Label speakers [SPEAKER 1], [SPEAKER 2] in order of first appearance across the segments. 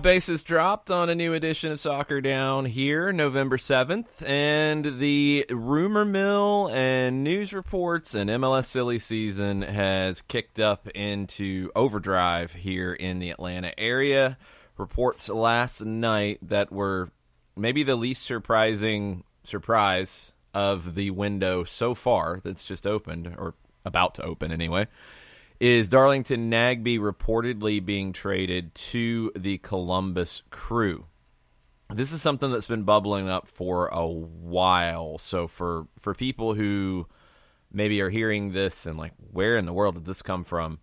[SPEAKER 1] bases dropped on a new edition of Soccer Down here, November 7th, and the rumor mill and news reports and MLS silly season has kicked up into overdrive here in the Atlanta area. Reports last night that were maybe the least surprising surprise of the window so far that's just opened, or about to open anyway, is Darlington Nagbe reportedly being traded to the Columbus Crew. This is something that's been bubbling up for a while. So for people who maybe are hearing this and like, where in the world did this come from?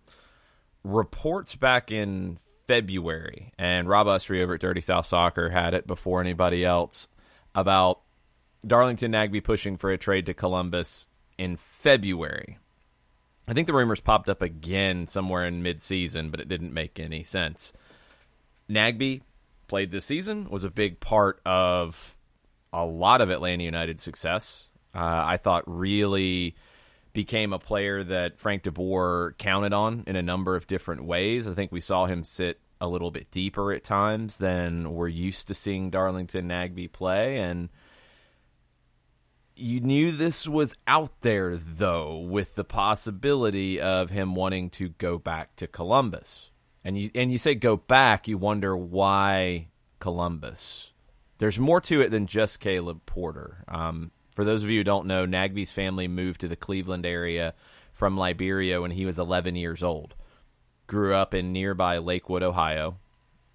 [SPEAKER 1] Reports back in February, and Rob Ustry over at Dirty South Soccer had it before anybody else, about Darlington Nagbe pushing for a trade to Columbus in February. I think the rumors popped up again somewhere in mid-season, but it didn't make any sense. Nagbe played this season, was a big part of a lot of Atlanta United's success. I thought really became a player that Frank de Boer counted on in a number of different ways. I think we saw him sit a little bit deeper at times than we're used to seeing Darlington Nagbe play, and you knew this was out there, though, with the possibility of him wanting to go back to Columbus. And you say go back, you wonder why Columbus. There's more to it than just Caleb Porter. For those of you who don't know, Nagbe's family moved to the Cleveland area from Liberia when he was 11 years old. Grew up in nearby Lakewood, Ohio.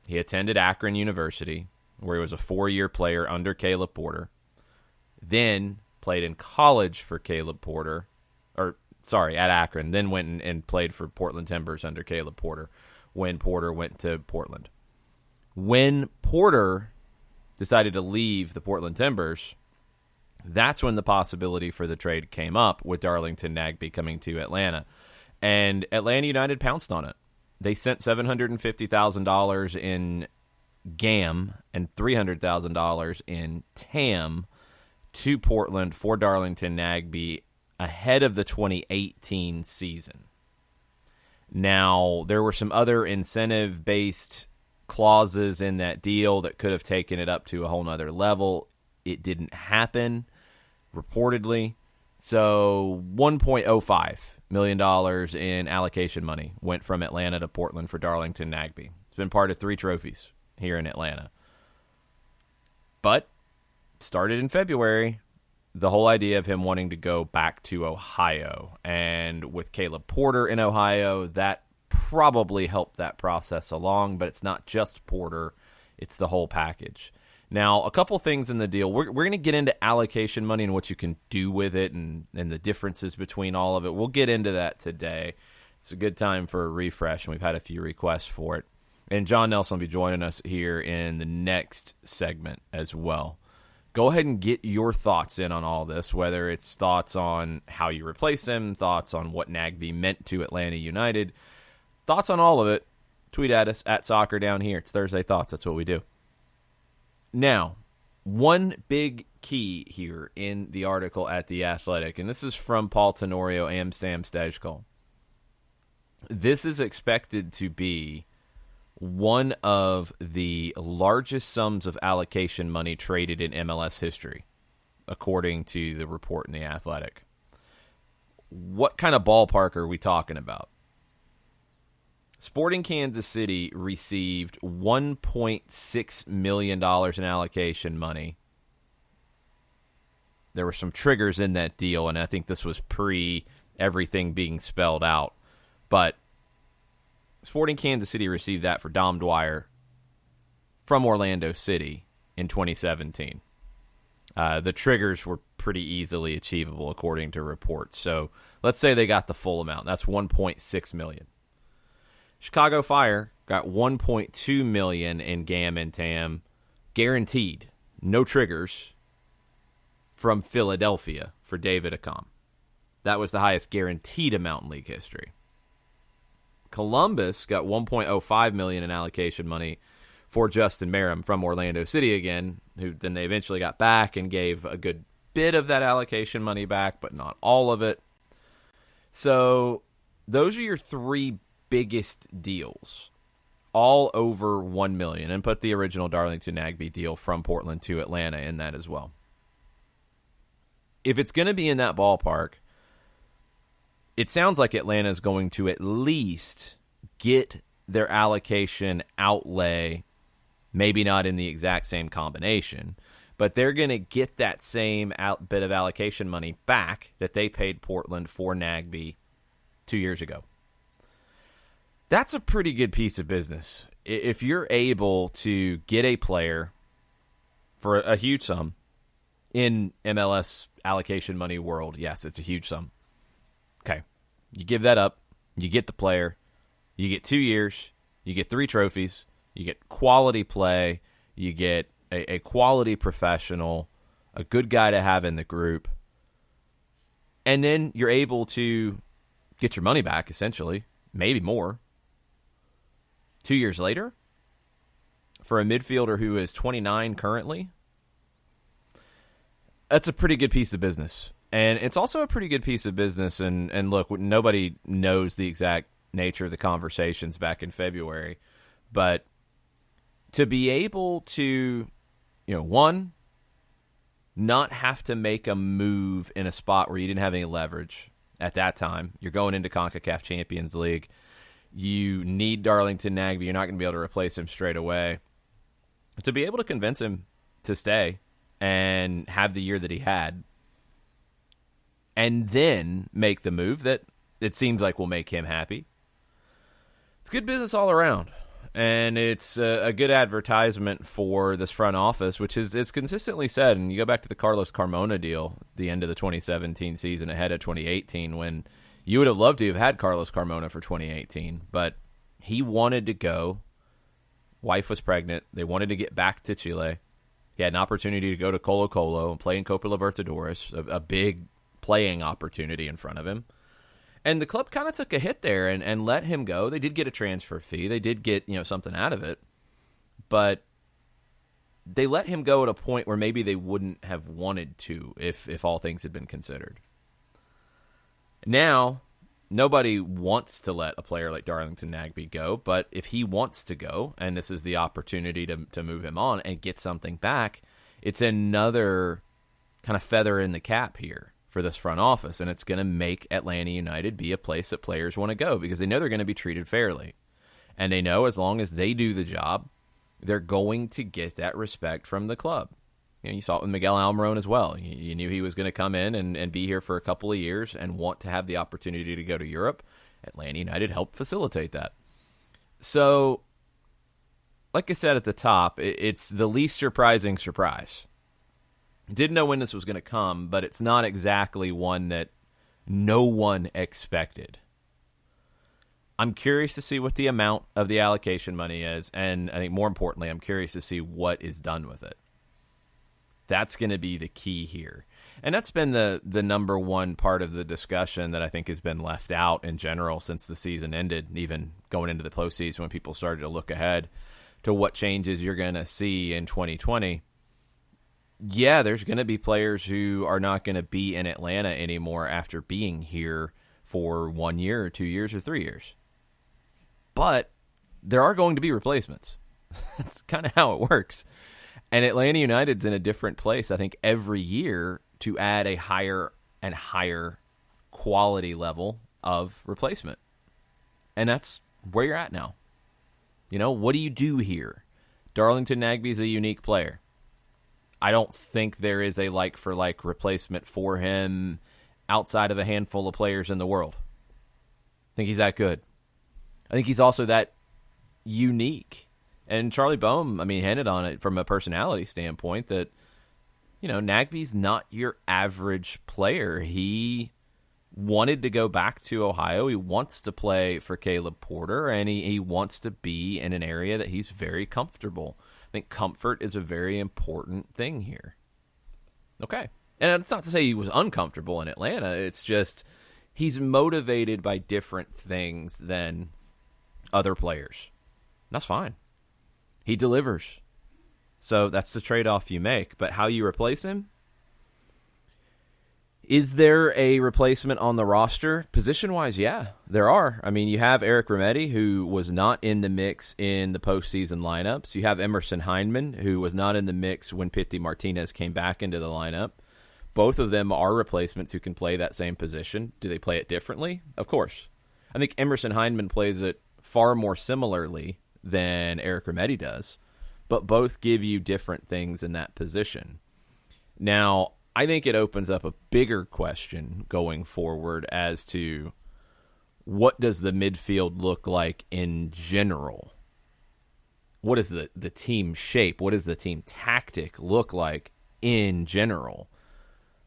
[SPEAKER 1] He attended Akron University, where he was a 4-year player under Caleb Porter. Then played in college for Caleb Porter, at Akron, then went and played for Portland Timbers under Caleb Porter when Porter went to Portland. When Porter decided to leave the Portland Timbers, that's when the possibility for the trade came up with Darlington Nagbe coming to Atlanta. And Atlanta United pounced on it. They sent $750,000 in GAM and $300,000 in TAM to Portland for Darlington Nagbe ahead of the 2018 season. Now, there were some other incentive-based clauses in that deal that could have taken it up to a whole nother level. It didn't happen, reportedly. So $1.05 million in allocation money went from Atlanta to Portland for Darlington Nagbe. It's been part of 3 trophies here in Atlanta. But started in February, the whole idea of him wanting to go back to Ohio. And with Caleb Porter in Ohio, that probably helped that process along, but it's not just Porter, it's the whole package. Now, a couple things in the deal. We're going to get into allocation money and what you can do with it and the differences between all of it. We'll get into that today. It's a good time for a refresh, and we've had a few requests for it. And John Nelson will be joining us here in the next segment as well. Go ahead and get your thoughts in on all this, whether it's thoughts on how you replace him, thoughts on what Nagbe meant to Atlanta United, thoughts on all of it. Tweet at us at Soccer Down Here. It's Thursday Thoughts. That's what we do. Now, one big key here in the article at The Athletic, and this is from Paul Tenorio and Sam Stejskal. This is expected to be one of the largest sums of allocation money traded in MLS history, according to the report in The Athletic. What kind of ballpark are we talking about? Sporting Kansas City received $1.6 million in allocation money. There were some triggers in that deal, and I think this was pre-everything being spelled out. But Sporting Kansas City received that for Dom Dwyer from Orlando City in 2017. The triggers were pretty easily achievable according to reports. So let's say they got the full amount. That's $1.6 million. Chicago Fire got $1.2 million in GAM and TAM guaranteed, no triggers, from Philadelphia for David Accam. That was the highest guaranteed amount in league history. Columbus got $1.05 million in allocation money for Justin Merrim from Orlando City again, who then they eventually got back and gave a good bit of that allocation money back, but not all of it. So those are your 3 biggest deals. all over $1 million, and put the original Darlington Nagbe deal from Portland to Atlanta in that as well. If it's going to be in that ballpark, it sounds like Atlanta is going to at least get their allocation outlay, maybe not in the exact same combination, but they're going to get that same bit of allocation money back that they paid Portland for Nagbe 2 years ago. That's a pretty good piece of business. If you're able to get a player for a huge sum in MLS allocation money world, yes, it's a huge sum. Okay, you give that up, you get the player, you get 2 years, you get 3 trophies, you get quality play, you get a quality professional, a good guy to have in the group, and then you're able to get your money back, essentially, maybe more. 2 years later, for a midfielder who is 29 currently, that's a pretty good piece of business. And it's also a pretty good piece of business. And look, nobody knows the exact nature of the conversations back in February. But to be able to, one, not have to make a move in a spot where you didn't have any leverage at that time. You're going into CONCACAF Champions League. You need Darlington Nagbe. You're not going to be able to replace him straight away. To be able to convince him to stay and have the year that he had, and then make the move that it seems like will make him happy, it's good business all around. And it's a good advertisement for this front office, which is consistently said. And you go back to the Carlos Carmona deal, the end of the 2017 season ahead of 2018, when you would have loved to have had Carlos Carmona for 2018, but he wanted to go. Wife was pregnant. They wanted to get back to Chile. He had an opportunity to go to Colo-Colo and play in Copa Libertadores, a big playing opportunity in front of him. And the club kind of took a hit there and let him go. They did get a transfer fee. They did get something out of it. But they let him go at a point where maybe they wouldn't have wanted to if all things had been considered. Now, nobody wants to let a player like Darlington Nagbe go, but if he wants to go, and this is the opportunity to move him on and get something back, it's another kind of feather in the cap here for this front office, and it's going to make Atlanta United be a place that players want to go because they know they're going to be treated fairly. And they know as long as they do the job, they're going to get that respect from the club. You saw it with Miguel Almiron as well. You knew he was going to come in and be here for a couple of years and want to have the opportunity to go to Europe. Atlanta United helped facilitate that. So, like I said at the top, it's the least surprising surprise. Didn't know when this was going to come, but it's not exactly one that no one expected. I'm curious to see what the amount of the allocation money is, and I think more importantly, I'm curious to see what is done with it. That's going to be the key here. And that's been the number one part of the discussion that I think has been left out in general since the season ended, even going into the postseason when people started to look ahead to what changes you're going to see in 2020. Yeah, there's going to be players who are not going to be in Atlanta anymore after being here for 1 year or 2 years or 3 years. But there are going to be replacements. That's kind of how it works. And Atlanta United's in a different place, I think, every year to add a higher and higher quality level of replacement. And that's where you're at now. What do you do here? Darlington Nagbe is a unique player. I don't think there is a like-for-like replacement for him outside of a handful of players in the world. I think he's that good. I think he's also that unique. And Charlie Boehm, hinted on it from a personality standpoint that, Nagbe's not your average player. He wanted to go back to Ohio. He wants to play for Caleb Porter, and he wants to be in an area that he's very comfortable. I think comfort is a very important thing here. Okay. And it's not to say he was uncomfortable in Atlanta. It's just he's motivated by different things than other players. That's fine. He delivers. So that's the trade-off you make. But how you replace him? Is there a replacement on the roster? Position-wise, yeah, there are. I mean, you have Eric Remedi, who was not in the mix in the postseason lineups. You have Emerson Hyndman, who was not in the mix when Pity Martinez came back into the lineup. Both of them are replacements who can play that same position. Do they play it differently? Of course. I think Emerson Hyndman plays it far more similarly than Eric Remedi does, but both give you different things in that position. Now, I think it opens up a bigger question going forward as to what does the midfield look like in general? What is the team shape? What does the team tactic look like in general?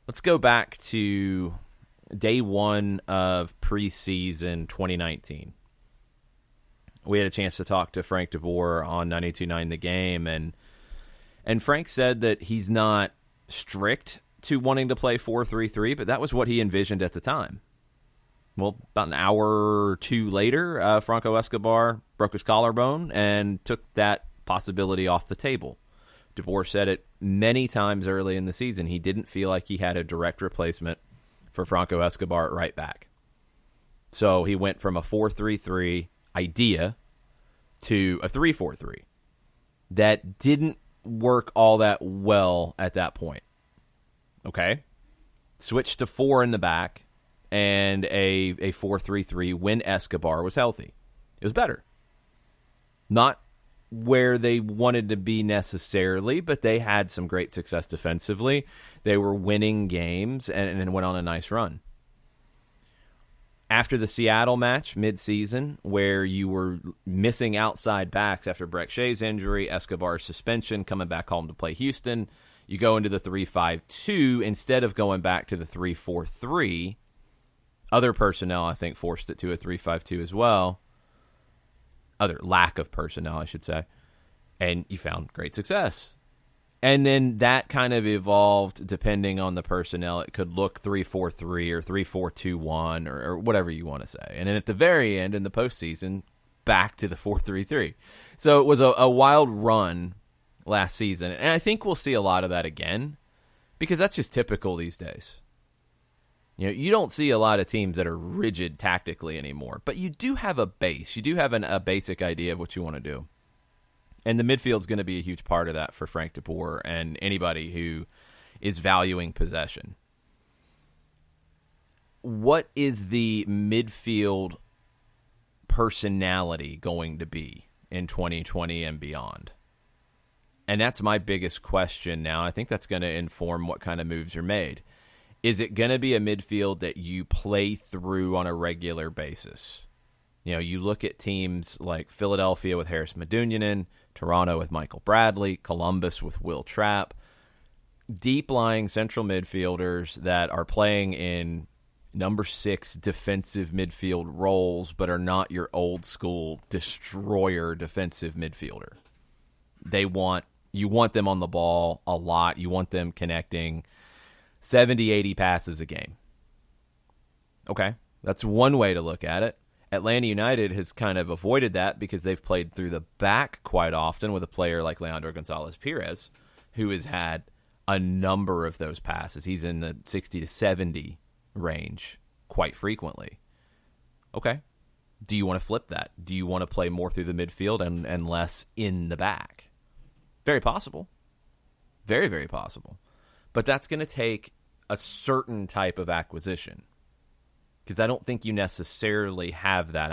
[SPEAKER 1] Let's go back to day one of preseason 2019. We had a chance to talk to Frank DeBoer on 92.9 The Game, and Frank said that he's not strict to wanting to play 4-3-3, but that was what he envisioned at the time. Well, about an hour or two later, Franco Escobar broke his collarbone and took that possibility off the table. DeBoer said it many times early in the season. He didn't feel like he had a direct replacement for Franco Escobar at right back. So he went from a 4-3-3 idea to a 3-4-3. That didn't work all that well at that point. Okay? Switched to 4 in the back and a 4-3-3 when Escobar was healthy. It was better. Not where they wanted to be necessarily, but they had some great success defensively. They were winning games and went on a nice run. After the Seattle match mid-season, where you were missing outside backs after Brek Shea's injury, Escobar's suspension, coming back home to play Houston, you go into the 3-5-2 instead of going back to the 3-4-3. Other personnel, I think, forced it to a 3-5-2 as well. Other lack of personnel, I should say. And you found great success. And then that kind of evolved depending on the personnel. It could look 3-4-3 or 3-4-2-1 or whatever you want to say. And then at the very end in the postseason, back to the 4-3-3. So it was a wild run last season. And I think we'll see a lot of that again because that's just typical these days. You know, you don't see a lot of teams that are rigid tactically anymore, but you do have a base. You do have a basic idea of what you want to do. And the midfield is going to be a huge part of that for Frank DeBoer and anybody who is valuing possession. What is the midfield personality going to be in 2020 and beyond? And that's my biggest question now. I think that's going to inform what kind of moves are made. Is it going to be a midfield that you play through on a regular basis? You know, you look at teams like Philadelphia with Harris Medunjanin, Toronto with Michael Bradley, Columbus with Will Trapp, deep-lying central midfielders that are playing in number 6 defensive midfield roles but are not your old-school destroyer defensive midfielder. You want them on the ball a lot. You want them connecting 70, 80 passes a game. Okay, that's one way to look at it. Atlanta United has kind of avoided that because they've played through the back quite often with a player like Leandro Gonzalez-Pirez, who has had a number of those passes. He's in the 60 to 70 range quite frequently. Okay, do you want to flip that? Do you want to play more through the midfield and less in the back? Very possible. Very, very possible. But that's going to take a certain type of acquisition because I don't think you necessarily have that.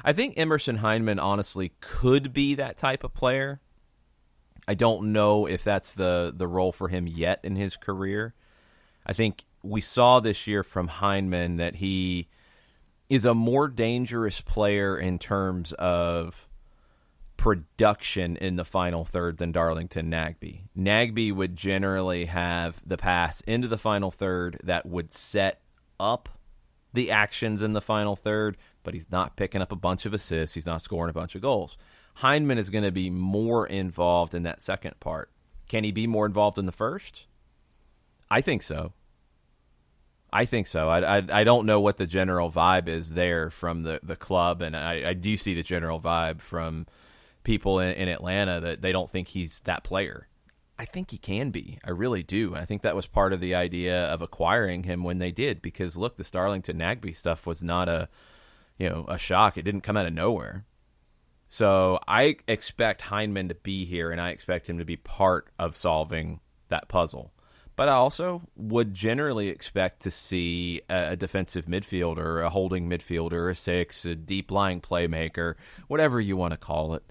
[SPEAKER 1] I think Emerson Hyndman honestly could be that type of player. I don't know if that's the role for him yet in his career. I think we saw this year from Hyndman that he is a more dangerous player in terms of production in the final third than Darlington Nagbe. Nagbe would generally have the pass into the final third that would set up the actions in the final third, but he's not picking up a bunch of assists. He's not scoring a bunch of goals. Hyndman is going to be more involved in that second part. Can he be more involved in the first? I think so. I don't know what the general vibe is there from the club, and I do see the general vibe from people in Atlanta that they don't think he's that player. I think he can be. I really do. I think that was part of the idea of acquiring him when they did, because look, the Darlington Nagbe stuff was not a shock. It didn't come out of nowhere. So I expect Heinemann to be here, and I expect him to be part of solving that puzzle. But I also would generally expect to see a defensive midfielder, a holding midfielder, a six, a deep-lying playmaker, whatever you want to call it.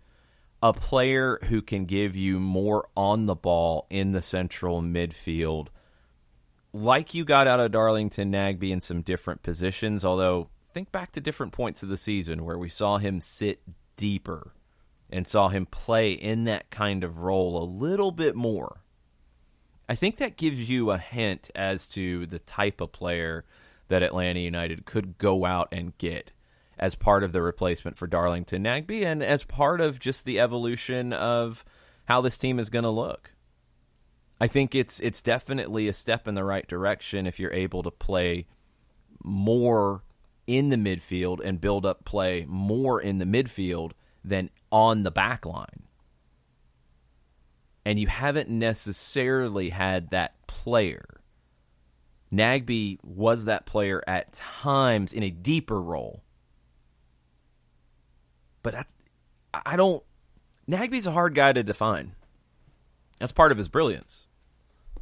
[SPEAKER 1] A player who can give you more on the ball in the central midfield, like you got out of Darlington Nagbe in some different positions, although think back to different points of the season where we saw him sit deeper and saw him play in that kind of role a little bit more. I think that gives you a hint as to the type of player that Atlanta United could go out and get as part of the replacement for Darlington Nagbe and as part of just the evolution of how this team is going to look. I think it's definitely a step in the right direction if you're able to play more in the midfield and build up play more in the midfield than on the back line. And you haven't necessarily had that player. Nagbe was that player at times in a deeper role. But Nagbe's a hard guy to define. That's part of his brilliance.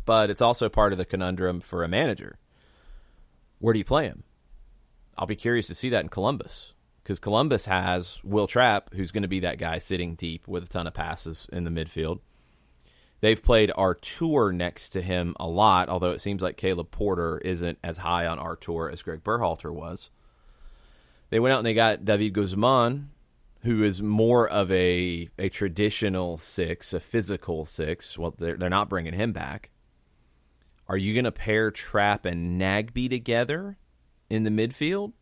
[SPEAKER 1] But it's also part of the conundrum for a manager. Where do you play him? I'll be curious to see that in Columbus. Because Columbus has Will Trapp, who's going to be that guy sitting deep with a ton of passes in the midfield. They've played Artur next to him a lot, although it seems like Caleb Porter isn't as high on Artur as Greg Berhalter was. They went out and they got David Guzman, who is more of a traditional six, a physical six. Well, they're not bringing him back. Are you going to pair Trapp and Nagbe together in the midfield?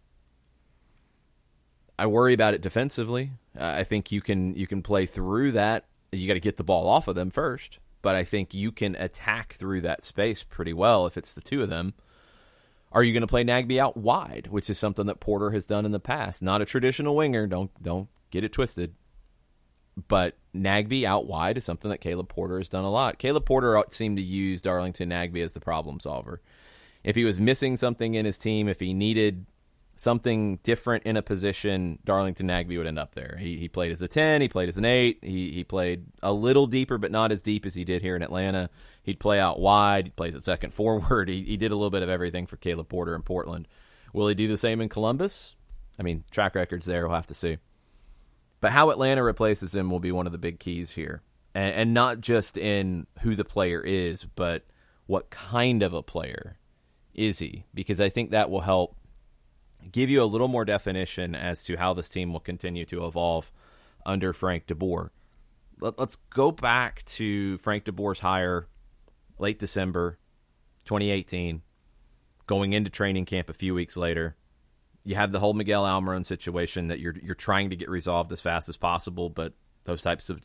[SPEAKER 1] I worry about it defensively. I think you can play through that. You got to get the ball off of them first, but I think you can attack through that space pretty well if it's the two of them. Are you going to play Nagbe out wide, which is something that Porter has done in the past? Not a traditional winger. Don't get it twisted. But Nagbe out wide is something that Caleb Porter has done a lot. Caleb Porter seemed to use Darlington Nagbe as the problem solver. If he was missing something in his team, if he needed something different in a position, Darlington Nagbe would end up there. He played as a 10, he played as an 8, he played a little deeper but not as deep as he did here in Atlanta. He'd play out wide, he plays at second forward. He did a little bit of everything for Caleb Porter in Portland. Will he do the same in Columbus? I mean, track record's there, we'll have to see. But how Atlanta replaces him will be one of the big keys here. And not just in who the player is, but what kind of a player is he? Because I think that will help give you a little more definition as to how this team will continue to evolve under Frank de Boer. Let's go back to Frank de Boer's hire late December 2018, going into training camp a few weeks later. You have the whole Miguel Almiron situation that you're trying to get resolved as fast as possible, but those types of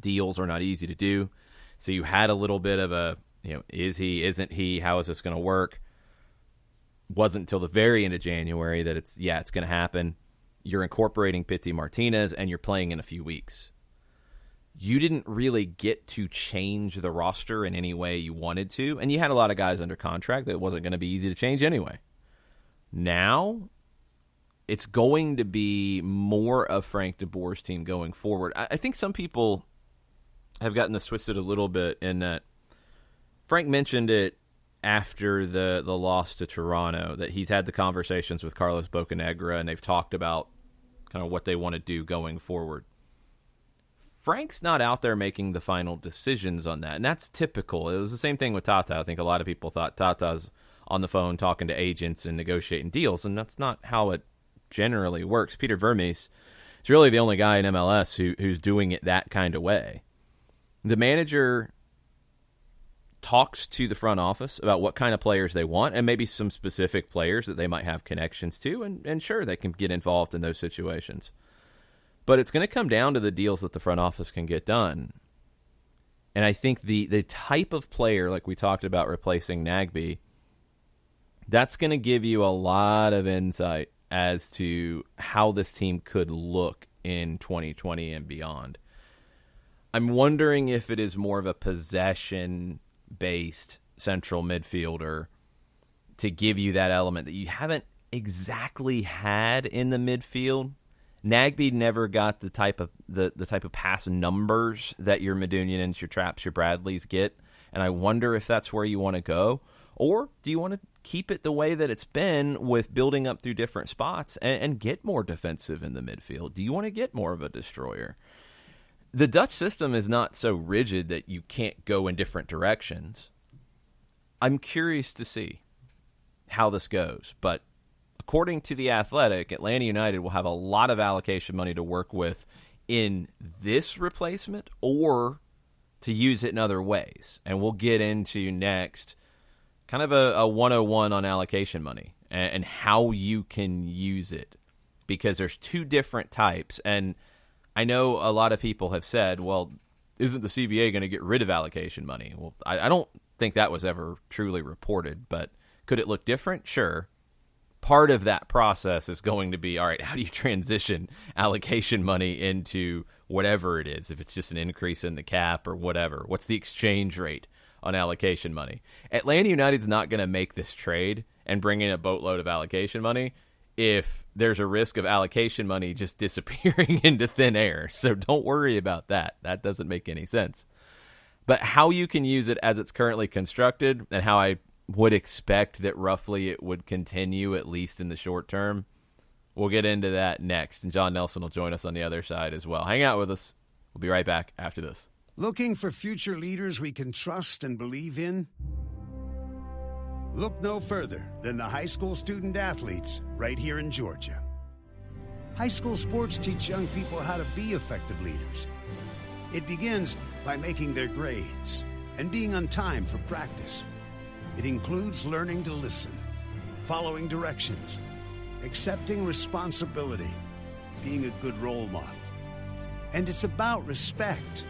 [SPEAKER 1] deals are not easy to do. So you had a little bit of a, is he, isn't he, how is this going to work? Wasn't until the very end of January that it's going to happen. You're incorporating Pity Martinez, and you're playing in a few weeks. You didn't really get to change the roster in any way you wanted to, and you had a lot of guys under contract that wasn't going to be easy to change anyway. Now, it's going to be more of Frank de Boer's team going forward. I think some people have gotten this twisted a little bit in that Frank mentioned it after the loss to Toronto, that he's had the conversations with Carlos Bocanegra, and they've talked about kind of what they want to do going forward. Frank's not out there making the final decisions on that, and that's typical. It was the same thing with Tata. I think a lot of people thought Tata's on the phone talking to agents and negotiating deals, and that's not how it generally works. Peter Vermes is really the only guy in MLS who's doing it that kind of way. The manager talks to the front office about what kind of players they want and maybe some specific players that they might have connections to, and sure, they can get involved in those situations. But it's going to come down to the deals that the front office can get done. And I think the type of player, like we talked about replacing Nagbe, that's going to give you a lot of insight as to how this team could look in 2020 and beyond. I'm wondering if it is more of a possession-based central midfielder to give you that element that you haven't exactly had in the midfield. Nagbe never got the type of pass numbers that your Medunians, your Trapps, your Bradleys get, and I wonder if that's where you want to go, or do you want to keep it the way that it's been with building up through different spots and get more defensive in the midfield? Do you want to get more of a destroyer? The Dutch system is not so rigid that you can't go in different directions. I'm curious to see how this goes, but according to The Athletic, Atlanta United will have a lot of allocation money to work with in this replacement or to use it in other ways. And we'll get into next kind of a 101 on allocation money and how you can use it, because there's two different types. And I know a lot of people have said, well, isn't the CBA going to get rid of allocation money? Well, I don't think that was ever truly reported, but could it look different? Sure. Part of that process is going to be, all right, how do you transition allocation money into whatever it is, if it's just an increase in the cap or whatever? What's the exchange rate on allocation money? Atlanta United's not going to make this trade and bring in a boatload of allocation money if there's a risk of allocation money just disappearing into thin air. So don't worry about that. That doesn't make any sense. But how you can use it as it's currently constructed and how I would expect that roughly it would continue, at least in the short term, we'll get into that next. And John Nelson will join us on the other side as well. Hang out with us. We'll be right back after this.
[SPEAKER 2] Looking for future leaders we can trust and believe in? Look no further than the high school student athletes right here in Georgia. High school sports teach young people how to be effective leaders. It begins by making their grades and being on time for practice. It includes learning to listen, following directions, accepting responsibility, being a good role model. And it's about respect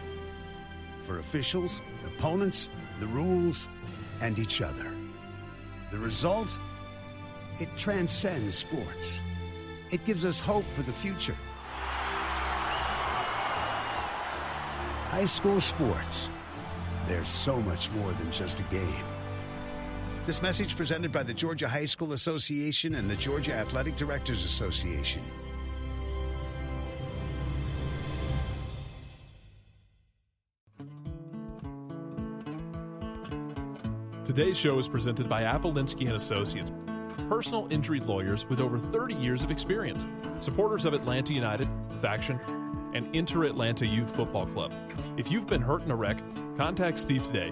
[SPEAKER 2] for officials, opponents, the rules, and each other. The result? It transcends sports. It gives us hope for the future. High school sports. There's so much more than just a game. This message presented by the Georgia High School Association and the Georgia Athletic Directors Association.
[SPEAKER 3] Today's show is presented by Appolinsky & Associates, personal injury lawyers with over 30 years of experience, supporters of Atlanta United, Faction, and Inter-Atlanta Youth Football Club. If you've been hurt in a wreck, contact Steve today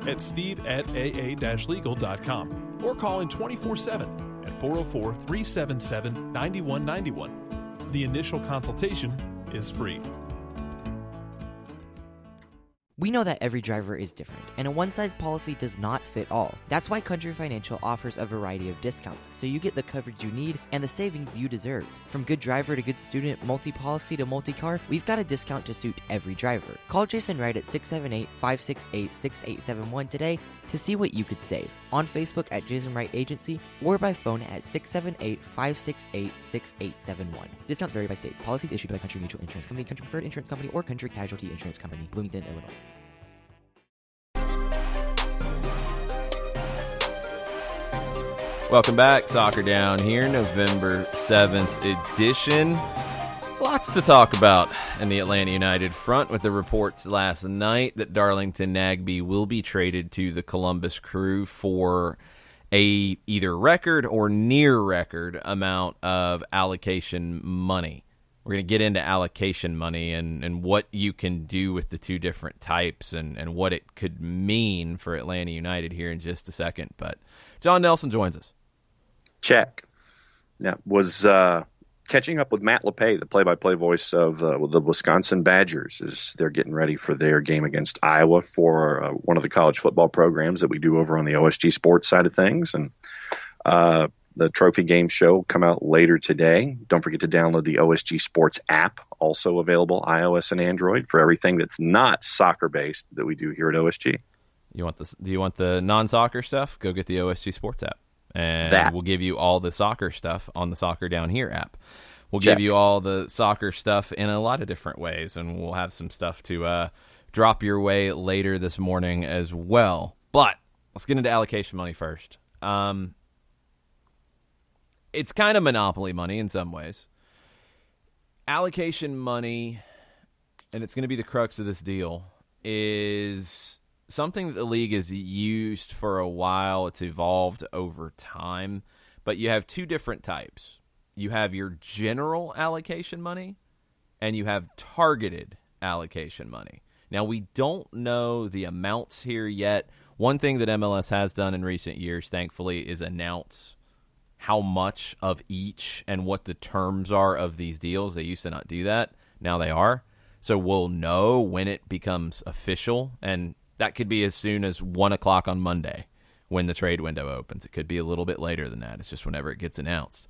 [SPEAKER 3] at steve@aa-legal.com or call in 24/7 at 404-377-9191. The initial consultation is free.
[SPEAKER 4] We know that every driver is different, and a one-size policy does not fit all. That's why Country Financial offers a variety of discounts, so you get the coverage you need and the savings you deserve. From good driver to good student, multi-policy to multi-car, we've got a discount to suit every driver. Call Jason Wright at 678-568-6871 today to see what you could save. On Facebook at Jason Wright Agency or by phone at 678-568-6871. Discounts vary by state. Policies issued by Country Mutual Insurance Company, Country Preferred Insurance Company, or Country Casualty Insurance Company, Bloomington, Illinois.
[SPEAKER 1] Welcome back. Soccer Down here, November 7th edition. Lots to talk about in the Atlanta United front with the reports last night that Darlington Nagbe will be traded to the Columbus Crew for a either record or near record amount of allocation money. We're going to get into allocation money and what you can do with the two different types and what it could mean for Atlanta United here in just a second. But John Nelson joins us.
[SPEAKER 5] Check. Now, was catching up with Matt LePay, the play-by-play voice of the Wisconsin Badgers, as they're getting ready for their game against Iowa for one of the college football programs that we do over on the OSG Sports side of things. And the Trophy Game Show will come out later today. Don't forget to download the OSG Sports app, also available iOS and Android for everything that's not soccer-based that we do here at OSG.
[SPEAKER 1] Do you want the non-soccer stuff? Go get the OSG Sports app. And we'll give you all the soccer stuff on the Soccer Down Here app. We'll give you all the soccer stuff in a lot of different ways, and we'll have some stuff to drop your way later this morning as well. But let's get into allocation money first. It's kind of monopoly money in some ways. Allocation money, and it's going to be the crux of this deal, is something that the league has used for a while. It's evolved over time, but you have two different types. You have your general allocation money, and you have targeted allocation money. Now, we don't know the amounts here yet. One thing that MLS has done in recent years, thankfully, is announce how much of each and what the terms are of these deals. They used to not do that. Now they are. So we'll know when it becomes official, and that could be as soon as 1 o'clock on Monday when the trade window opens. It could be a little bit later than that. It's just whenever it gets announced.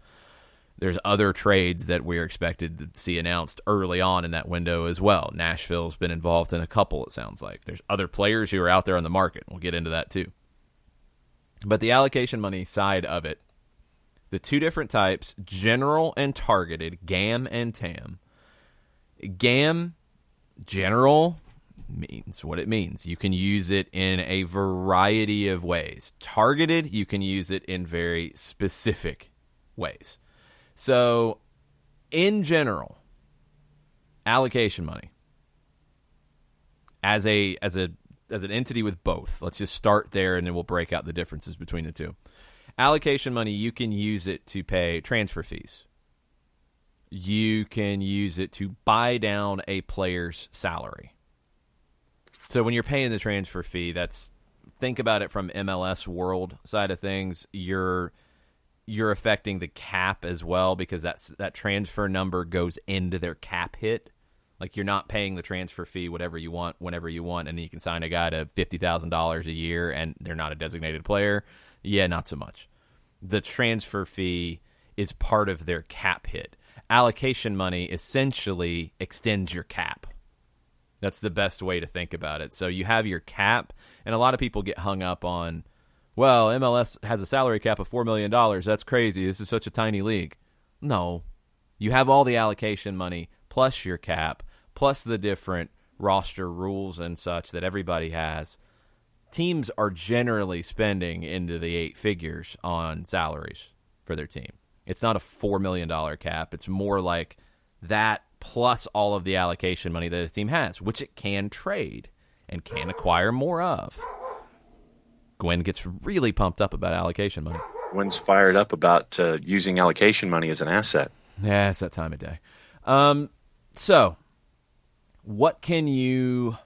[SPEAKER 1] There's other trades that we're expected to see announced early on in that window as well. Nashville's been involved in a couple, it sounds like. There's other players who are out there on the market. We'll get into that too. But the allocation money side of it, the two different types, general and targeted, GAM and TAM. GAM, general, means what it means. You can use it in a variety of ways. Targeted, you can use it in very specific ways. So, in general, allocation money as an entity with both. Let's just start there, and then we'll break out the differences between the two. Allocation money, you can use it to pay transfer fees. You can use it to buy down a player's salary. So when you're paying the transfer fee, think about it from MLS world side of things. You're affecting the cap as well, because that transfer number goes into their cap hit. Like, you're not paying the transfer fee whatever you want whenever you want, and then you can sign a guy to $50,000 a year and they're not a designated player. Yeah, not so much. The transfer fee is part of their cap hit. Allocation money essentially extends your cap. That's the best way to think about it. So you have your cap, and a lot of people get hung up on, well, MLS has a salary cap of $4 million. That's crazy. This is such a tiny league. No. You have all the allocation money plus your cap, plus the different roster rules and such that everybody has. Teams are generally spending into the 8 figures on salaries for their team. It's not a $4 million cap. It's more like that plus all of the allocation money that a team has, which it can trade and can acquire more of. Gwen gets really pumped up about allocation money.
[SPEAKER 5] Gwen's fired up about using allocation money as an asset.
[SPEAKER 1] Yeah, it's that time of day. So, what can you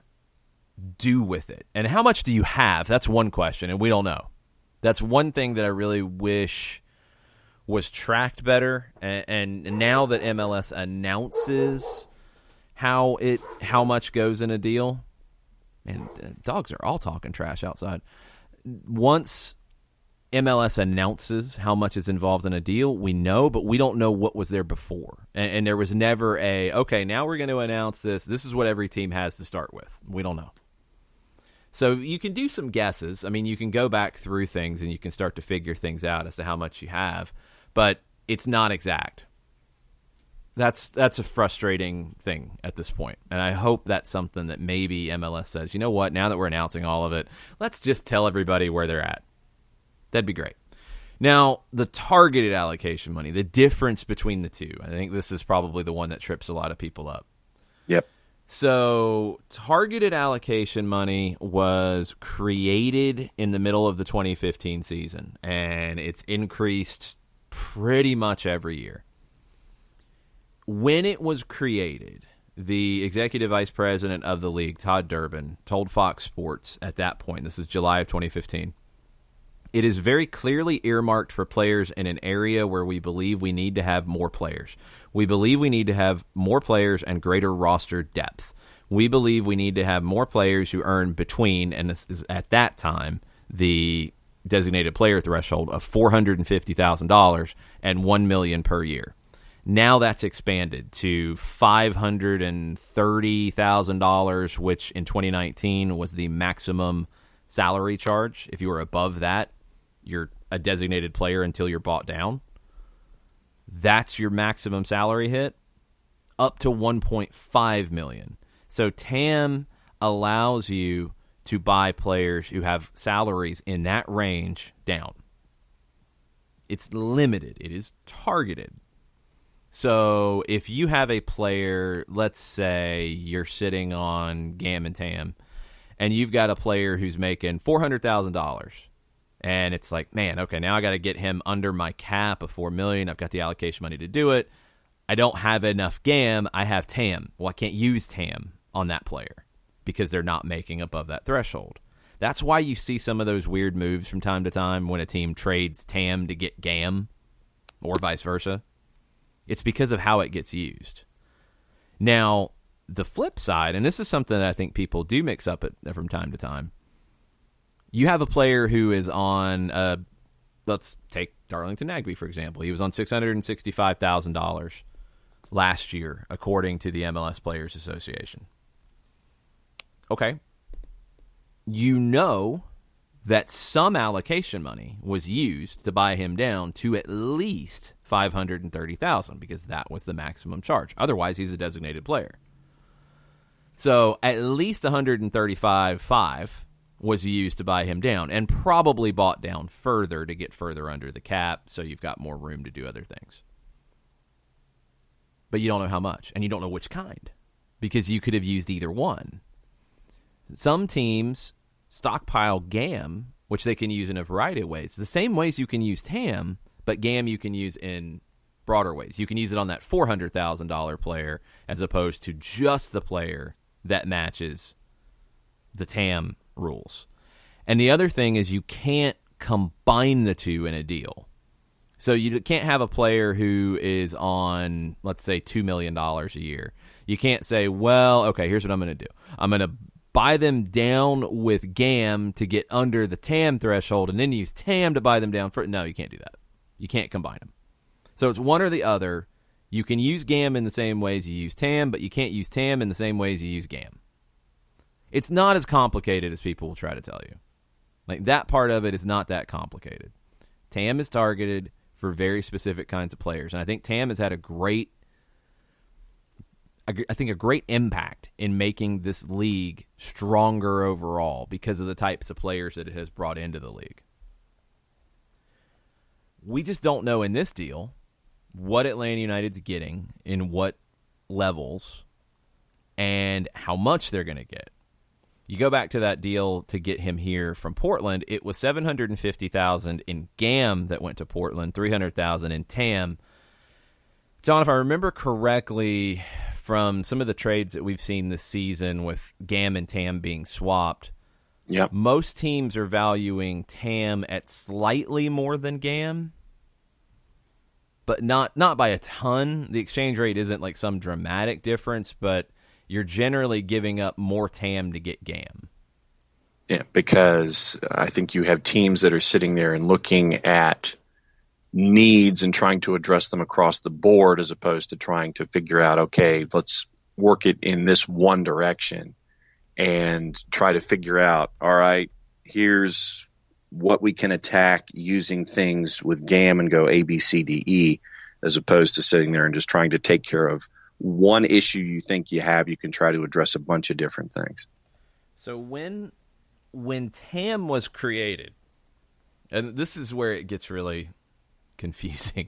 [SPEAKER 1] do with it? And how much do you have? That's one question, and we don't know. That's one thing that I really wish was tracked better. And now that MLS announces how much goes in a deal, and dogs are all talking trash outside. Once MLS announces how much is involved in a deal, we know, but we don't know what was there before. And there was never okay, now we're going to announce this. This is what every team has to start with. We don't know. So you can do some guesses. I mean, you can go back through things and you can start to figure things out as to how much you have, but it's not exact. That's a frustrating thing at this point. And I hope that's something that maybe MLS says, you know what, now that we're announcing all of it, let's just tell everybody where they're at. That'd be great. Now, the targeted allocation money, the difference between the two, I think this is probably the one that trips a lot of people up.
[SPEAKER 5] Yep.
[SPEAKER 1] So, targeted allocation money was created in the middle of the 2015 season, and it's increased pretty much every year. When it was created, the executive vice president of the league, Todd Durbin, told Fox Sports at that point, this is July of 2015, it is very clearly earmarked for players in an area where we believe we need to have more players. We believe we need to have more players and greater roster depth. We believe we need to have more players who earn between, and this is at that time, the designated player threshold of $450,000 and $1 million per year. Now that's expanded to $530,000, which in 2019 was the maximum salary charge. If you were above that, you're a designated player until you're bought down. That's your maximum salary hit, up to $1.5 million. So TAM allows you to buy players who have salaries in that range down. It's limited. It is targeted. So if you have a player, let's say you're sitting on Gam and Tam, and you've got a player who's making $400,000, and it's like, man, okay, now I got to get him under my cap of $4 million. I've got the allocation money to do it. I don't have enough Gam. I have Tam. Well, I can't use Tam on that player because they're not making above that threshold. That's why you see some of those weird moves from time to time when a team trades Tam to get Gam or vice versa. It's because of how it gets used. Now, the flip side, and this is something that I think people do mix up from time to time, you have a player who is on, let's take Darlington Nagbe, for example. He was on $665,000 last year, according to the MLS Players Association. Okay. You know that some allocation money was used to buy him down to at least $530,000 because that was the maximum charge. Otherwise, he's a designated player. So at least $135,500 was used to buy him down, and probably bought down further to get further under the cap, so you've got more room to do other things. But you don't know how much, and you don't know which kind, because you could have used either one. Some teams stockpile Gam, which they can use in a variety of ways. The same ways you can use Tam, but Gam you can use in broader ways. You can use it on that $400,000 player as opposed to just the player that matches the Tam rules. And the other thing is you can't combine the two in a deal. So you can't have a player who is on, let's say, $2 million a year. You can't say, well, okay, here's what I'm going to do. I'm going to buy them down with Gam to get under the Tam threshold and then use Tam to buy them down. No, you can't do that. You can't combine them. So it's one or the other. You can use Gam in the same ways you use Tam, but you can't use Tam in the same ways you use Gam. It's not as complicated as people will try to tell you. Like, that part of it is not that complicated. Tam is targeted for very specific kinds of players, and I think Tam has had a great impact in making this league stronger overall because of the types of players that it has brought into the league. We just don't know in this deal what Atlanta United's getting in what levels and how much they're going to get. You go back to that deal to get him here from Portland, it was $750,000 in Gam that went to Portland, $300,000 in Tam. John, if I remember correctly from some of the trades that we've seen this season with Gam and Tam being swapped,
[SPEAKER 5] yep,
[SPEAKER 1] most teams are valuing Tam at slightly more than Gam, but not by a ton. The exchange rate isn't like some dramatic difference, but you're generally giving up more Tam to get Gam.
[SPEAKER 5] Yeah, because I think you have teams that are sitting there and looking at needs and trying to address them across the board as opposed to trying to figure out, okay, let's work it in this one direction and try to figure out, all right, here's what we can attack using things with Gam and go A, B, C, D, E, as opposed to sitting there and just trying to take care of one issue you think you have. You can try to address a bunch of different things.
[SPEAKER 1] So when Tam was created, and this is where it gets really confusing,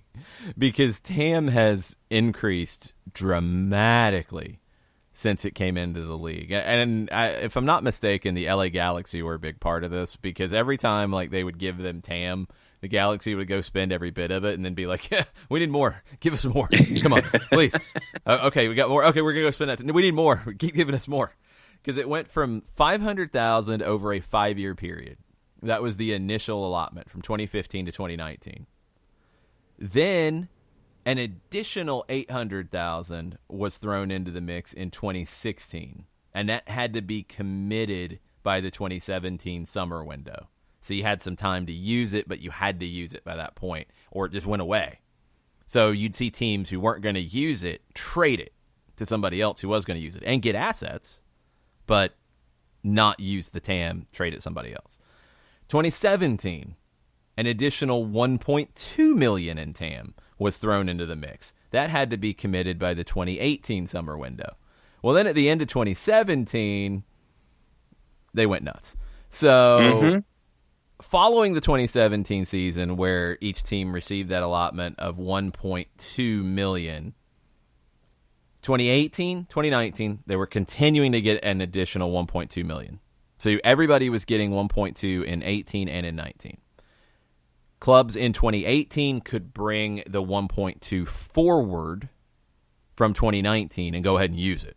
[SPEAKER 1] because Tam has increased dramatically since it came into the league. And if I'm not mistaken, the LA Galaxy were a big part of this, because every time like they would give them Tam, the Galaxy would go spend every bit of it and then be like, yeah, we need more. Give us more. Come on, please. Okay, we got more. Okay, we're going to go spend that. We need more. Keep giving us more. Because it went from $500,000 over a 5-year period. That was the initial allotment from 2015 to 2019. Then an additional $800,000 was thrown into the mix in 2016. And that had to be committed by the 2017 summer window. So you had some time to use it, but you had to use it by that point, or it just went away. So you'd see teams who weren't going to use it trade it to somebody else who was going to use it and get assets, but not use the TAM, trade it to somebody else. 2017, an additional $1.2 million in TAM was thrown into the mix. That had to be committed by the 2018 summer window. Well, then at the end of 2017, they went nuts. So following the 2017 season, where each team received that allotment of $1.2 million, 2018, 2019, they were continuing to get an additional $1.2 million. So everybody was getting 1.2 in 18 and in 19. Clubs in 2018 could bring the 1.2 forward from 2019 and go ahead and use it.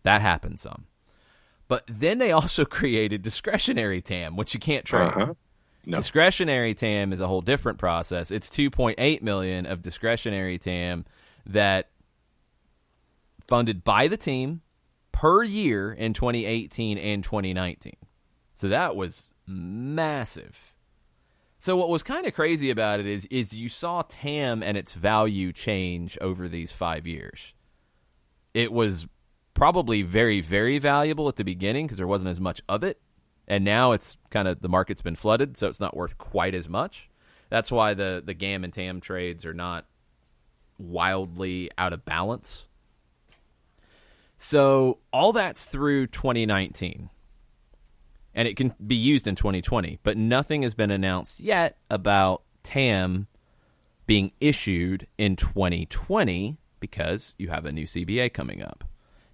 [SPEAKER 1] That happened some. But then they also created discretionary TAM, which you can't trade.
[SPEAKER 5] No.
[SPEAKER 1] Discretionary TAM is a whole different process. It's $2.8 million of discretionary TAM that funded by the team per year in 2018 and 2019. So that was massive. So what was kind of crazy about it is you saw TAM and its value change over these 5 years. It was probably very, very valuable at the beginning because there wasn't as much of it. And now it's kind of, the market's been flooded, so it's not worth quite as much. That's why the GAM and TAM trades are not wildly out of balance. So all that's through 2019. And it can be used in 2020. But nothing has been announced yet about TAM being issued in 2020 because you have a new CBA coming up.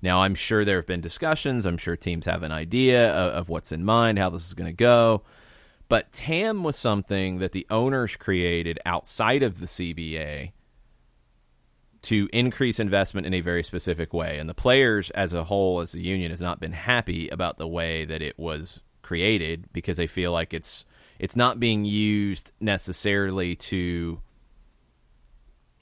[SPEAKER 1] Now, I'm sure there have been discussions. I'm sure teams have an idea of what's in mind, how this is going to go. But TAM was something that the owners created outside of the CBA to increase investment in a very specific way. And the players as a whole, as a union, has not been happy about the way that it was created because they feel like it's not being used necessarily to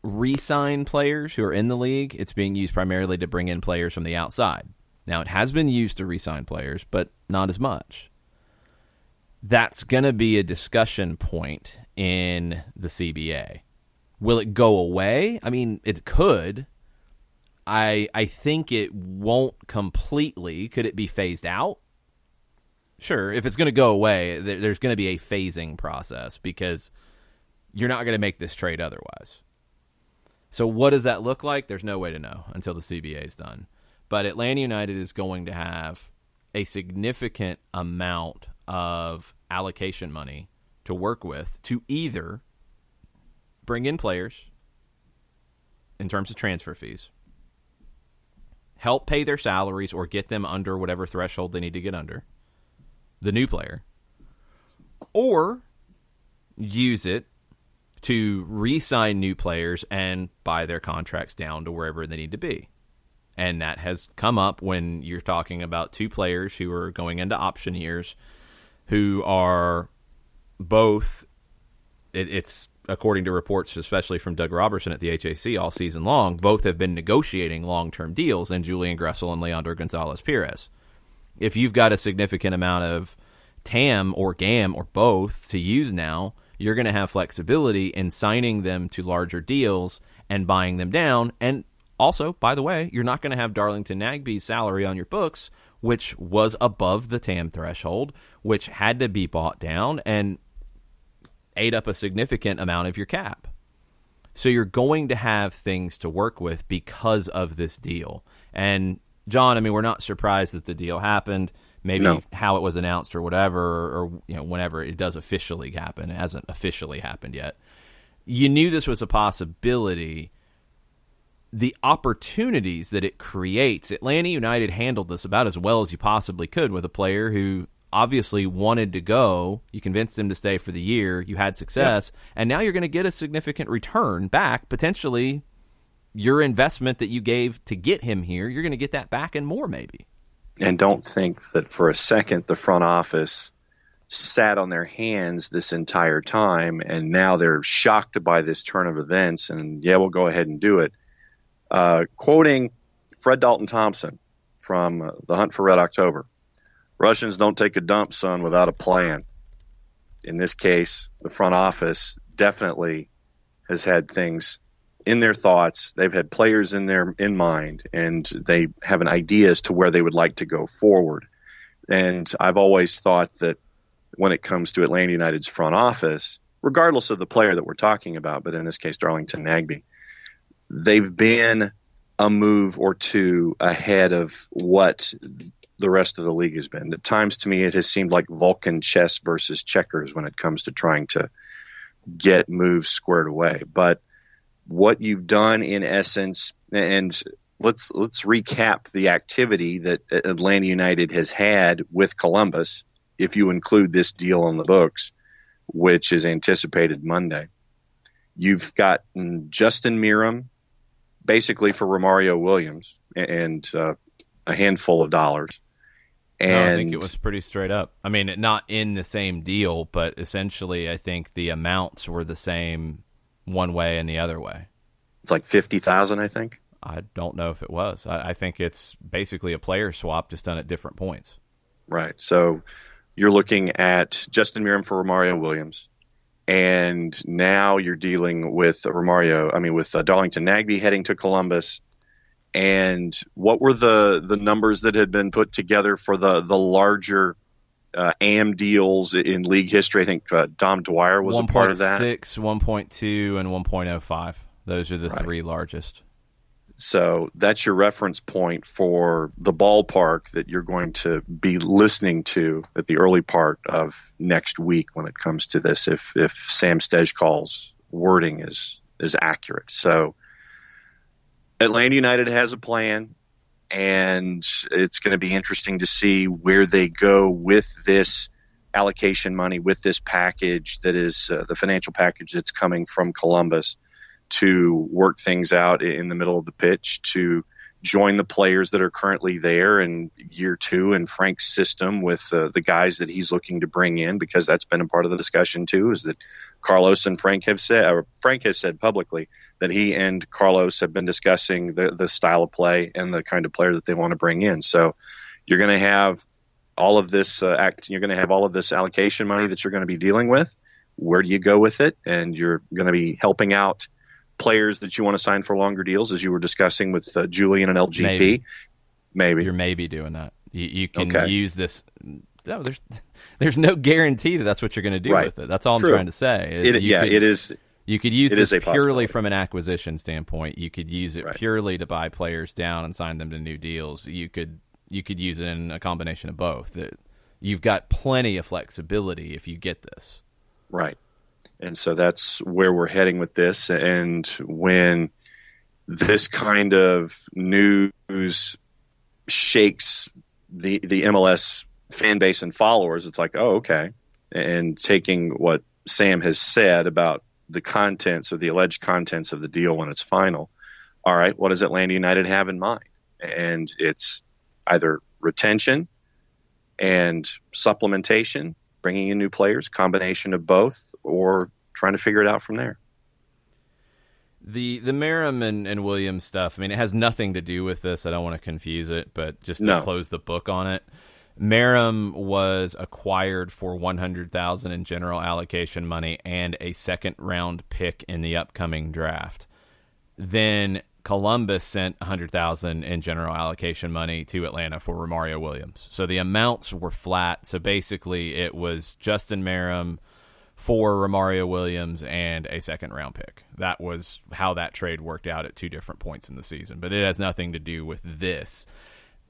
[SPEAKER 1] re-sign players who are in the league. It's being used primarily to bring in players from the outside. Now, it has been used to re-sign players, but not as much. That's going to be a discussion point in the CBA. Will it go away? I mean, it could. I think it won't completely. Could it be phased out? Sure. If it's going to go away, there's going to be a phasing process because you're not going to make this trade otherwise. So what does that look like? There's no way to know until the CBA is done. But Atlanta United is going to have a significant amount of allocation money to work with to either bring in players in terms of transfer fees, help pay their salaries or get them under whatever threshold they need to get under, the new player, or use it to re-sign new players and buy their contracts down to wherever they need to be. And that has come up when you're talking about two players who are going into option years who are both, it's according to reports, especially from Doug Robertson at the HAC all season long, both have been negotiating long-term deals in Julian Gressel and Leandro Gonzalez-Perez. If you've got a significant amount of TAM or GAM or both to use now, you're going to have flexibility in signing them to larger deals and buying them down. And also, by the way, you're not going to have Darlington Nagbe's salary on your books, which was above the TAM threshold, which had to be bought down and ate up a significant amount of your cap. So you're going to have things to work with because of this deal. And John, I mean, we're not surprised that the deal happened. Maybe how it was announced or whatever, or whenever it does officially happen. It hasn't officially happened yet. You knew this was a possibility. The opportunities that it creates, Atlanta United handled this about as well as you possibly could with a player who obviously wanted to go. You convinced him to stay for the year. You had success. And now you're going to get a significant return back, potentially your investment that you gave to get him here. You're going to get that back and more maybe.
[SPEAKER 5] And don't think that for a second the front office sat on their hands this entire time and now they're shocked by this turn of events and, we'll go ahead and do it. Quoting Fred Dalton Thompson from The Hunt for Red October, Russians don't take a dump, son, without a plan. In this case, the front office definitely has had things in their thoughts. They've had players in mind, and they have an idea as to where they would like to go forward. And I've always thought that when it comes to Atlanta United's front office, regardless of the player that we're talking about, but in this case, Darlington Nagbe, they've been a move or two ahead of what the rest of the league has been. At times, to me, it has seemed like Vulcan chess versus checkers when it comes to trying to get moves squared away. But what you've done in essence, and let's recap the activity that Atlanta United has had with Columbus, if you include this deal on the books, which is anticipated Monday. You've got Justin Meram, basically for Romario Williams, and a handful of dollars. And
[SPEAKER 1] no, I think it was pretty straight up. I mean, not in the same deal, but essentially I think the amounts were the same one way and the other way.
[SPEAKER 5] It's like $50,000, I think.
[SPEAKER 1] I don't know if it was. I think it's basically a player swap, just done at different points.
[SPEAKER 5] Right. So you're looking at Justin Meram for Romario Williams, and now you're dealing with Darlington Nagbe heading to Columbus. And what were the numbers that had been put together for the larger AM deals in league history? I think Dom Dwyer was a part of that.
[SPEAKER 1] 1.6, 1.2, and 1.05. Those are the three largest.
[SPEAKER 5] So that's your reference point for the ballpark that you're going to be listening to at the early part of next week when it comes to this, if Sam Stejcal's wording is accurate. So Atlanta United has a plan, and it's going to be interesting to see where they go with this allocation money, with this package that is the financial package that's coming from Columbus, to work things out in the middle of the pitch, to join the players that are currently there in year two in Frank's system with the guys that he's looking to bring in, because that's been a part of the discussion too, is that Carlos and Frank have said, or Frank has said publicly that he and Carlos have been discussing the style of play and the kind of player that they want to bring in. So you're going to have all of this you're going to have all of this allocation money that you're going to be dealing with. Where do you go with it? And you're going to be helping out players that you want to sign for longer deals, as you were discussing with Julian and LGP. Maybe.
[SPEAKER 1] You're maybe doing that. You can use this. No, there's no guarantee that that's what you're going to do with it. That's all I'm trying to say.
[SPEAKER 5] It is.
[SPEAKER 1] You could use this purely from an acquisition standpoint. You could use it purely to buy players down and sign them to new deals. You could use it in a combination of both. You've got plenty of flexibility if you get this.
[SPEAKER 5] Right. And so that's where we're heading with this. And when this kind of news shakes the MLS fan base and followers, it's like, oh, okay. And taking what Sam has said about the contents or the alleged contents of the deal when it's final, all right, what does Atlanta United have in mind? And it's either retention and supplementation, bringing in new players, combination of both, or trying to figure it out from there.
[SPEAKER 1] The Meram and Williams stuff, I mean, it has nothing to do with this. I don't want to confuse it, but just to close the book on it, Meram was acquired for $100,000 in general allocation money and a second-round pick in the upcoming draft. Then Columbus sent $100,000 in general allocation money to Atlanta for Romario Williams. So the amounts were flat. So basically it was Justin Meram for Romario Williams and a second-round pick. That was how that trade worked out at two different points in the season. But it has nothing to do with this.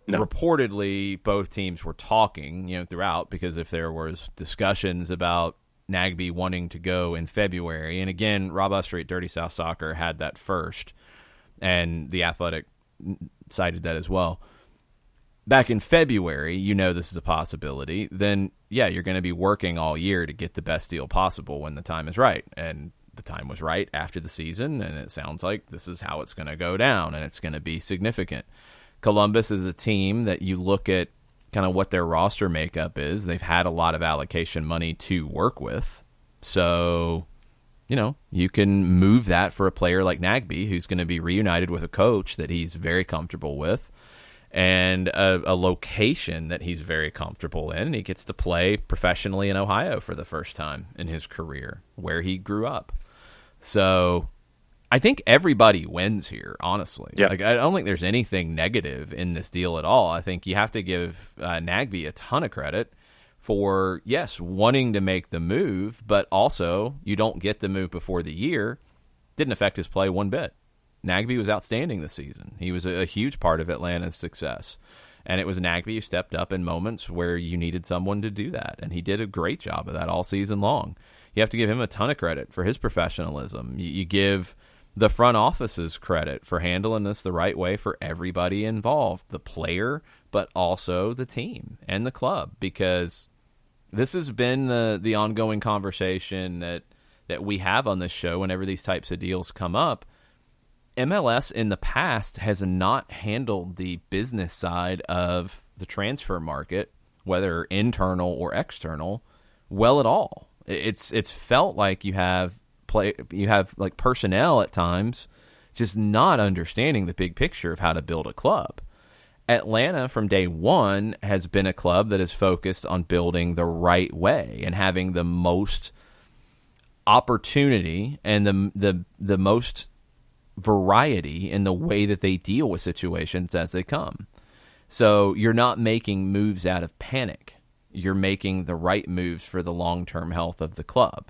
[SPEAKER 1] No. Reportedly, both teams were talking, throughout, because if there was discussions about Nagbe wanting to go in February, and again, Rob Uster at Dirty South Soccer had that first, and The Athletic cited that as well. Back in February, this is a possibility, then, yeah, you're going to be working all year to get the best deal possible when the time is right. And the time was right after the season, and it sounds like this is how it's going to go down, and it's going to be significant. Columbus is a team that you look at kind of what their roster makeup is. They've had a lot of allocation money to work with. So, you can move that for a player like Nagbe, who's going to be reunited with a coach that he's very comfortable with, and a location that he's very comfortable in. He gets to play professionally in Ohio for the first time in his career, where he grew up. So I think everybody wins here, honestly.
[SPEAKER 5] Yeah.
[SPEAKER 1] I don't think there's anything negative in this deal at all. I think you have to give Nagbe a ton of credit for, yes, wanting to make the move, but also you don't get the move before the year. Didn't affect his play one bit. Nagbe was outstanding this season. He was a huge part of Atlanta's success. And it was Nagbe who stepped up in moments where you needed someone to do that. And he did a great job of that all season long. You have to give him a ton of credit for his professionalism. You give the front office's credit for handling this the right way for everybody involved, the player, but also the team and the club, because this has been the ongoing conversation that we have on this show whenever these types of deals come up. MLS in the past has not handled the business side of the transfer market, whether internal or external, well at all. It's felt like you have like personnel at times just not understanding the big picture of how to build a club. Atlanta from day one has been a club that is focused on building the right way and having the most opportunity and the most variety in the way that they deal with situations as they come. So you're not making moves out of panic. You're making the right moves for the long-term health of the club.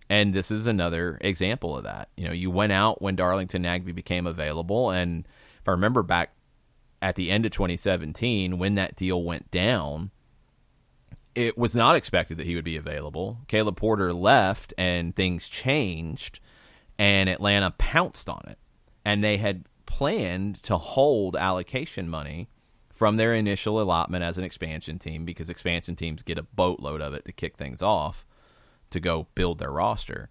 [SPEAKER 1] And this is another example of that. You went out when Darlington Nagbe became available, and if I remember back at the end of 2017, when that deal went down, it was not expected that he would be available. Caleb Porter left, and things changed, and Atlanta pounced on it. And they had planned to hold allocation money from their initial allotment as an expansion team, because expansion teams get a boatload of it to kick things off to go build their roster.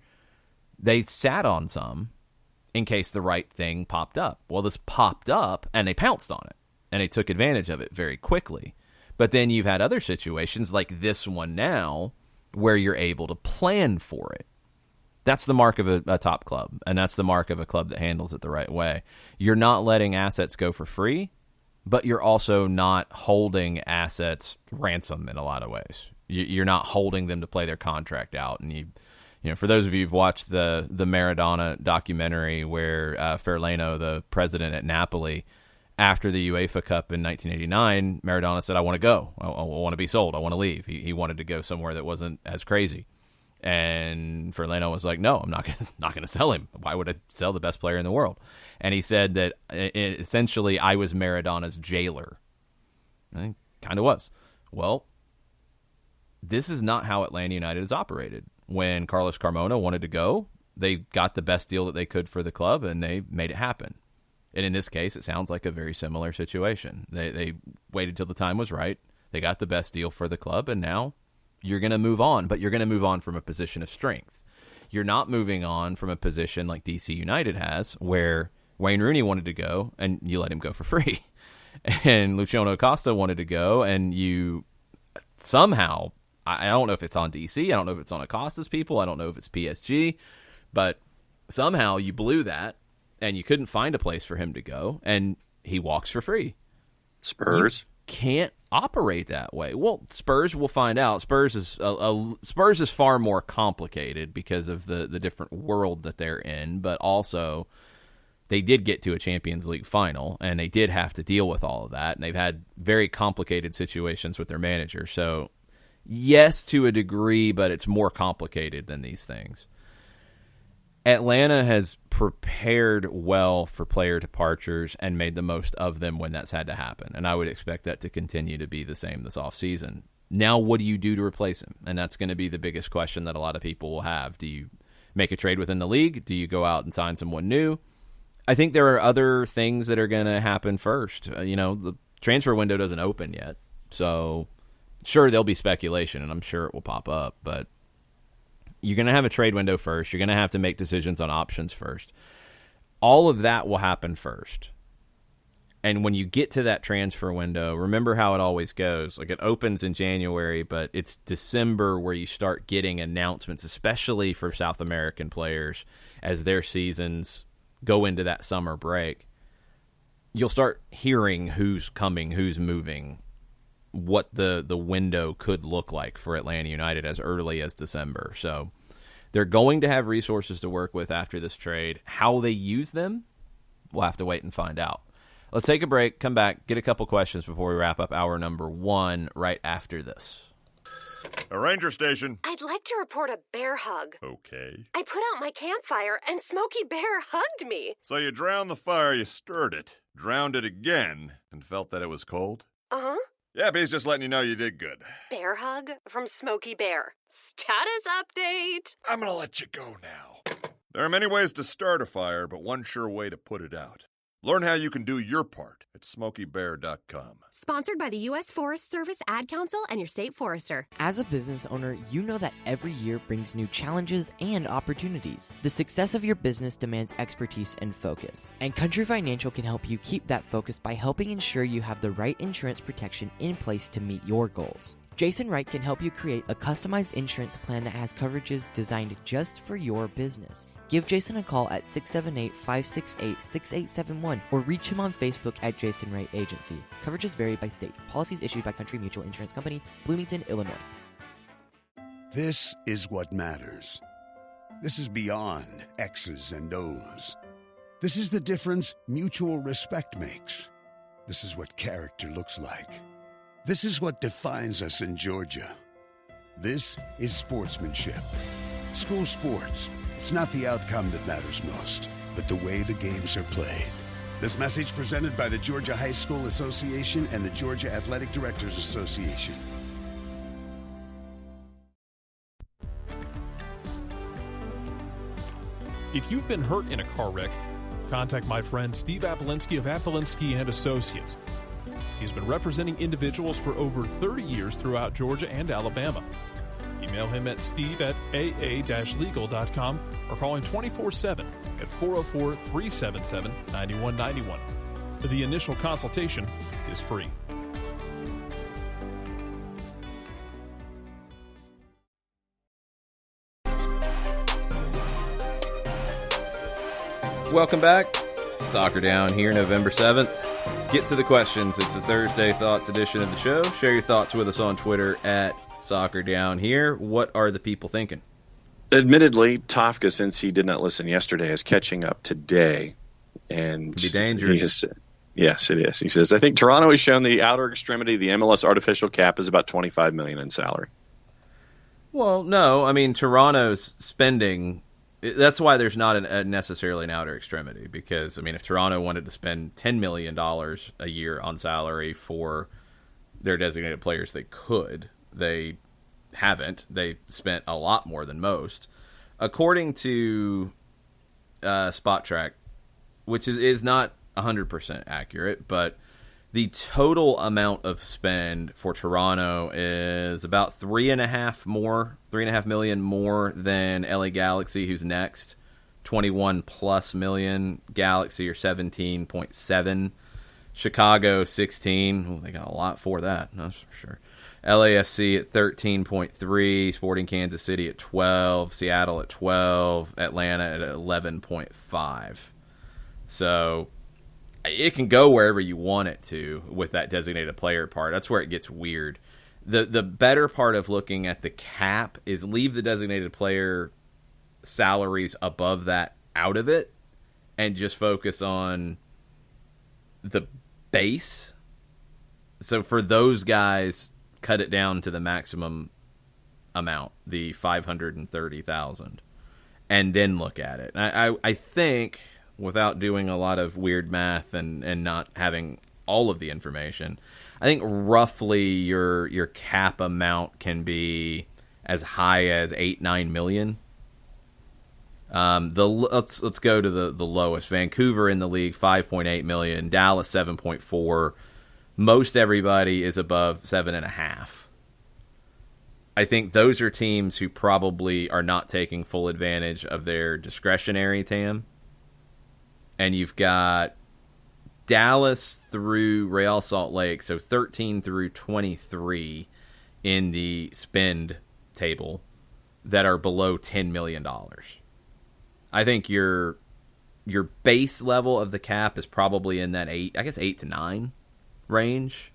[SPEAKER 1] They sat on some in case the right thing popped up. Well, this popped up, and they pounced on it, and they took advantage of it very quickly. But then you've had other situations like this one now where you're able to plan for it. That's the mark of a top club, and that's the mark of a club that handles it the right way. You're not letting assets go for free, but you're also not holding assets ransom in a lot of ways. You're not holding them to play their contract out. And for those of you who've watched the Maradona documentary where Ferlano, the president at Napoli, after the UEFA Cup in 1989, Maradona said, "I want to go. I want to be sold. I want to leave." He wanted to go somewhere that wasn't as crazy. And Ferlano was like, "No, I'm not going to sell him. Why would I sell the best player in the world?" And he said that essentially I was Maradona's jailer. And he kind of was. Well, this is not how Atlanta United is operated. When Carlos Carmona wanted to go, they got the best deal that they could for the club, and they made it happen. And in this case, it sounds like a very similar situation. They waited till the time was right. They got the best deal for the club, and now you're going to move on, but you're going to move on from a position of strength. You're not moving on from a position like DC United has, where Wayne Rooney wanted to go, and you let him go for free. And Luciano Acosta wanted to go, and you somehow, I don't know if it's on DC, I don't know if it's on Acosta's people, I don't know if it's PSG, but somehow you blew that, and you couldn't find a place for him to go, and he walks for free.
[SPEAKER 5] Spurs.
[SPEAKER 1] You can't operate that way. Well, Spurs, we'll find out. Spurs is far more complicated because of the different world that they're in, but also they did get to a Champions League final, and they did have to deal with all of that, and they've had very complicated situations with their manager. So, yes, to a degree, but it's more complicated than these things. Atlanta has prepared well for player departures and made the most of them when that's had to happen, and I would expect that to continue to be the same this offseason. Now, what do you do to replace him? And that's going to be the biggest question that a lot of people will have. Do you make a trade within the league? Do you go out and sign someone new? I think there are other things that are going to happen first. The transfer window doesn't open yet, so sure, there'll be speculation, and I'm sure it will pop up, but you're going to have a trade window first. You're going to have to make decisions on options first. All of that will happen first. And when you get to that transfer window, remember how it always goes. Like, it opens in January, but it's December where you start getting announcements, especially for South American players, as their seasons go into that summer break. You'll start hearing who's coming, who's moving, what the window could look like for Atlanta United as early as December. So they're going to have resources to work with after this trade. How they use them, we'll have to wait and find out. Let's take a break, come back, get a couple questions before we wrap up hour number 1 right after this.
[SPEAKER 6] A ranger station.
[SPEAKER 7] I'd like to report a bear hug.
[SPEAKER 6] Okay.
[SPEAKER 7] I put out my campfire and Smokey Bear hugged me.
[SPEAKER 6] So you drowned the fire, you stirred it, drowned it again, and felt that it was cold?
[SPEAKER 7] Uh-huh.
[SPEAKER 6] Yep, he's just letting you know you did good.
[SPEAKER 7] Bear hug from Smokey Bear. Status update.
[SPEAKER 6] I'm gonna let you go now. There are many ways to start a fire, but one sure way to put it out. Learn how you can do your part at SmokeyBear.com.
[SPEAKER 8] Sponsored by the U.S. Forest Service, Ad Council, and your state forester.
[SPEAKER 4] As a business owner, you know that every year brings new challenges and opportunities. The success of your business demands expertise and focus. And Country Financial can help you keep that focus by helping ensure you have the right insurance protection in place to meet your goals. Jason Wright can help you create a customized insurance plan that has coverages designed just for your business. Give Jason a call at 678-568-6871 or reach him on Facebook at Jason Wright Agency. Coverages vary by state. Policies issued by Country Mutual Insurance Company, Bloomington, Illinois.
[SPEAKER 2] This is what matters. This is beyond X's and O's. This is the difference mutual respect makes. This is what character looks like. This is what defines us in Georgia. This is sportsmanship. School sports. It's not the outcome that matters most, but the way the games are played. This message presented by the Georgia High School Association and the Georgia Athletic Directors Association.
[SPEAKER 3] If you've been hurt in a car wreck, contact my friend Steve Apolinsky of Apolinsky and Associates. He's been representing individuals for over 30 years throughout Georgia and Alabama. Email him at steve@aa-legal.com or call him 24/7 at 404-377-9191. The initial consultation is free.
[SPEAKER 1] Welcome back. Soccer Down here, November 7th. Let's get to the questions. It's the Thursday Thoughts edition of the show. Share your thoughts with us on Twitter at Soccer Down here. What are the people thinking?
[SPEAKER 5] Admittedly, Tofka, since he did not listen yesterday, is catching up today. And
[SPEAKER 1] Could be dangerous.
[SPEAKER 5] Yes, it is. He says, I think Toronto has shown the outer extremity of the MLS artificial cap is about $25 million in salary.
[SPEAKER 1] Well, no. I mean, Toronto's spending... That's why there's not necessarily an outer extremity, because, I mean, if Toronto wanted to spend $10 million a year on salary for their designated players, they could. They haven't. They spent a lot more than most. According to Spot Track, which is not 100% accurate, but the total amount of spend for Toronto is about $3.5 million more than LA Galaxy, who's next. 21 plus million. Galaxy are 17.7. Chicago 16. Well, they got a lot for that, that's for sure. LAFC at 13.3. Sporting Kansas City at 12. Seattle at 12. Atlanta at 11.5. So it can go wherever you want it to with that designated player part. That's where it gets weird. The better part of looking at the cap is leave the designated player salaries above that out of it and just focus on the base. So for those guys, cut it down to the maximum amount, the $530,000, and then look at it. I think, without doing a lot of weird math and not having all of the information, I think roughly your cap amount can be as high as $8-9 million. Let's go to the lowest. Vancouver in the league, $5.8 million. Dallas, $7.4. Most everybody is above $7.5. I think those are teams who probably are not taking full advantage of their discretionary TAM. And you've got Dallas through Real Salt Lake, so 13 through 23 in the spend table that are below $10 million. I think your base level of the cap is probably in that 8 to 9 range.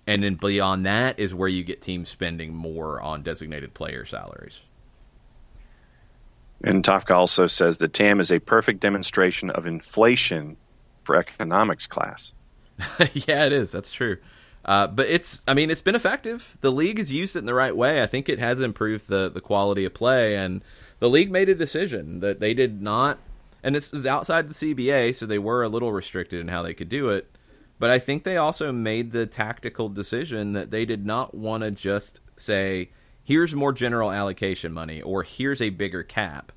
[SPEAKER 1] And then beyond that is where you get teams spending more on designated player salaries.
[SPEAKER 5] And Tofka also says that TAM is a perfect demonstration of inflation for economics class.
[SPEAKER 1] Yeah, it is. That's true. But it's been effective. The league has used it in the right way. I think it has improved the quality of play, and the league made a decision that they did not, and this is outside the CBA, so they were a little restricted in how they could do it, But I think they also made the tactical decision that they did not want to just say, here's more general allocation money or here's a bigger cap.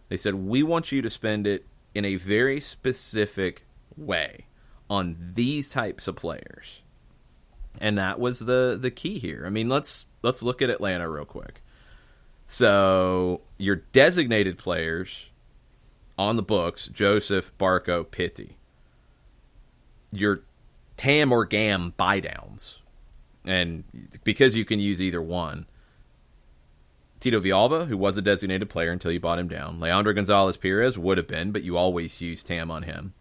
[SPEAKER 1] They said, we want you to spend it in a very specific way on these types of players. And that was the key here. I mean, let's look at Atlanta real quick. So your designated players on the books, Joseph, Barco, Pitti. Your TAM or GAM buy-downs. And because you can use either one, Tito Villalba, who was a designated player until you bought him down. Leandro Gonzalez-Perez would have been, but you always use TAM on him.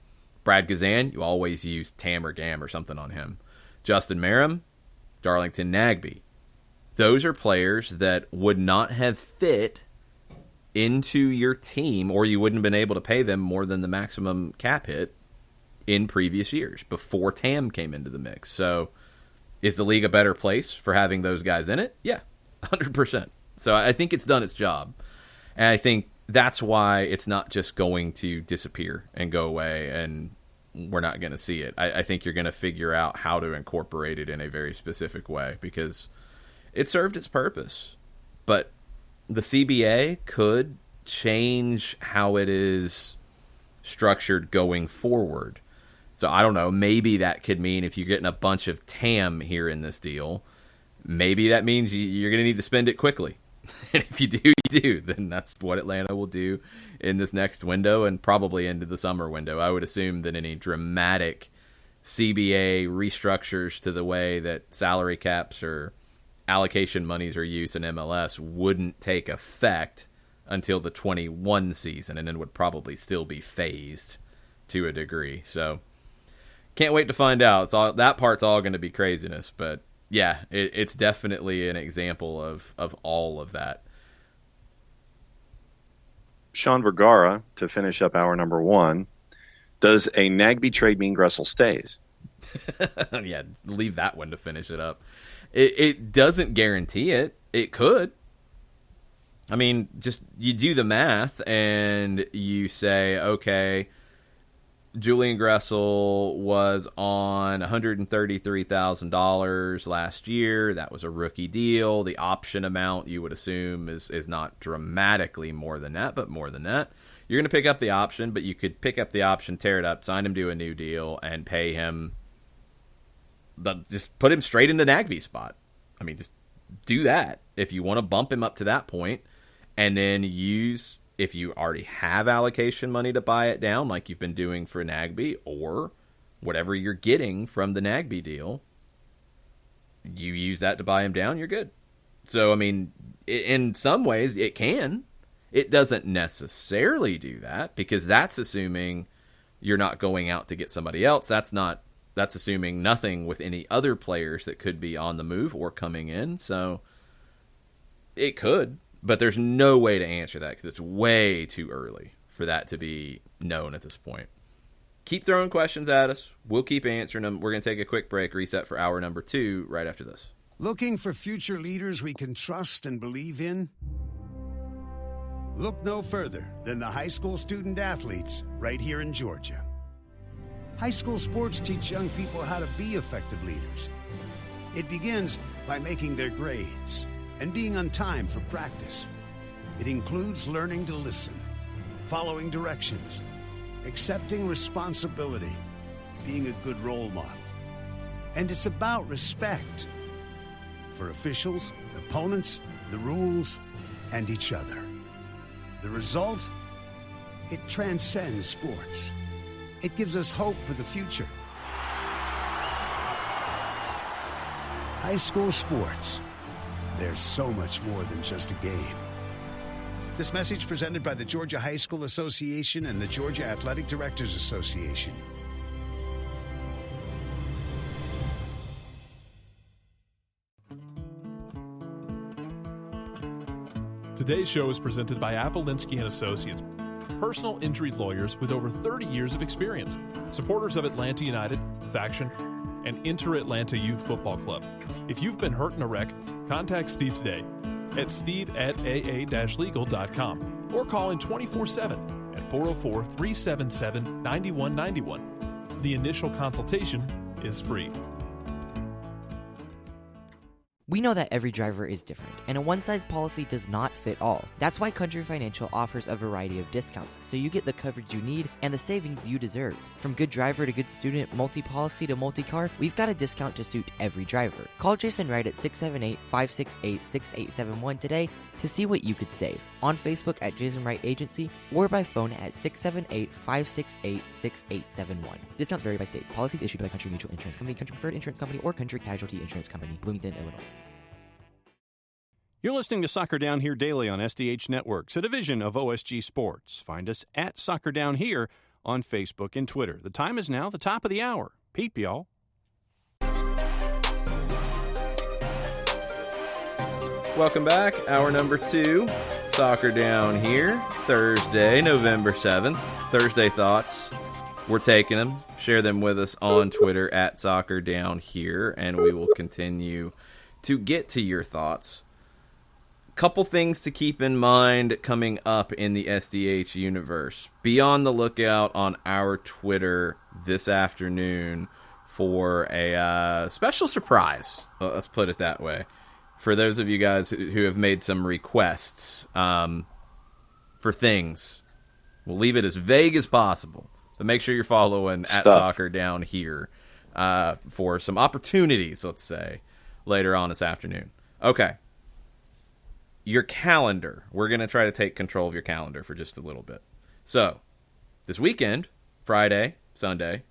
[SPEAKER 1] Brad Gazan, you always use TAM or GAM or something on him. Justin Merrim, Darlington Nagbe. Those are players that would not have fit into your team, or you wouldn't have been able to pay them more than the maximum cap hit in previous years before TAM came into the mix. So is the league a better place for having those guys in it? Yeah, 100%. So I think it's done its job. And I think that's why it's not just going to disappear and go away and we're not going to see it. I think you're going to figure out how to incorporate it in a very specific way because it served its purpose. But the CBA could change how it is structured going forward. So I don't know, maybe that could mean if you're getting a bunch of TAM here in this deal, maybe that means you're going to need to spend it quickly. And if you do, then that's what Atlanta will do in this next window and probably into the summer window. I would assume that any dramatic CBA restructures to the way that salary caps or allocation monies are used in MLS wouldn't take effect until the 21 season and then would probably still be phased to a degree. So can't wait to find out. That part's all going to be craziness, but yeah, it's definitely an example of all of that.
[SPEAKER 5] Sean Vergara, to finish up hour number one, does a Nagbe trade mean Gressel stays?
[SPEAKER 1] Yeah, leave that one to finish it up. It doesn't guarantee it. It could. I mean, just you do the math and you say, okay, Julian Gressel was on $133,000 last year. That was a rookie deal. The option amount you would assume is not dramatically more than that, but more than that. You're going to pick up the option, but you could pick up the option, tear it up, sign him to a new deal, and pay him. Just put him straight into Nagbe's spot. I mean, just do that if you want to bump him up to that point, and then use. If you already have allocation money to buy it down, like you've been doing for Nagbe, or whatever you're getting from the Nagbe deal, you use that to buy him down, you're good. So, I mean, in some ways, it can. It doesn't necessarily do that, because that's assuming you're not going out to get somebody else. That's assuming nothing with any other players that could be on the move or coming in. So, it could. But there's no way to answer that because it's way too early for that to be known at this point. Keep throwing questions at us. We'll keep answering them. We're going to take a quick break, reset for hour number 2 right after this.
[SPEAKER 2] Looking for future leaders we can trust and believe in? Look no further than the high school student athletes right here in Georgia. High school sports teach young people how to be effective leaders. It begins by making their grades and being on time for practice. It includes learning to listen, following directions, accepting responsibility, being a good role model. And it's about respect for officials, opponents, the rules, and each other. The result? It transcends sports. It gives us hope for the future. High school sports. There's so much more than just a game. This message presented by the Georgia High School Association and the Georgia Athletic Directors Association.
[SPEAKER 3] Today's show is presented by Appolinsky & Associates, personal injury lawyers with over 30 years of experience, supporters of Atlanta United, Faction, and Inter-Atlanta Youth Football Club. If you've been hurt in a wreck, contact Steve today at steve@aa-legal.com or call in 24/7 at 404-377-9191. The initial consultation is free.
[SPEAKER 4] We know that every driver is different, and a one-size policy does not fit all. That's why Country Financial offers a variety of discounts, so you get the coverage you need and the savings you deserve. From good driver to good student, multi-policy to multi-car, we've got a discount to suit every driver. Call Jason Wright at 678-568-6871 today to see what you could save. On Facebook at Jason Wright Agency, or by phone at 678-568-6871. Discounts vary by state. Policies issued by Country Mutual Insurance Company, Country Preferred Insurance Company, or Country Casualty Insurance Company, Bloomington, Illinois.
[SPEAKER 9] You're listening to Soccer Down Here daily on SDH Networks, a division of OSG Sports. Find us at Soccer Down Here on Facebook and Twitter. The time is now the top of the hour. Peep, y'all.
[SPEAKER 1] Welcome back. Hour number 2, Soccer Down Here, Thursday, November 7th. Thursday thoughts. We're taking them. Share them with us on Twitter at Soccer Down Here, and we will continue to get to your thoughts. Couple things to keep in mind coming up in the SDH universe. Be on the lookout on our Twitter this afternoon for a special surprise. Let's put it that way. For those of you guys who have made some requests for things, we'll leave it as vague as possible. But make sure you're following at Soccer Down Here for some opportunities, let's say, later on this afternoon. Okay. Your calendar. We're going to try to take control of your calendar for just a little bit. So, this weekend, Friday, Sunday,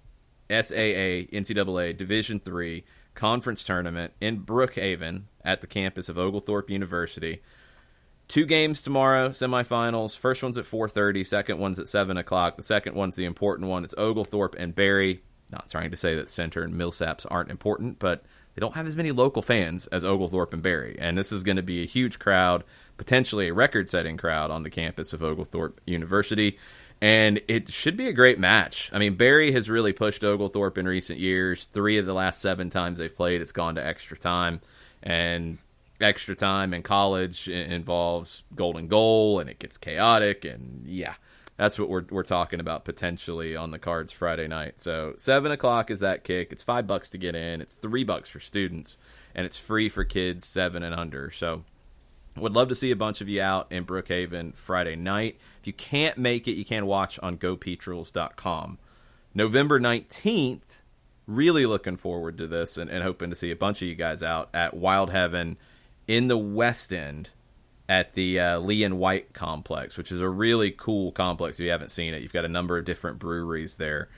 [SPEAKER 1] SAA, NCAA Division III Conference Tournament in Brookhaven at the campus of Oglethorpe University. 2 games tomorrow, semifinals. First one's at 4:30, second one's at 7 o'clock. The second one's the important one. It's Oglethorpe and Barry. Not trying to say that Center and Millsaps aren't important, but they don't have as many local fans as Oglethorpe and Barry. And this is going to be a huge crowd, potentially a record-setting crowd on the campus of Oglethorpe University. And it should be a great match. I mean, Barry has really pushed Oglethorpe in recent years. 3 of the last 7 times they've played, it's gone to extra time. And extra time in college involves golden goal, and it gets chaotic. And, yeah, that's what we're talking about potentially on the cards Friday night. So 7 o'clock is that kick. It's $5 to get in. It's $3 for students, and it's free for kids 7 and under. So would love to see a bunch of you out in Brookhaven Friday night. If you can't make it, you can watch on GoPetrels.com. November 19th, really looking forward to this and hoping to see a bunch of you guys out at Wild Heaven in the West End at the Lee and White complex, which is a really cool complex if you haven't seen it. You've got a number of different breweries there.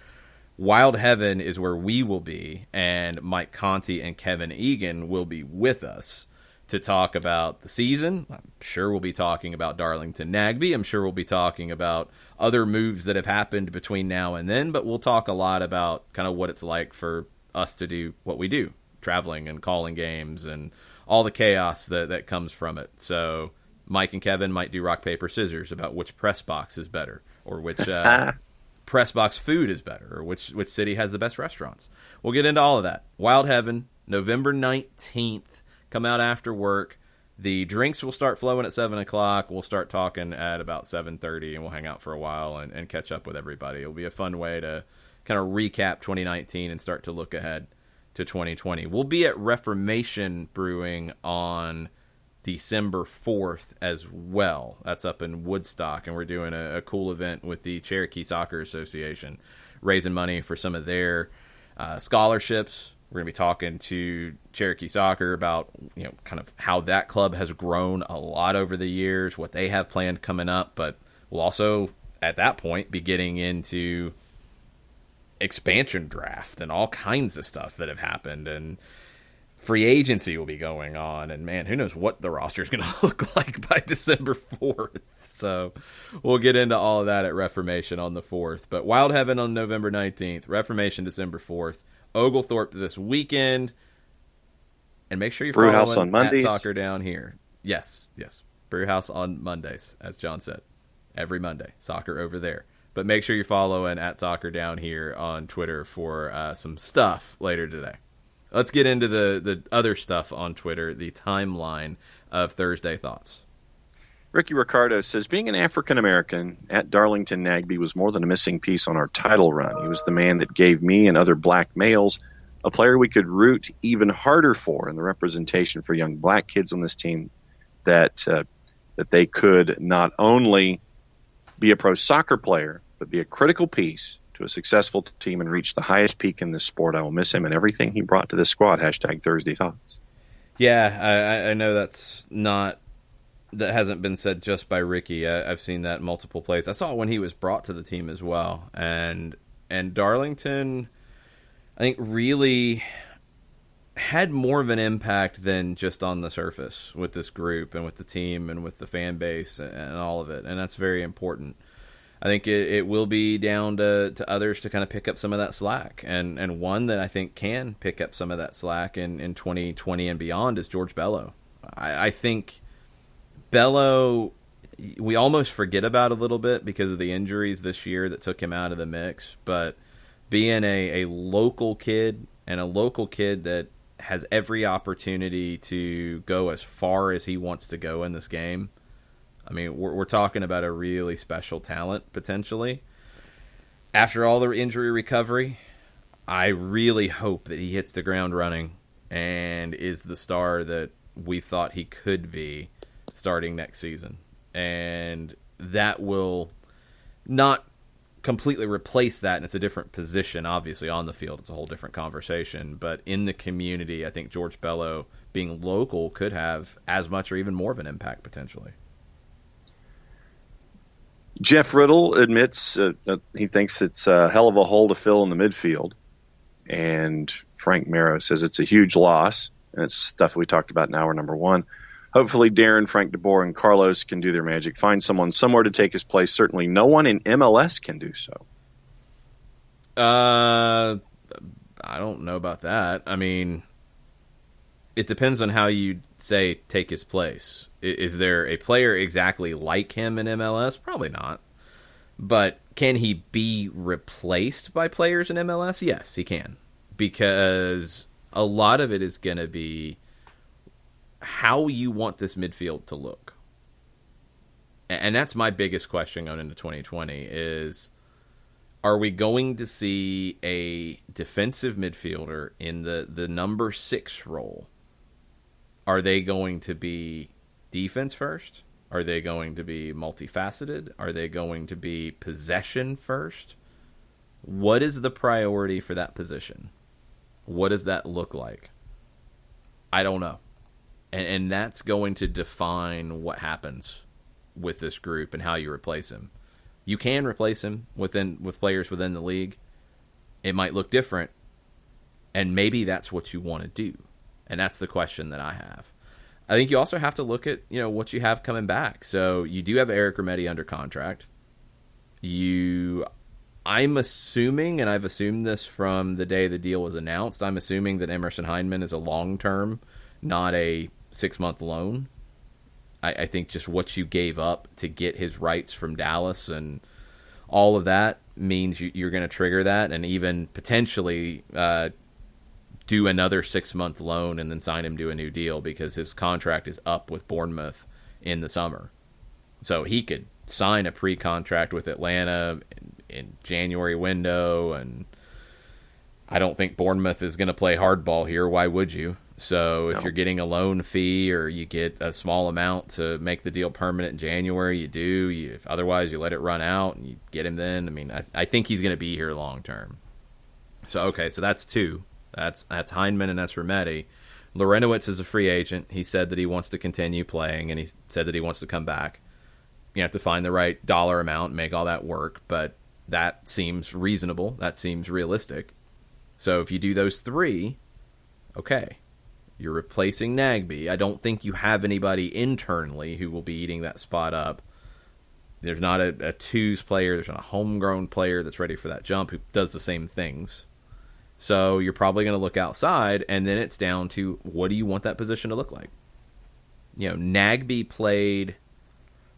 [SPEAKER 1] Wild Heaven is where we will be, and Mike Conti and Kevin Egan will be with us to talk about the season. I'm sure we'll be talking about Darlington Nagbe. I'm sure we'll be talking about other moves that have happened between now and then, but we'll talk a lot about kind of what it's like for us to do what we do, traveling and calling games and all the chaos that comes from it. So Mike and Kevin might do rock, paper, scissors about which press box is better, or which press box food is better, or which city has the best restaurants. We'll get into all of that. Wild Heaven, November 19th. Come out after work. The drinks will start flowing at 7 o'clock. We'll start talking at about 7:30, and we'll hang out for a while and catch up with everybody. It'll be a fun way to kind of recap 2019 and start to look ahead to 2020. We'll be at Reformation Brewing on December 4th as well. That's up in Woodstock, and we're doing a cool event with the Cherokee Soccer Association, raising money for some of their scholarships. We're going to be talking to Cherokee Soccer about, kind of how that club has grown a lot over the years, what they have planned coming up, but we'll also, at that point, be getting into expansion draft and all kinds of stuff that have happened, and free agency will be going on, and man, who knows what the roster is going to look like by December 4th. So we'll get into all of that at Reformation on the 4th. But Wild Heaven on November 19th, Reformation December 4th, Oglethorpe this weekend, and make sure you're following
[SPEAKER 5] Brewhouse on Mondays.
[SPEAKER 1] At Soccer Down Here. Yes. Brewhouse on Mondays, as John said. Every Monday, soccer over there. But make sure you're following at Soccer Down Here on Twitter for some stuff later today. Let's get into the other stuff on Twitter, the timeline of Thursday Thoughts.
[SPEAKER 5] Ricky Ricardo says, being an African-American at Darlington Nagbe was more than a missing piece on our title run. He was the man that gave me and other black males a player we could root even harder for in the representation for young black kids on this team, that they could not only be a pro soccer player, but be a critical piece to a successful team and reach the highest peak in this sport. I will miss him and everything he brought to this squad. # Thursday Thoughts.
[SPEAKER 1] Yeah, I know that hasn't been said just by Ricky. I've seen that multiple places. I saw it when he was brought to the team as well. And Darlington, I think, really had more of an impact than just on the surface with this group and with the team and with the fan base and all of it. And that's very important. I think it will be down to others to kind of pick up some of that slack. And one that I think can pick up some of that slack in 2020 and beyond is George Bello. I think Bello, we almost forget about a little bit because of the injuries this year that took him out of the mix. But being a local kid, and a local kid that has every opportunity to go as far as he wants to go in this game, I mean, we're talking about a really special talent, potentially. After all the injury recovery, I really hope that he hits the ground running and is the star that we thought he could be starting next season. And that will not completely replace that, and it's a different position, obviously, on the field. It's a whole different conversation. But in the community, I think George Bello, being local, could have as much or even more of an impact, potentially.
[SPEAKER 5] Jeff Riddle admits he thinks it's a hell of a hole to fill in the midfield. And Frank Marrow says it's a huge loss. And it's stuff we talked about in hour number one. Hopefully Darren, Frank DeBoer, and Carlos can do their magic. Find someone somewhere to take his place. Certainly no one in MLS can do so.
[SPEAKER 1] I don't know about that. I mean, it depends on how you say take his place. Is there a player exactly like him in MLS? Probably not. But can he be replaced by players in MLS? Yes, he can. Because a lot of it is going to be how you want this midfield to look. And that's my biggest question going into 2020 is, are we going to see a defensive midfielder in the number 6 role? Are they going to be defense first? Are they going to be multifaceted? Are they going to be possession first? What is the priority for that position? What does that look like? I don't know. And that's going to define what happens with this group and how you replace him. You can replace him with players within the league. It might look different, and maybe that's what you want to do. And that's the question that I have. I think you also have to look at what you have coming back. So you do have Eric Remedi under contract. I'm assuming, and I've assumed this from the day the deal was announced, I'm assuming that Emerson Hyndman is a long-term, not a 6-month loan. I think just what you gave up to get his rights from Dallas and all of that means you're going to trigger that and even potentially do another 6-month loan and then sign him to a new deal because his contract is up with Bournemouth in the summer. So he could sign a pre-contract with Atlanta in January window, and I don't think Bournemouth is going to play hardball here. Why would you? So if you're getting a loan fee or you get a small amount to make the deal permanent in January, you do. Otherwise, you let it run out and you get him then. I mean, I think he's going to be here long term. So, okay, so that's 2. That's Hyndman and that's Remedi. Lorenowitz is a free agent. He said that he wants to continue playing, and he said that he wants to come back. You have to find the right dollar amount and make all that work, but that seems reasonable. That seems realistic. So if you do those 3, okay. You're replacing Nagbe. I don't think you have anybody internally who will be eating that spot up. There's not a twos player. There's not a homegrown player that's ready for that jump who does the same things. So you're probably going to look outside, and then it's down to what do you want that position to look like? Nagbe played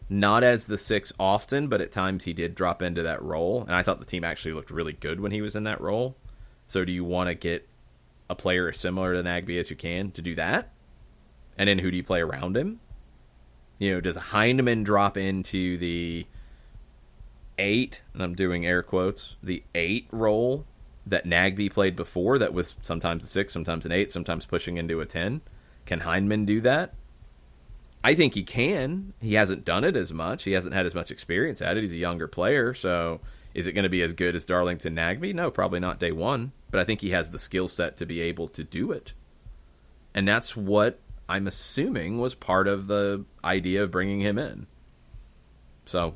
[SPEAKER 1] not as the 6 often, but at times he did drop into that role, and I thought the team actually looked really good when he was in that role. So do you want to get a player as similar to Nagbe as you can to do that? And then who do you play around him? Does Hyndman drop into the 8, and I'm doing air quotes, the 8 role that Nagbe played before that was sometimes a 6, sometimes an 8, sometimes pushing into a 10? Can Hyndman do that? I think he can. He hasn't done it as much. He hasn't had as much experience at it. He's a younger player, so is it going to be as good as Darlington Nagbe? No, probably not day one, but I think he has the skill set to be able to do it. And that's what I'm assuming was part of the idea of bringing him in. So,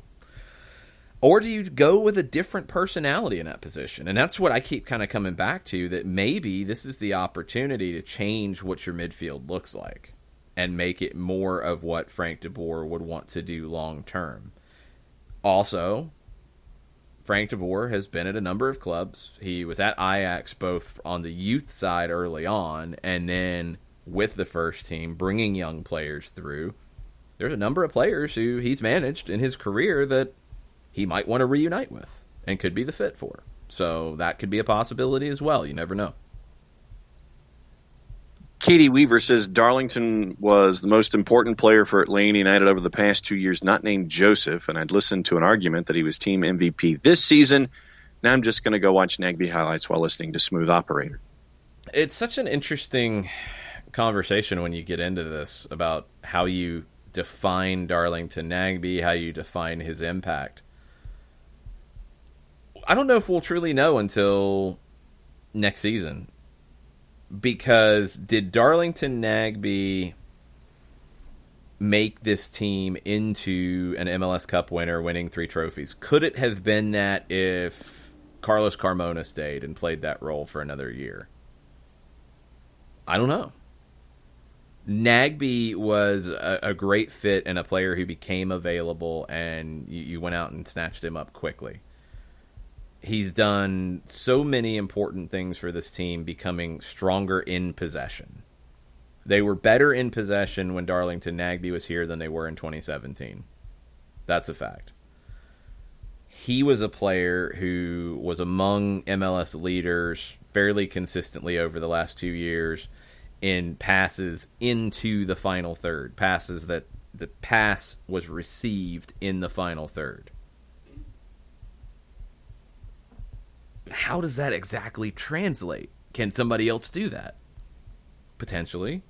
[SPEAKER 1] or do you go with a different personality in that position? And that's what I keep kind of coming back to, that maybe this is the opportunity to change what your midfield looks like and make it more of what Frank de Boer would want to do long term. Also, Frank de Boer has been at a number of clubs. He was at Ajax both on the youth side early on and then with the first team, bringing young players through. There's a number of players who he's managed in his career that he might want to reunite with and could be the fit for. So that could be a possibility as well. You never know.
[SPEAKER 5] Katie Weaver says Darlington was the most important player for Atlanta United over the past 2 years, not named Joseph, and I'd listened to an argument that he was team MVP this season. Now I'm just going to go watch Nagbe highlights while listening to Smooth Operator.
[SPEAKER 1] It's such an interesting conversation when you get into this about how you define Darlington Nagbe, how you define his impact. I don't know if we'll truly know until next season. Because did Darlington Nagbe make this team into an MLS Cup winner, winning 3 trophies? Could it have been that if Carlos Carmona stayed and played that role for another year? I don't know. Nagbe was a great fit and a player who became available, and you went out and snatched him up quickly. He's done so many important things for this team, becoming stronger in possession. They were better in possession when Darlington Nagbe was here than they were in 2017. That's a fact. He was a player who was among MLS leaders fairly consistently over the last 2 years in passes into the final third, passes that the pass was received in the final third. How does that exactly translate? Can somebody else do that? Potentially.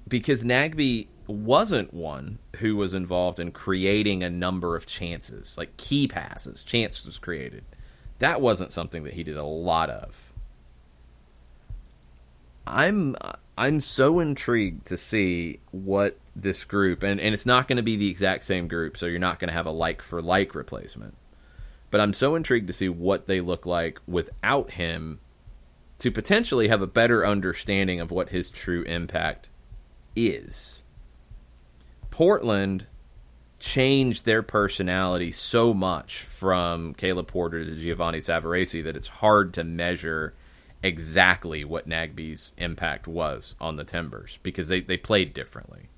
[SPEAKER 1] Because Nagbe wasn't one who was involved in creating a number of chances, like key passes, chances created. That wasn't something that he did a lot of. I'm so intrigued to see what this group, and it's not going to be the exact same group, so you're not going to have a like-for-like replacement. But I'm so intrigued to see what they look like without him to potentially have a better understanding of what his true impact is. Portland changed their personality so much from Caleb Porter to Giovanni Savarese that it's hard to measure exactly what Nagbe's impact was on the Timbers because they played differently.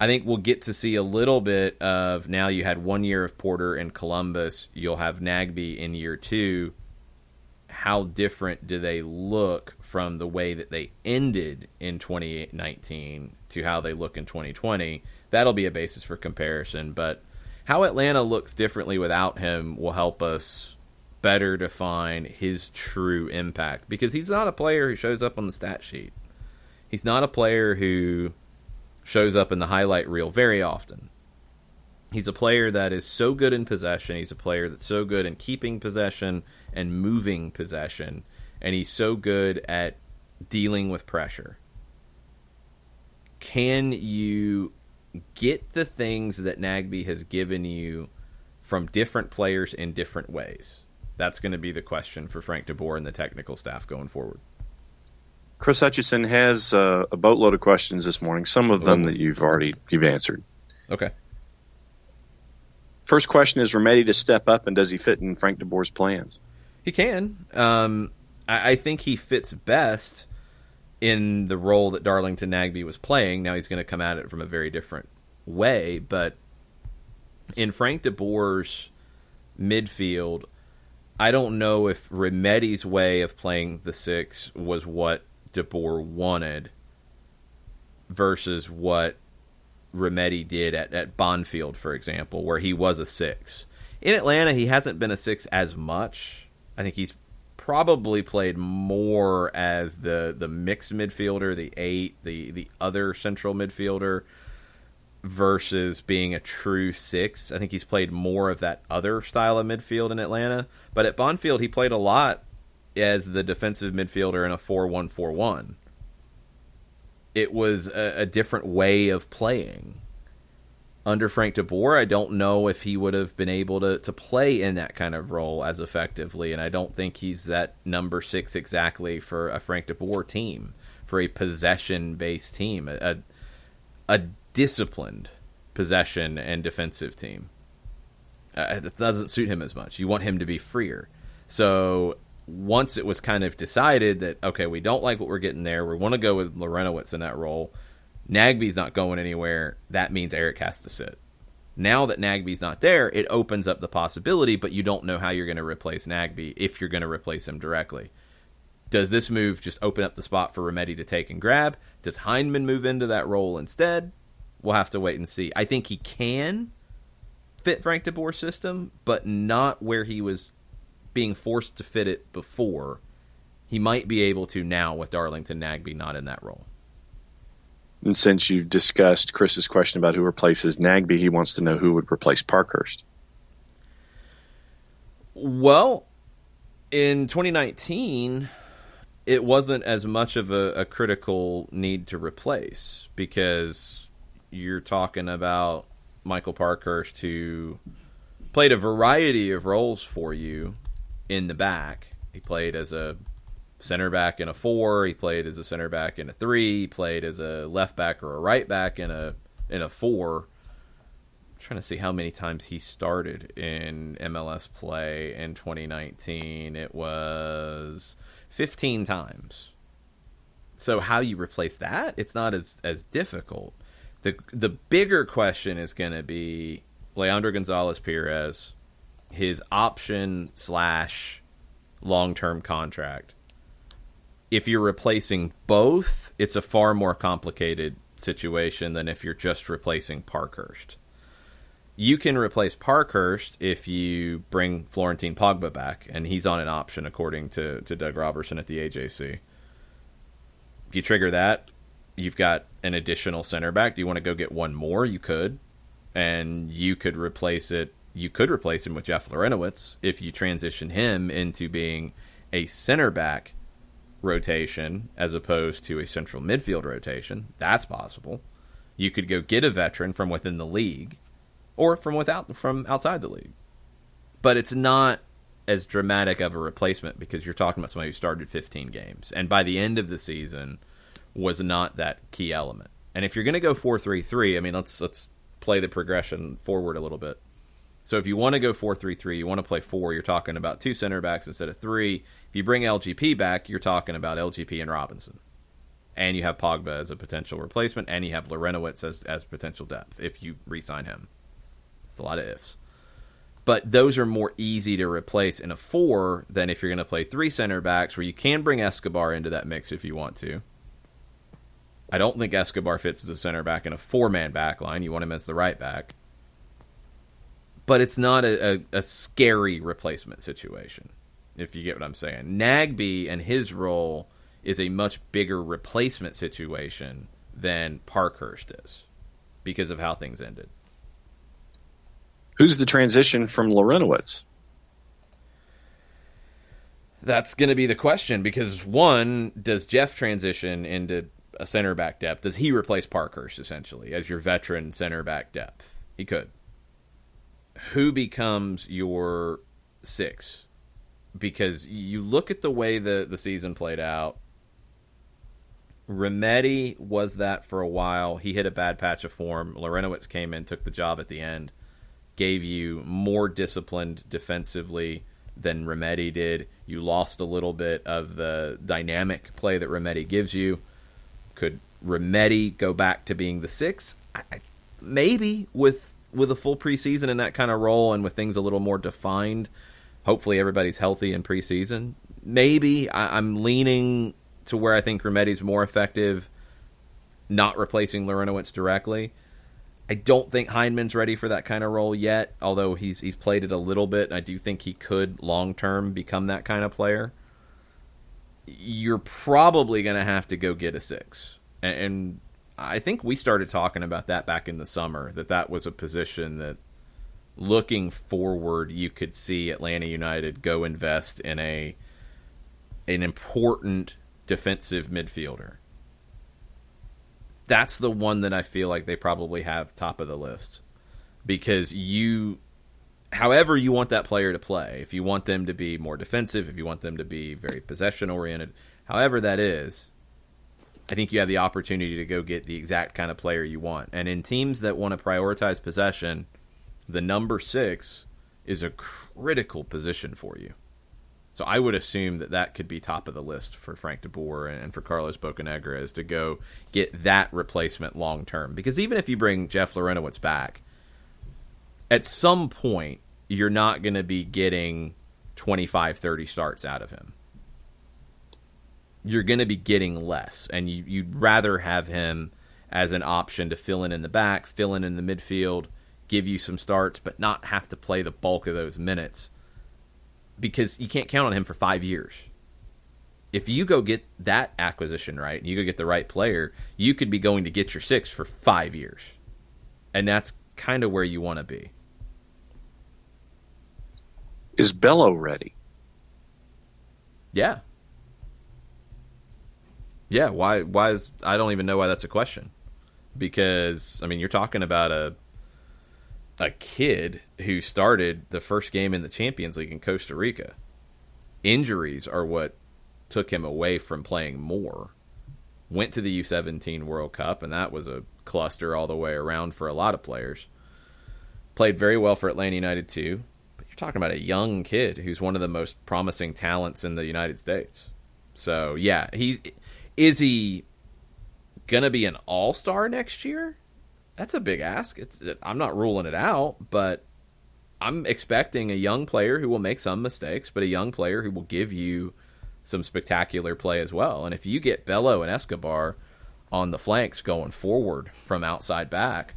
[SPEAKER 1] I think we'll get to see a little bit of, now you had 1 year of Porter in Columbus, you'll have Nagbe in year 2. How different do they look from the way that they ended in 2019 to how they look in 2020? That'll be a basis for comparison, but how Atlanta looks differently without him will help us better define his true impact, because he's not a player who shows up on the stat sheet. He's not a player who shows up in the highlight reel very often. He's a player that is so good in possession. He's a player that's so good in keeping possession and moving possession. And he's so good at dealing with pressure. Can you get the things that Nagbe has given you from different players in different ways? That's going to be the question for Frank de Boer and the technical staff going forward.
[SPEAKER 5] Chris Hutchison has a boatload of questions this morning, some of them that you've answered.
[SPEAKER 1] Okay.
[SPEAKER 5] First question is, Remedi to step up, and does he fit in Frank de Boer's plans?
[SPEAKER 1] He can. I think he fits best in the role that Darlington Nagbe was playing. Now he's going to come at it from a very different way, but in Frank de Boer's midfield, I don't know if Remedi's way of playing the 6 was what de Boer wanted versus what Remedi did at Bonfield, for example, where he was a 6. In Atlanta, he hasn't been a 6 as much. I think he's probably played more as the mixed midfielder, the 8, the other central midfielder, versus being a true 6. I think he's played more of that other style of midfield in Atlanta. But at Bonfield, he played a lot as the defensive midfielder in a 4-1-4-1. It was a different way of playing. Under Frank de Boer, I don't know if he would have been able to play in that kind of role as effectively, and I don't think he's that number 6 exactly for a Frank de Boer team, for a possession-based team, a disciplined possession and defensive team. It doesn't suit him as much. You want him to be freer. So once it was kind of decided that, okay, we don't like what we're getting there, we want to go with Lorenowitz in that role, Nagbe's not going anywhere, that means Eric has to sit. Now that Nagbe's not there, it opens up the possibility, but you don't know how you're going to replace Nagbe if you're going to replace him directly. Does this move just open up the spot for Remedi to take and grab? Does Heinemann move into that role instead? We'll have to wait and see. I think he can fit Frank de Boer's system, but not where he was being forced to fit it before. He might be able to now with Darlington Nagbe not in that role.
[SPEAKER 5] And since you've discussed Chris's question about who replaces Nagbe, he wants to know who would replace Parkhurst.
[SPEAKER 1] Well, in 2019, it wasn't as much of a critical need to replace because you're talking about Michael Parkhurst, who played a variety of roles for you in the back. He played as a center back in a 4. He played as a center back in a 3. He played as a left back or a right back in a 4. I'm trying to see how many times he started in MLS play in 2019. It was 15 times. So how you replace that? It's not as difficult. The bigger question is going to be Leandro Gonzalez Perez, his option / long-term contract. If you're replacing both, it's a far more complicated situation than if you're just replacing Parkhurst. You can replace Parkhurst if you bring Florentine Pogba back, and he's on an option according to Doug Robertson at the AJC. If you trigger that, you've got an additional center back. Do you want to go get one more? You could. And you could replace it. You could replace him with Jeff Lorenowitz if you transition him into being a center back rotation as opposed to a central midfield rotation. That's possible. You could go get a veteran from within the league or from outside the league. But it's not as dramatic of a replacement because you're talking about somebody who started 15 games and by the end of the season was not that key element. And if you're going to go 4-3-3, I mean, let's play the progression forward a little bit. So if you want to go 4-3-3, you want to play 4, you're talking about 2 center backs instead of 3. If you bring LGP back, you're talking about LGP and Robinson. And you have Pogba as a potential replacement, and you have Lorenowitz as potential depth if you re-sign him. It's a lot of ifs. But those are more easy to replace in a 4 than if you're going to play 3 center backs where you can bring Escobar into that mix if you want to. I don't think Escobar fits as a center back in a 4-man back line. You want him as the right back. But it's not a scary replacement situation, if you get what I'm saying. Nagbe and his role is a much bigger replacement situation than Parkhurst is because of how things ended.
[SPEAKER 5] Who's the transition from Lorenowitz?
[SPEAKER 1] That's going to be the question because, one, does Jeff transition into a center back depth? Does he replace Parkhurst, essentially, as your veteran center back depth? He could. Who becomes your 6? Because you look at the way the season played out. Remedi was that for a while. He hit a bad patch of form. Lorenowitz came in, took the job at the end, gave you more disciplined defensively than Remedi did. You lost a little bit of the dynamic play that Remedi gives you. Could Remedi go back to being the 6? Maybe with a full preseason in that kind of role and with things a little more defined. Hopefully everybody's healthy in preseason. Maybe. I'm leaning to where I think Remedi's more effective not replacing Lorenowitz directly. I don't think Heineman's ready for that kind of role yet, although he's played it a little bit. I do think he could long-term become that kind of player. You're probably going to have to go get a 6. And I think we started talking about that back in the summer, that was a position that, looking forward, you could see Atlanta United go invest in an important defensive midfielder. That's the one that I feel like they probably have top of the list. Because however you want that player to play, if you want them to be more defensive, if you want them to be very possession-oriented, however that is, I think you have the opportunity to go get the exact kind of player you want. And in teams that want to prioritize possession, the number 6 is a critical position for you. So I would assume that could be top of the list for Frank de Boer and for Carlos Bocanegra, is to go get that replacement long term. Because even if you bring Jeff Larentowicz back, at some point you're not going to be getting 25, 30 starts out of him. You're going to be getting less, and you'd rather have him as an option to fill in the back, fill in the midfield, give you some starts, but not have to play the bulk of those minutes. Because you can't count on him for 5 years. If you go get that acquisition right, and you go get the right player, you could be going to get your 6 for 5 years. And that's kind of where you want to be.
[SPEAKER 5] Is Bello ready?
[SPEAKER 1] Yeah. Yeah, why is... I don't even know why that's a question. Because, I mean, you're talking about a kid who started the first game in the Champions League in Costa Rica. Injuries are what took him away from playing more. Went to the U17 World Cup, and that was a cluster all the way around for a lot of players. Played very well for Atlanta United too. But you're talking about a young kid who's one of the most promising talents in the United States. So, yeah, is he going to be an all-star next year? That's a big ask. I'm not ruling it out, but I'm expecting a young player who will make some mistakes, but a young player who will give you some spectacular play as well. And if you get Bello and Escobar on the flanks going forward from outside back,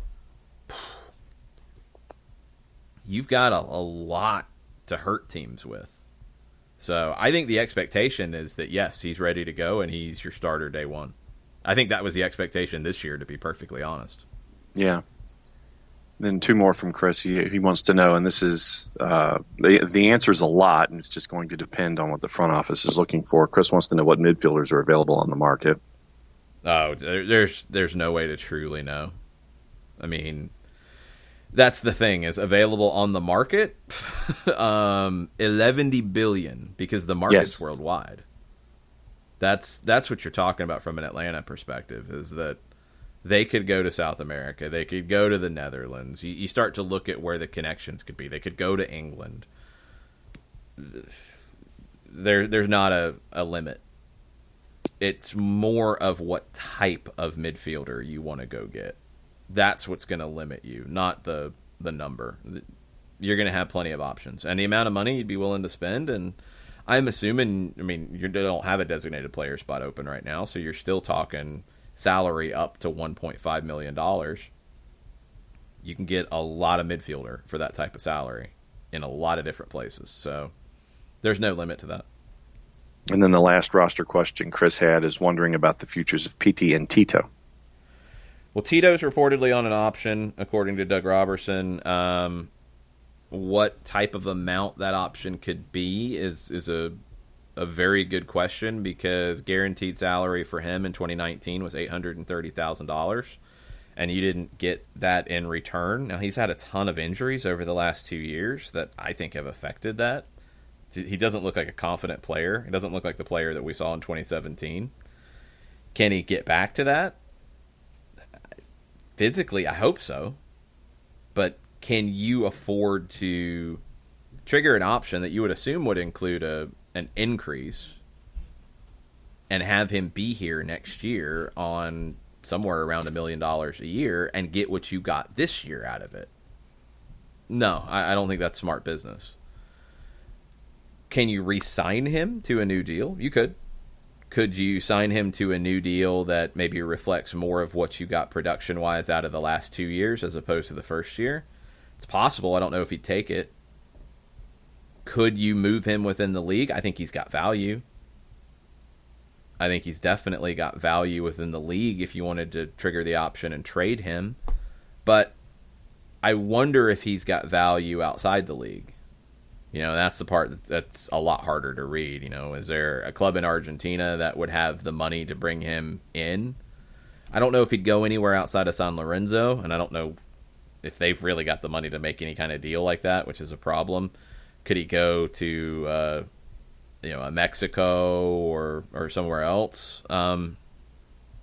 [SPEAKER 1] you've got a lot to hurt teams with. So I think the expectation is that, yes, he's ready to go and he's your starter day one. I think that was the expectation this year, to be perfectly honest.
[SPEAKER 5] Yeah. Then 2 more from Chris. He wants to know, and this is the answer is a lot, and it's just going to depend on what the front office is looking for. Chris wants to know what midfielders are available on the market.
[SPEAKER 1] Oh, there's no way to truly know. I mean, that's the thing, is available on the market. 11 billion, because the market's worldwide. That's what you're talking about from an Atlanta perspective, is that they could go to South America. They could go to the Netherlands. You start to look at where the connections could be. They could go to England. There's not a limit. It's more of what type of midfielder you want to go get. That's what's going to limit you, not the number. You're going to have plenty of options. And the amount of money you'd be willing to spend, and I'm assuming, I mean, you don't have a designated player spot open right now, so you're still talking salary up to $1.5 million. You can get a lot of midfielder for that type of salary in a lot of different places. So there's no limit to that.
[SPEAKER 5] And then the last roster question Chris had is wondering about the futures of PT and Tito.
[SPEAKER 1] Well, Tito's reportedly on an option, according to Doug Robertson. What type of amount that option could be is a very good question, because guaranteed salary for him in 2019 was $830,000, and you didn't get that in return. Now, he's had a ton of injuries over the last 2 years that I think have affected that. He doesn't look like a confident player. He doesn't look like the player that we saw in 2017. Can he get back to that? Physically, I hope so. But can you afford to trigger an option that you would assume would include an increase and have him be here next year on somewhere around $1 million a year and get what you got this year out of it? No, I don't think that's smart business. Can you re-sign him to a new deal? You could. Could you sign him to a new deal that maybe reflects more of what you got production-wise out of the last 2 years as opposed to the first year? It's possible. I don't know if he'd take it. Could you move him within the league? I think he's got value. I think he's definitely got value within the league if you wanted to trigger the option and trade him. But I wonder if he's got value outside the league. That's the part that's a lot harder to read. Is there a club in Argentina that would have the money to bring him in? I don't know if he'd go anywhere outside of San Lorenzo, and I don't know if they've really got the money to make any kind of deal like that, which is a problem. Could he go to, a Mexico or somewhere else?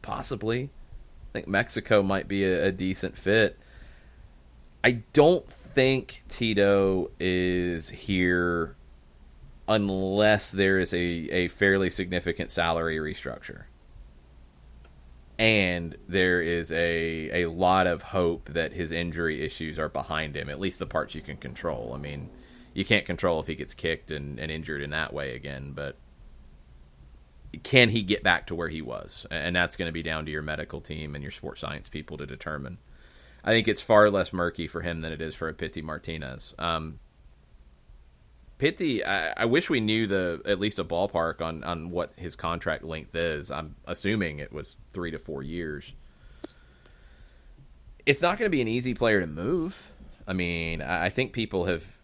[SPEAKER 1] Possibly. I think Mexico might be a decent fit. I don't think Tito is here unless there is a fairly significant salary restructure. And there is a lot of hope that his injury issues are behind him, at least the parts you can control. I mean, you can't control if he gets kicked and injured in that way again, but can he get back to where he was? And that's going to be down to your medical team and your sports science people to determine. I think it's far less murky for him than it is for a Pity Martinez. Pity, I wish we knew at least a ballpark on what his contract length is. I'm assuming it was 3 to 4 years. It's not going to be an easy player to move. I mean, I think people have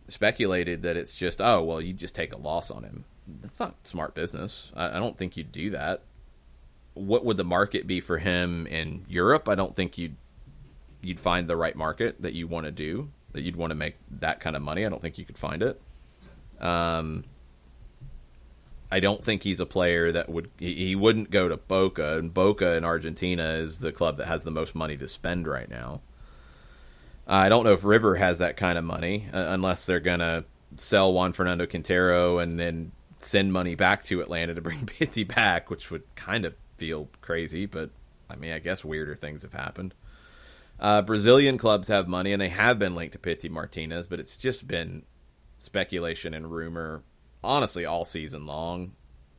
[SPEAKER 1] speculated that it's just, you just take a loss on him. That's not smart business. I don't think you'd do that. What would the market be for him in Europe? I don't think you'd find the right market that you want to do, that you'd want to make that kind of money. I don't think you could find it. I don't think he's a player that he wouldn't go to Boca, and Boca in Argentina is the club that has the most money to spend right now. I don't know if River has that kind of money, unless they're going to sell Juan Fernando Quintero and then send money back to Atlanta to bring Pity back, which would kind of feel crazy, but I mean, I guess weirder things have happened. Brazilian clubs have money, and they have been linked to Pity Martinez, but it's just been speculation and rumor, honestly, all season long.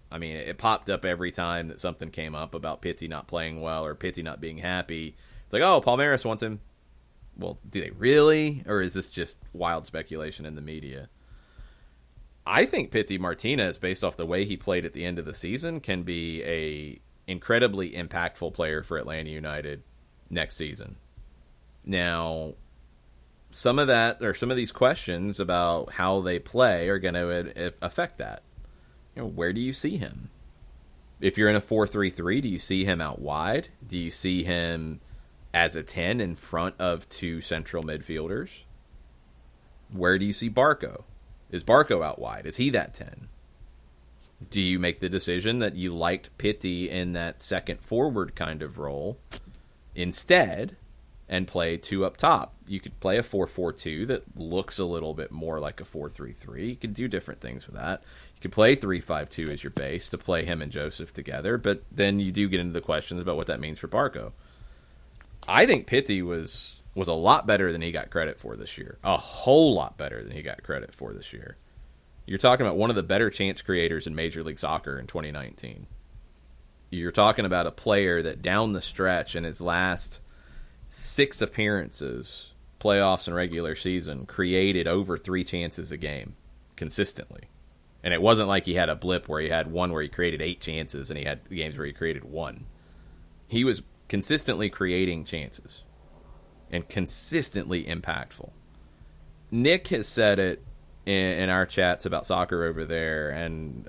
[SPEAKER 1] I mean, it popped up every time that something came up about Pity not playing well or Pity not being happy. It's like, Palmeiras wants him. Well, do they really? Or is this just wild speculation in the media? I think Pity Martinez, based off the way he played at the end of the season, can be a incredibly impactful player for Atlanta United next season. Now, some of these questions about how they play are going to affect that. Where do you see him? If you're in a 4-3-3, do you see him out wide? Do you see him as a 10 in front of two central midfielders? Where do you see Barco? Is Barco out wide? Is he that 10? Do you make the decision that you liked Pity in that second forward kind of role instead and play two up top? You could play a 4-4-2 that looks a little bit more like a 4-3-3. You can do different things with that. You could play 3-5-2 as your base to play him and Joseph together, but then you do get into the questions about what that means for Barco. I think Pity was a lot better than he got credit for this year. A whole lot better than he got credit for this year. You're talking about one of the better chance creators in Major League Soccer in 2019. You're talking about a player that down the stretch in his last 6 appearances, playoffs and regular season, created over 3 chances a game consistently. And it wasn't like he had a blip where he had one where he created 8 chances and he had games where he created 1. He was consistently creating chances and consistently impactful. Nick has said it in our chats about soccer over there, and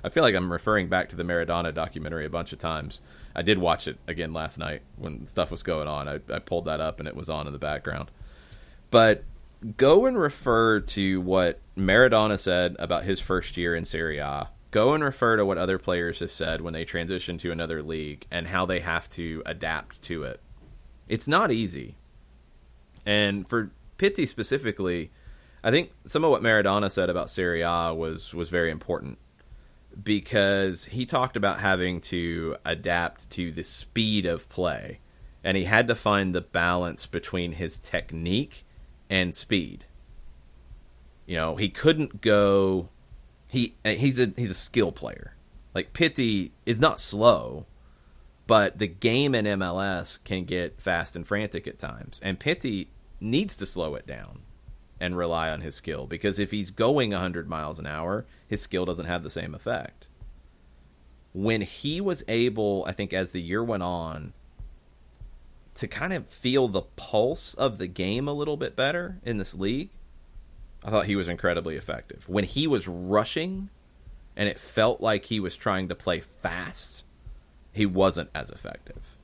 [SPEAKER 1] I feel like I'm referring back to the Maradona documentary a bunch of times. I did watch it again last night when stuff was going on. I pulled that up and it was on in the background. But go and refer to what Maradona said about his first year in Serie A. Go and refer to what other players have said when they transition to another league and how they have to adapt to it. It's not easy. And for Pity specifically, I think some of what Maradona said about Serie A was very important, because he talked about having to adapt to the speed of play, and he had to find the balance between his technique and speed. He couldn't go. He's a skill player. Like, Pitti is not slow, but the game in MLS can get fast and frantic at times. And Pitti needs to slow it down and rely on his skill, because if he's going 100 miles an hour, his skill doesn't have the same effect. When he was able, I think as the year went on, to kind of feel the pulse of the game a little bit better in this league, I thought he was incredibly effective. When he was rushing and it felt like he was trying to play fast, he wasn't as effective.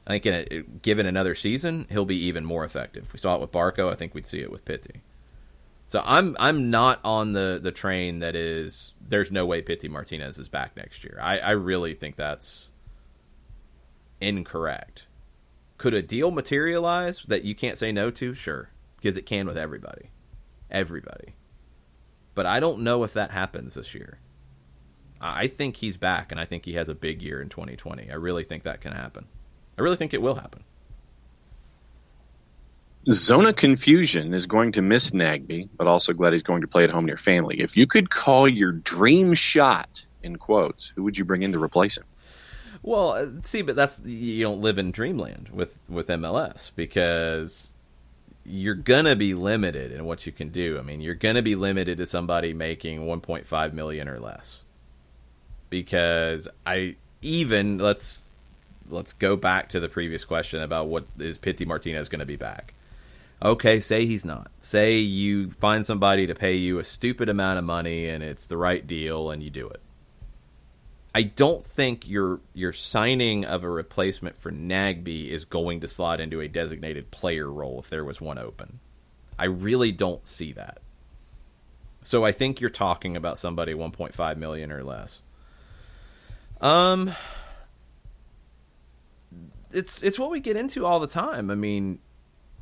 [SPEAKER 1] I think given another season, he'll be even more effective. We saw it with Barco. I think we'd see it with Pitti. So I'm not on the train that is, there's no way Pitti Martinez is back next year. I really think that's incorrect. Could a deal materialize that you can't say no to? Sure, because it can with everybody. Everybody. But I don't know if that happens this year. I think he's back, and I think he has a big year in 2020. I really think that can happen. I really think it will happen.
[SPEAKER 5] Zona Confusion is going to miss Nagbe, but also glad he's going to play at home near family. If you could call your dream shot, in quotes, who would you bring in to replace him?
[SPEAKER 1] Well, see, but you don't live in dreamland with MLS, because you're going to be limited in what you can do. I mean, you're going to be limited to somebody making $1.5 million or less. Because let's go back to the previous question about what is Pitti Martinez going to be back. Okay, say he's not. Say you find somebody to pay you a stupid amount of money and it's the right deal and you do it. I don't think your signing of a replacement for Nagbe is going to slot into a designated player role if there was one open. I really don't see that. So I think you're talking about somebody $1.5 million or less. It's what we get into all the time. I mean,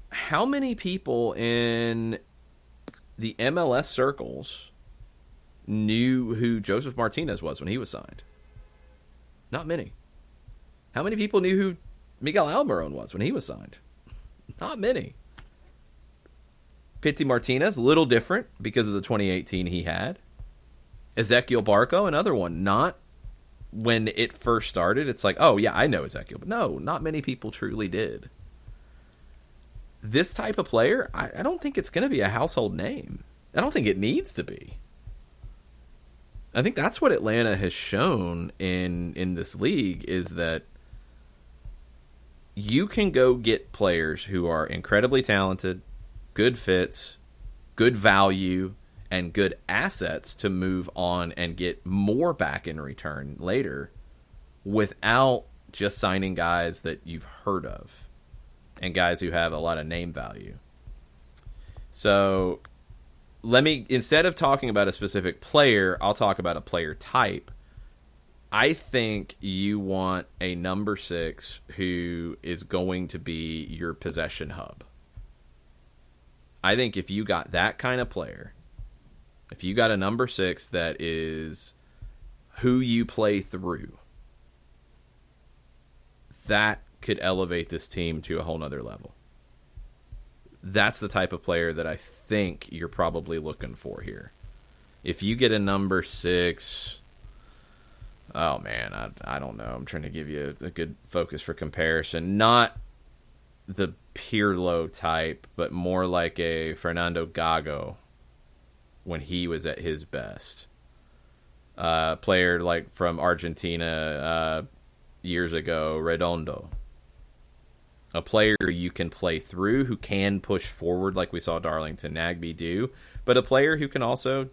[SPEAKER 1] how many people in the MLS circles knew who Joseph Martinez was when he was signed? Not many. How many people knew who Miguel Almiron was when he was signed? Not many. Pitti Martinez, a little different because of the 2018 he had. Ezequiel Barco, another one. Not when it first started, it's like, oh, yeah, I know Ezequiel. But no, not many people truly did. This type of player, I don't think it's going to be a household name. I don't think it needs to be. I think that's what Atlanta has shown in this league, is that you can go get players who are incredibly talented, good fits, good value, and good assets to move on and get more back in return later without just signing guys that you've heard of and guys who have a lot of name value. So instead of talking about a specific player, I'll talk about a player type. I think you want a number 6 who is going to be your possession hub. I think if you got that kind of player, if you got a number 6 that is who you play through, that could elevate this team to a whole nother level. That's the type of player that I think you're probably looking for here. If you get a number 6, oh man, I don't know. I'm trying to give you a good focus for comparison. Not the Pirlo type, but more like a Fernando Gago when he was at his best. Player like from Argentina years ago, Redondo. A player you can play through, who can push forward like we saw Darlington Nagbe do, but a player who can also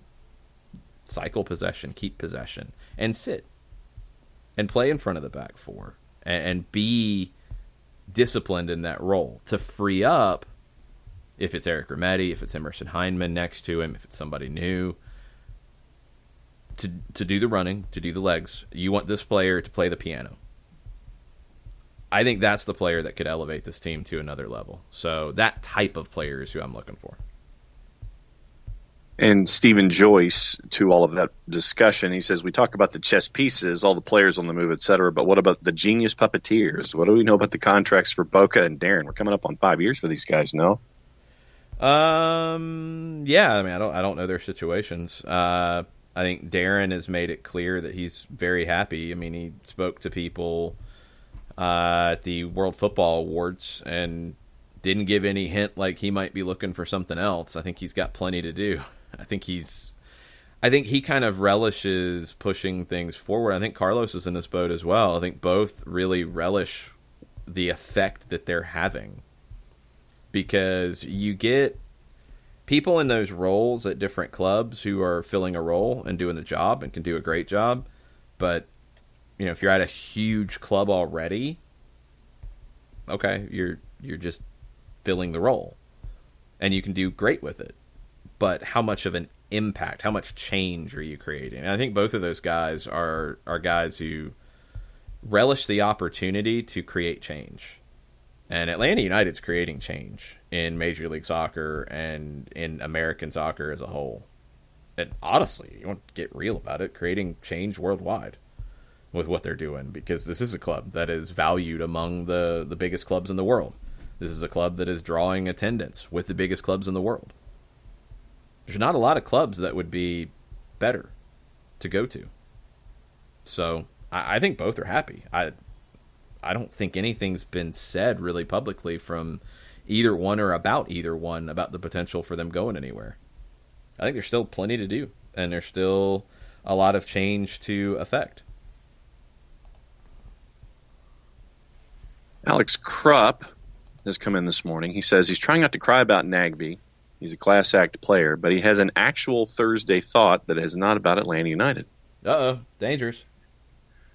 [SPEAKER 1] cycle possession, keep possession, and sit and play in front of the back four and be disciplined in that role to free up, if it's Eric Rometty, if it's Emerson Heineman next to him, if it's somebody new, to do the running, to do the legs. You want this player to play the piano. I think that's the player that could elevate this team to another level. So that type of player is who I'm looking for.
[SPEAKER 5] And Stephen Joyce, to all of that discussion, he says, we talk about the chess pieces, all the players on the move, et cetera, but what about the genius puppeteers? What do we know about the contracts for Boca and Darren? We're coming up on 5 years for these guys, no?
[SPEAKER 1] Yeah, I mean, I don't know their situations. I think Darren has made it clear that he's very happy. I mean, he spoke to people at the World Football Awards and didn't give any hint like he might be looking for something else. I think he's got plenty to do. I think he kind of relishes pushing things forward. I think Carlos is in this boat as well. I think both really relish the effect that they're having, because you get people in those roles at different clubs who are filling a role and doing the job and can do a great job. But, you know, if you're at a huge club already, okay, you're just filling the role and you can do great with it. But how much of an impact, how much change are you creating? And I think both of those guys are guys who relish the opportunity to create change. And Atlanta United's creating change in Major League Soccer and in American soccer as a whole. And honestly, you want to get real about it, creating change worldwide with what they're doing, because this is a club that is valued among the biggest clubs in the world. This is a club that is drawing attendance with the biggest clubs in the world. There's not a lot of clubs that would be better to go to. So I think both are happy. I don't think anything's been said really publicly from either one or about either one about the potential for them going anywhere. I think there's still plenty to do, and there's still a lot of change to affect.
[SPEAKER 5] Alex Krupp has come in this morning. He says he's trying not to cry about Nagbe. He's a class act player, but he has an actual Thursday thought that is not about Atlanta United.
[SPEAKER 1] Uh-oh, dangerous.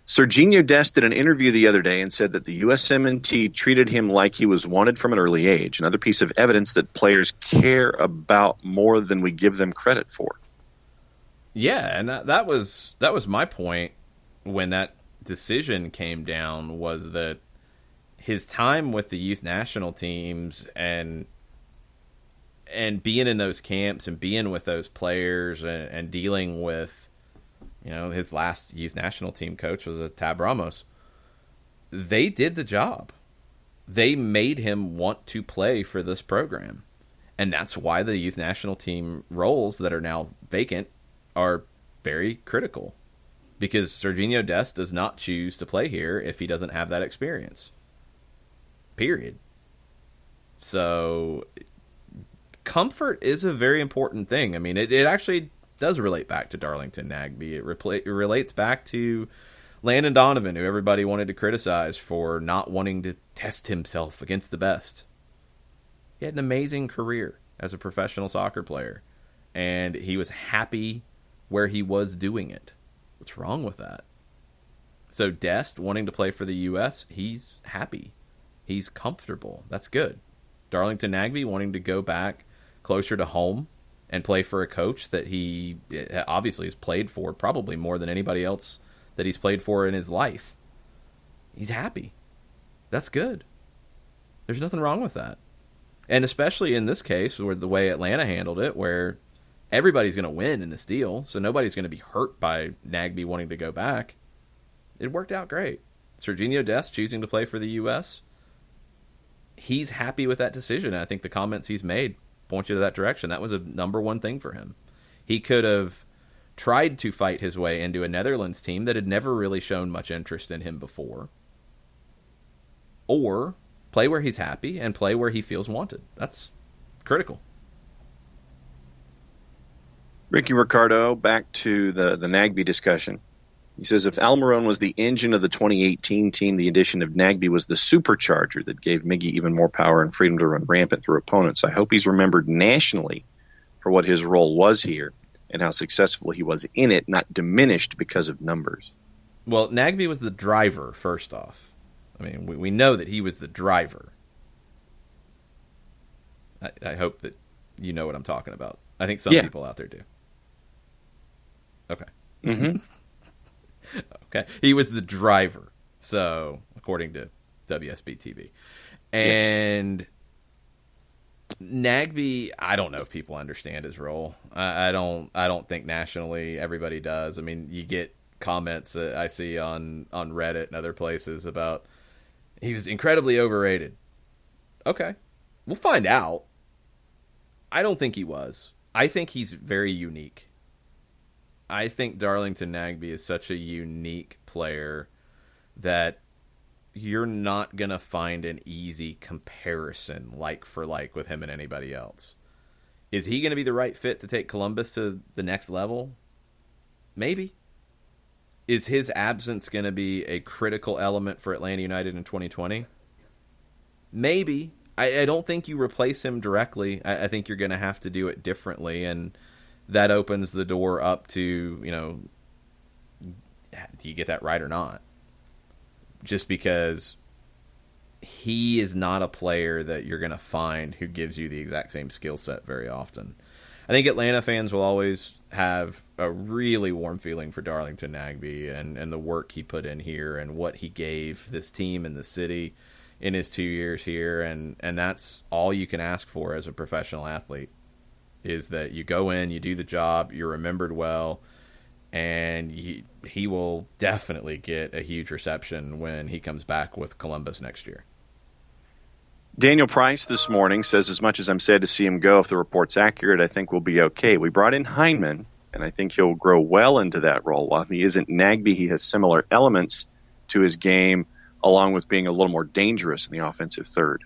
[SPEAKER 5] Serginho Dest did an interview the other day and said that the USMNT treated him like he was wanted from an early age, another piece of evidence that players care about more than we give them credit for.
[SPEAKER 1] Yeah, and that was my point when that decision came down, was that his time with the youth national teams and being in those camps and being with those players and dealing with, you know, his last youth national team coach was Tab Ramos. They did the job. They made him want to play for this program. And that's why the youth national team roles that are now vacant are very critical. Because Serginho Dest does not choose to play here if he doesn't have that experience. Period. So comfort is a very important thing. I mean, it actually does relate back to Darlington Nagbe. It relates back to Landon Donovan, who everybody wanted to criticize for not wanting to test himself against the best. He had an amazing career as a professional soccer player, and he was happy where he was doing it. What's wrong with that? So Dest wanting to play for the U.S., he's happy. He's comfortable. That's good. Darlington Nagbe wanting to go back closer to home and play for a coach that he obviously has played for probably more than anybody else that he's played for in his life. He's happy. That's good. There's nothing wrong with that. And especially in this case, where the way Atlanta handled it, where everybody's going to win in this deal, so nobody's going to be hurt by Nagbe wanting to go back. It worked out great. Serginho Dest choosing to play for the U.S., he's happy with that decision. And I think the comments he's made point you to that direction. That was a number one thing for him. He could have tried to fight his way into a Netherlands team that had never really shown much interest in him before, or play where he's happy and play where he feels wanted. That's critical.
[SPEAKER 5] Ricky Ricardo, back to the Nagbe discussion. He says, if Almiron was the engine of the 2018 team, the addition of Nagbe was the supercharger that gave Miggy even more power and freedom to run rampant through opponents. I hope he's remembered nationally for what his role was here and how successful he was in it, not diminished because of numbers.
[SPEAKER 1] Well, Nagbe was the driver, first off. I mean, we know that he was the driver. I hope that you know what I'm talking about. I think some people out there do. Okay.
[SPEAKER 5] Mm-hmm.
[SPEAKER 1] Okay. He was the driver. So, according to WSB TV. And Nagbe, I don't know if people understand his role. I don't think nationally everybody does. I mean, you get comments that I see on Reddit and other places about he was incredibly overrated. Okay. We'll find out. I don't think he was. I think he's very unique. I think Darlington Nagbe is such a unique player that you're not going to find an easy comparison like for like with him and anybody else. Is he going to be the right fit to take Columbus to the next level? Maybe. Is his absence going to be a critical element for Atlanta United in 2020? Maybe. I don't think you replace him directly. I think you're going to have to do it differently, and that opens the door up to, you know, do you get that right or not? Just because he is not a player that you're going to find who gives you the exact same skill set very often. I think Atlanta fans will always have a really warm feeling for Darlington Nagbe and the work he put in here and what he gave this team and the city in his 2 years here. And that's all you can ask for as a professional athlete, is that you go in, you do the job, you're remembered well, and he will definitely get a huge reception when he comes back with Columbus next year.
[SPEAKER 5] Daniel Price this morning says, as much as I'm sad to see him go, if the report's accurate, I think we'll be okay. We brought in Hyndman, and I think he'll grow well into that role. While he isn't Nagbe, he has similar elements to his game, along with being a little more dangerous in the offensive third.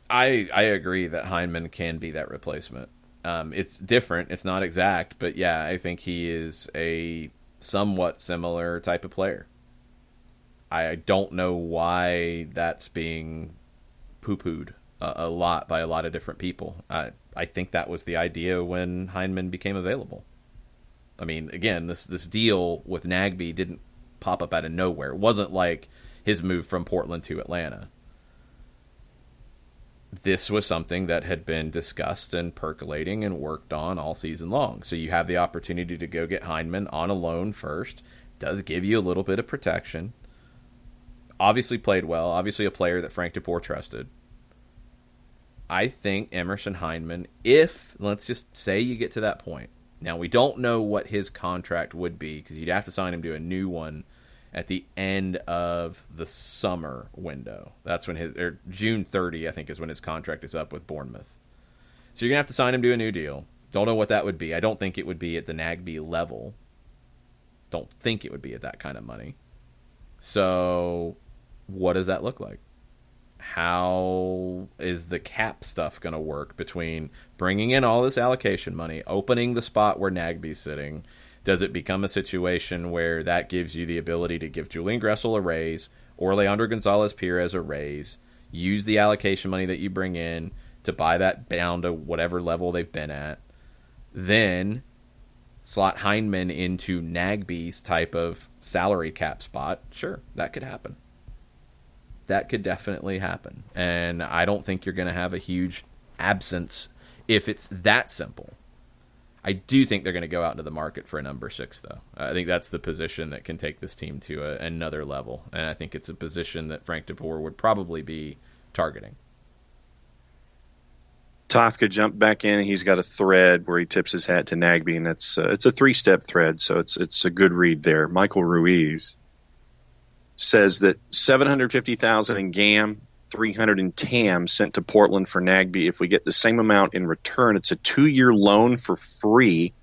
[SPEAKER 1] I agree that Hyndman can be that replacement. It's different. It's not exact, but yeah, I think he is a somewhat similar type of player. I don't know why that's being poo-pooed a lot by a lot of different people. I think that was the idea when Hyndman became available. I mean, again, this deal with Nagbe didn't pop up out of nowhere. It wasn't like his move from Portland to Atlanta. This was something that had been discussed and percolating and worked on all season long. So you have the opportunity to go get Hyndman on a loan first. Does give you a little bit of protection. Obviously played well. Obviously a player that Frank DeBoer trusted. I think Emerson Hyndman, if, let's just say you get to that point. Now, we don't know what his contract would be because you'd have to sign him to a new one at the end of the summer window. That's when or June 30, I think, is when his contract is up with Bournemouth. So you're going to have to sign him to a new deal. Don't know what that would be. I don't think it would be at the Nagbe level. Don't think it would be at that kind of money. So what does that look like? How is the cap stuff going to work between bringing in all this allocation money, opening the spot where Nagbe's sitting? Does it become a situation where that gives you the ability to give Julian Gressel a raise or Leandro Gonzalez-Pirez a raise, use the allocation money that you bring in to buy that down to whatever level they've been at, then slot Hyndman into Nagbe's type of salary cap spot? Sure, that could happen. That could definitely happen. And I don't think you're going to have a huge absence if it's that simple. I do think they're going to go out into the market for a number 6, though. I think that's the position that can take this team to another level. And I think it's a position that Frank DeBoer would probably be targeting.
[SPEAKER 5] Tofka jumped back in, and he's got a thread where he tips his hat to Nagbe, and it's a 3-step thread, so it's a good read there. Michael Ruiz says that $750,000 in GAM, $300 in TAM sent to Portland for Nagbe. If we get the same amount in return, it's a 2-year loan for free.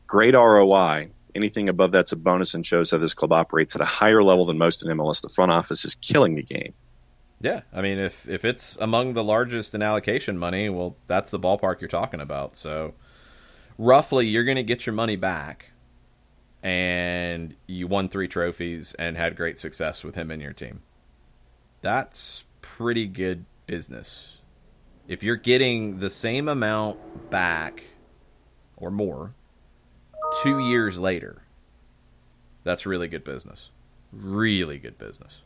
[SPEAKER 5] Great ROI. Anything above that's a bonus and shows how this club operates at a higher level than most in MLS. The front office is killing the game.
[SPEAKER 1] Yeah, I mean, if it's among the largest in allocation money, well, that's the ballpark you're talking about. So roughly, you're going to get your money back, and you won 3 trophies and had great success with him and your team. That's pretty good business. If you're getting the same amount back or more 2 years later, that's really good business. Really good business.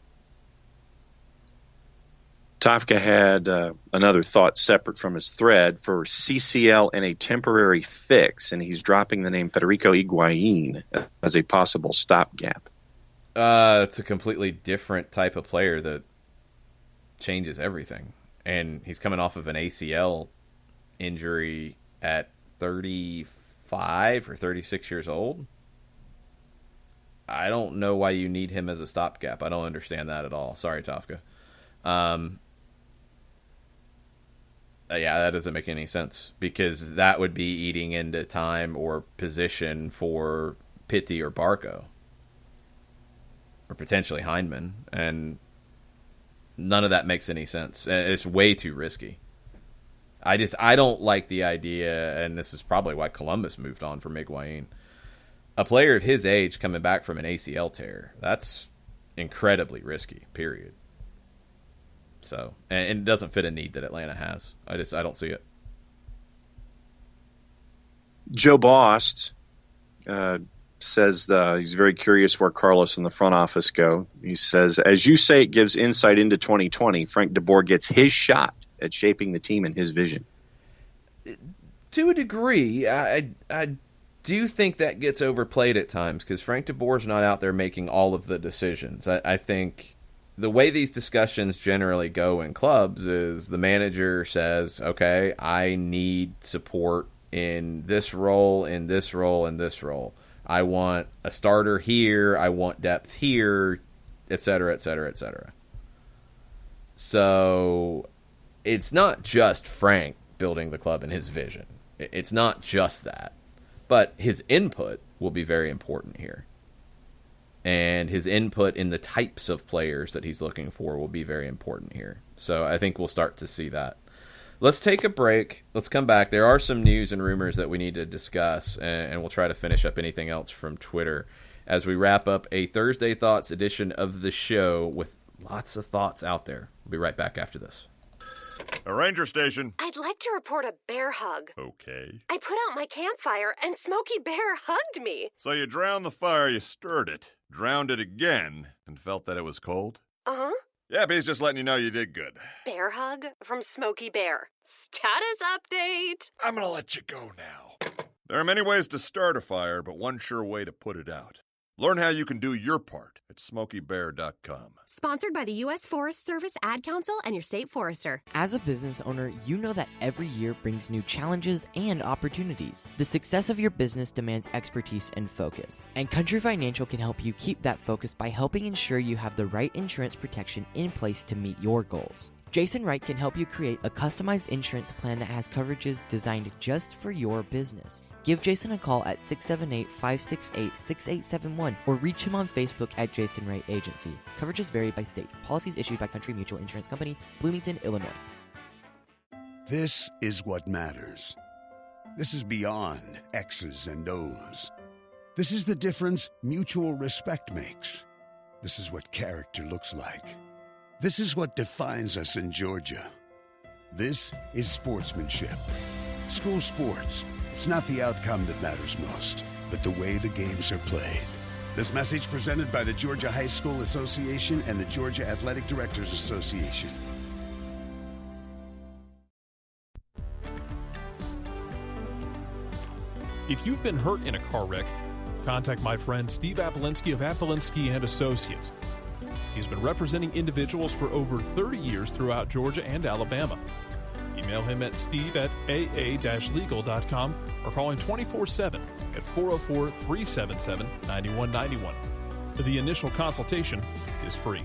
[SPEAKER 5] Tofka had another thought separate from his thread for CCL and a temporary fix, and he's dropping the name Federico Higuain as a possible stopgap.
[SPEAKER 1] It's a completely different type of player that changes everything. And he's coming off of an ACL injury at 35 or 36 years old. I don't know why you need him as a stopgap. I don't understand that at all. Sorry, Tofka. Yeah, that doesn't make any sense because that would be eating into time or position for Pitti or Barco or potentially Heinemann, and none of that makes any sense. It's way too risky. I don't like the idea, and this is probably why Columbus moved on from Higuain. A player of his age coming back from an ACL tear, that's incredibly risky, period. So, and it doesn't fit a need that Atlanta has. I don't see it.
[SPEAKER 5] Joe Bost says he's very curious where Carlos and the front office go. He says, as you say, it gives insight into 2020. Frank de Boer gets his shot at shaping the team in his vision.
[SPEAKER 1] To a degree, I do think that gets overplayed at times because Frank de Boer's not out there making all of the decisions. I think the way these discussions generally go in clubs is the manager says, okay, I need support in this role, in this role, in this role. I want a starter here. I want depth here, et cetera, et cetera, et cetera. So it's not just Frank building the club in his vision. It's not just that. But his input will be very important here. And his input in the types of players that he's looking for will be very important here. So I think we'll start to see that. Let's take a break. Let's come back. There are some news and rumors that we need to discuss, and we'll try to finish up anything else from Twitter as we wrap up a Thursday Thoughts edition of the show with lots of thoughts out there. We'll be right back after this.
[SPEAKER 6] A ranger station.
[SPEAKER 7] I'd like to report a bear hug.
[SPEAKER 6] Okay.
[SPEAKER 7] I put out my campfire and Smokey Bear hugged me.
[SPEAKER 6] So you drowned the fire, you stirred it, drowned it again, and felt that it was cold?
[SPEAKER 7] Uh-huh.
[SPEAKER 6] Yep, he's just letting you know you did good.
[SPEAKER 7] Bear hug from Smokey Bear. Status update.
[SPEAKER 6] I'm gonna let you go now. There are many ways to start a fire, but one sure way to put it out. Learn how you can do your part at SmokeyBear.com.
[SPEAKER 8] Sponsored by the U.S. Forest Service, Ad Council, and your state forester.
[SPEAKER 4] As a business owner, you know that every year brings new challenges and opportunities. The success of your business demands expertise and focus. And Country Financial can help you keep that focus by helping ensure you have the right insurance protection in place to meet your goals. Jason Wright can help you create a customized insurance plan that has coverages designed just for your business. Give Jason a call at 678-568-6871 or reach him on Facebook at Jason Wright Agency. Coverages vary by state. Policies issued by Country Mutual Insurance Company, Bloomington, Illinois.
[SPEAKER 2] This is what matters. This is beyond X's and O's. This is the difference mutual respect makes. This is what character looks like. This is what defines us in Georgia. This is sportsmanship. School sports. It's not the outcome that matters most, but the way the games are played. This message presented by the Georgia High School Association and the Georgia Athletic Directors Association.
[SPEAKER 3] If you've been hurt in a car wreck, contact my friend Steve Apolinski of Apolinski & Associates. He's been representing individuals for over 30 years throughout Georgia and Alabama. Email him at steve@aa-legal.com or call him 24/7 at 404-377-9191. The initial consultation is free.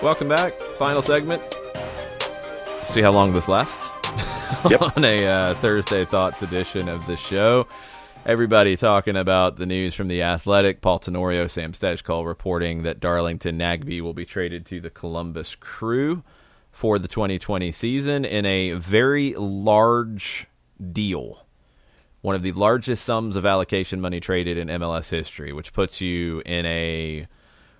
[SPEAKER 1] Welcome back. Final segment. See how long this lasts.
[SPEAKER 5] Yep.
[SPEAKER 1] On a Thursday Thoughts edition of the show. Everybody talking about the news from The Athletic. Paul Tenorio, Sam Stejkal reporting that Darlington Nagbe will be traded to the Columbus Crew for the 2020 season in a very large deal. One of the largest sums of allocation money traded in MLS history, which puts you in a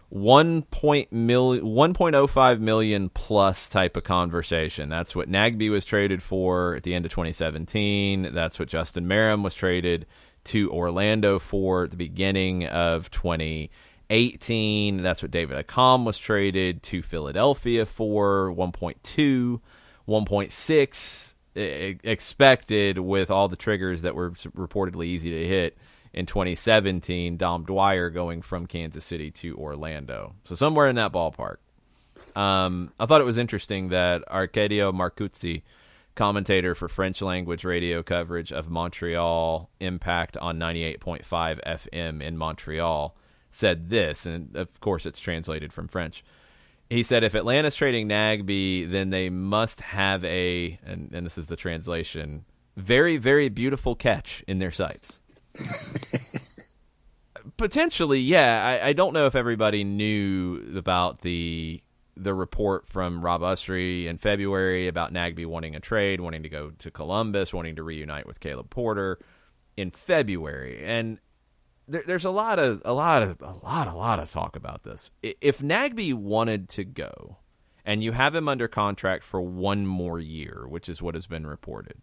[SPEAKER 1] 1.05 million plus type of conversation. That's what Nagbe was traded for at the end of 2017. That's what Justin Merrim was traded to Orlando for at the beginning of 2018. That's what David Accam was traded to Philadelphia for. 1.2, 1.6 expected with all the triggers that were reportedly easy to hit. In 2017, Dom Dwyer going from Kansas City to Orlando. So somewhere in that ballpark. I thought it was interesting that Arcadio Marcuzzi commentator for French language radio coverage of Montreal Impact on 98.5 FM in Montreal, said this, and of course it's translated from French. He said, if Atlanta's trading Nagbe, then they must have and this is the translation, very, very beautiful catch in their sights. Potentially, yeah. I don't know if everybody knew about the report from Rob Usry in February about Nagbe wanting a trade, wanting to go to Columbus, wanting to reunite with Caleb Porter in February. And there's a lot of talk about this. If Nagbe wanted to go, and you have him under contract for one more year, which is what has been reported,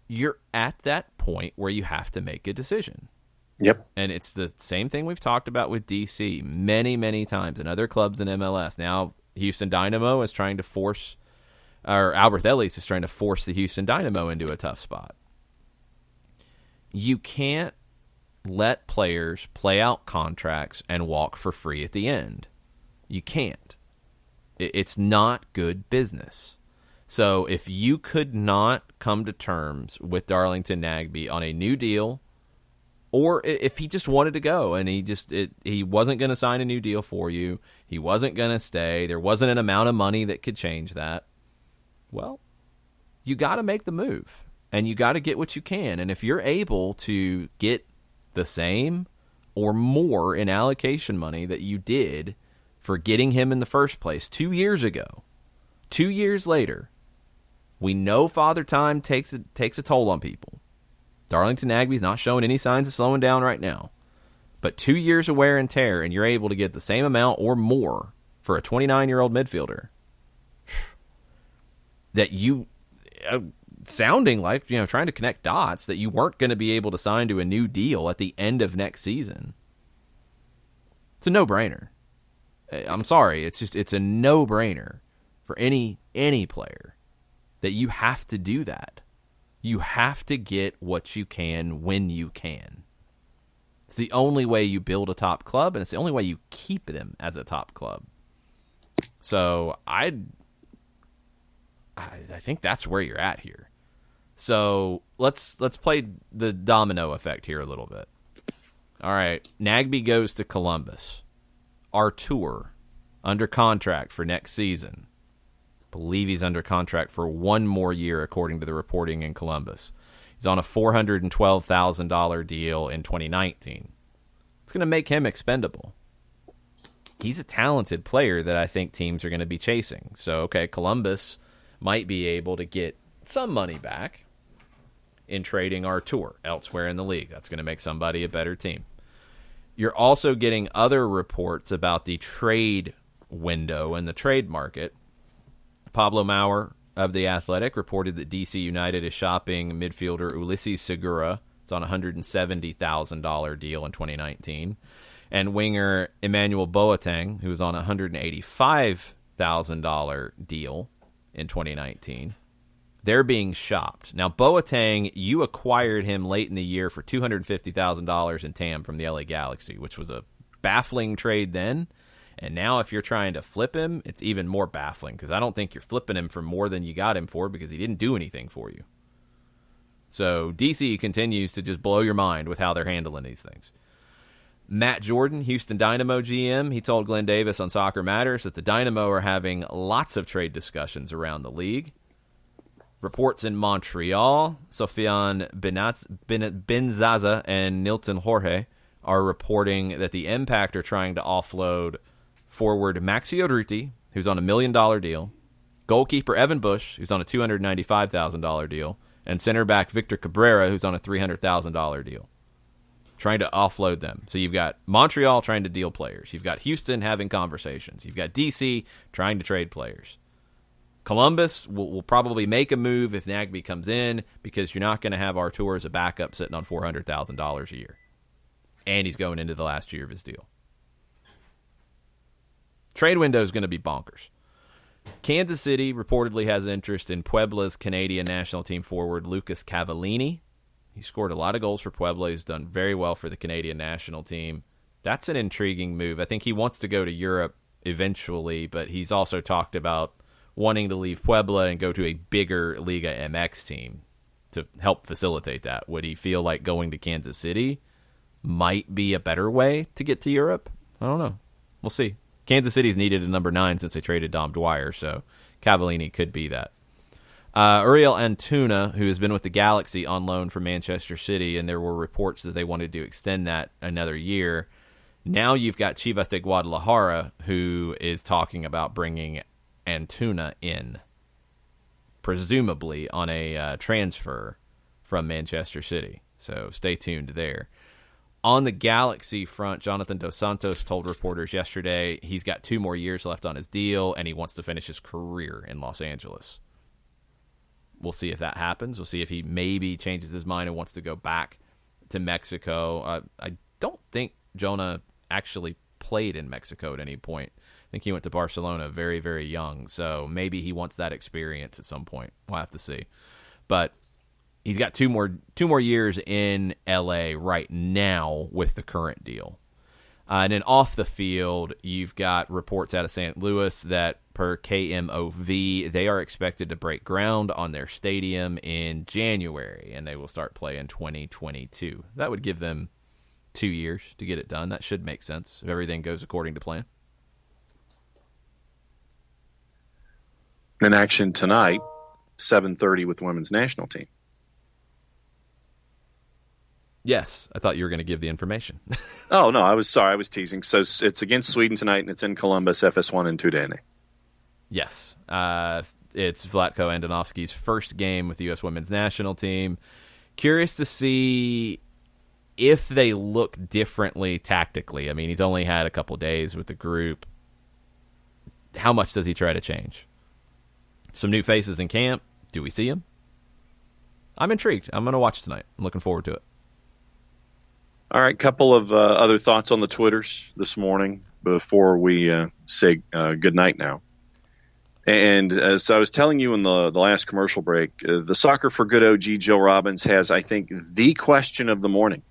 [SPEAKER 1] you're at that point where you have to make a decision.
[SPEAKER 5] Yep.
[SPEAKER 1] And it's the same thing we've talked about with DC many, many times and other clubs in MLS. Now, Houston Dynamo is trying to force, or Albert Ellis is trying to force the Houston Dynamo into a tough spot. You can't let players play out contracts and walk for free at the end. You can't. It's not good business. So if you could not come to terms with Darlington Nagbe on a new deal, or if he just wanted to go and he wasn't going to sign a new deal for you, he wasn't going to stay, there wasn't an amount of money that could change that, well, you got to make the move, and you got to get what you can. And if you're able to get the same or more in allocation money that you did for getting him in the first place 2 years ago, 2 years later, we know Father Time takes a toll on people. Darlington Nagbe's not showing any signs of slowing down right now. But 2 years of wear and tear, and you're able to get the same amount or more for a 29-year-old midfielder that you, sounding like, trying to connect dots, that you weren't going to be able to sign to a new deal at the end of next season. It's a no-brainer. I'm sorry. It's a no-brainer for any player that you have to do that. You have to get what you can when you can. It's the only way you build a top club, and it's the only way you keep them as a top club. So I think that's where you're at here. So let's play the domino effect here a little bit. All right, Nagbe goes to Columbus. Artur, under contract for next season. Believe he's under contract for one more year, according to the reporting in Columbus. He's on a $412,000 deal in 2019. It's going to make him expendable. He's a talented player that I think teams are going to be chasing. So, okay, Columbus might be able to get some money back in trading Artur elsewhere in the league. That's going to make somebody a better team. You're also getting other reports about the trade window and the trade market. Pablo Maurer of The Athletic reported that DC United is shopping midfielder Ulises Segura. It's on a $170,000 deal in 2019. And winger Emmanuel Boateng, who's on a $185,000 deal in 2019. They're being shopped. Now, Boateng, you acquired him late in the year for $250,000 in TAM from the LA Galaxy, which was a baffling trade then. And now if you're trying to flip him, it's even more baffling because I don't think you're flipping him for more than you got him for because he didn't do anything for you. So DC continues to just blow your mind with how they're handling these things. Matt Jordan, Houston Dynamo GM, he told Glenn Davis on Soccer Matters that the Dynamo are having lots of trade discussions around the league. Reports in Montreal, Sofiane Benzaza and Nilton Jorge are reporting that the Impact are trying to offload forward Maxi Urruti, who's on $1 million deal, goalkeeper Evan Bush, who's on a $295,000 deal, and center back Victor Cabrera, who's on a $300,000 deal. Trying to offload them. So you've got Montreal trying to deal players. You've got Houston having conversations. You've got DC trying to trade players. Columbus will probably make a move if Nagbe comes in because you're not going to have Artur as a backup sitting on $400,000 a year. And he's going into the last year of his deal. Trade window is going to be bonkers. Kansas City reportedly has interest in Puebla's Canadian national team forward Lucas Cavallini. He scored a lot of goals for Puebla. He's done very well for the Canadian national team. That's an intriguing move. I think he wants to go to Europe eventually, but he's also talked about wanting to leave Puebla and go to a bigger Liga MX team to help facilitate that? Would he feel like going to Kansas City might be a better way to get to Europe? I don't know. We'll see. Kansas City's needed a number 9 since they traded Dom Dwyer, so Cavallini could be that. Uriel Antuna, who has been with the Galaxy on loan from Manchester City, and there were reports that they wanted to extend that another year. Now you've got Chivas de Guadalajara, who is talking about bringing Antuna in, presumably on a transfer from Manchester City. So stay tuned there. On the Galaxy front, Jonathan Dos Santos told reporters yesterday he's got 2 more years left on his deal, and he wants to finish his career in Los Angeles. We'll see if that happens. We'll see if he maybe changes his mind and wants to go back to Mexico. I don't think Jonah actually played in Mexico at any point. I think he went to Barcelona very, very young, so maybe he wants that experience at some point. We'll have to see. But he's got 2 more years in L.A. right now with the current deal. And then off the field, you've got reports out of St. Louis that per KMOV, they are expected to break ground on their stadium in January, and they will start play in 2022. That would give them 2 years to get it done. That should make sense if everything goes according to plan.
[SPEAKER 5] In action tonight, 7:30 with the women's national team.
[SPEAKER 1] Yes, I thought you were going to give the information.
[SPEAKER 5] Oh, no, I was sorry. I was teasing. So it's against Sweden tonight, and it's in Columbus, FS1 in Tudene.
[SPEAKER 1] Yes. It's Vlatko Andonovski's first game with the U.S. women's national team. Curious to see if they look differently tactically. I mean, he's only had a couple days with the group. How much does he try to change? Some new faces in camp. Do we see him? I'm intrigued. I'm going to watch tonight. I'm looking forward to it.
[SPEAKER 5] All right, couple of other thoughts on the Twitters this morning before we say good night now. And as I was telling you in the last commercial break, the Soccer for Good OG Jill Robbins has, I think, the question of the morning.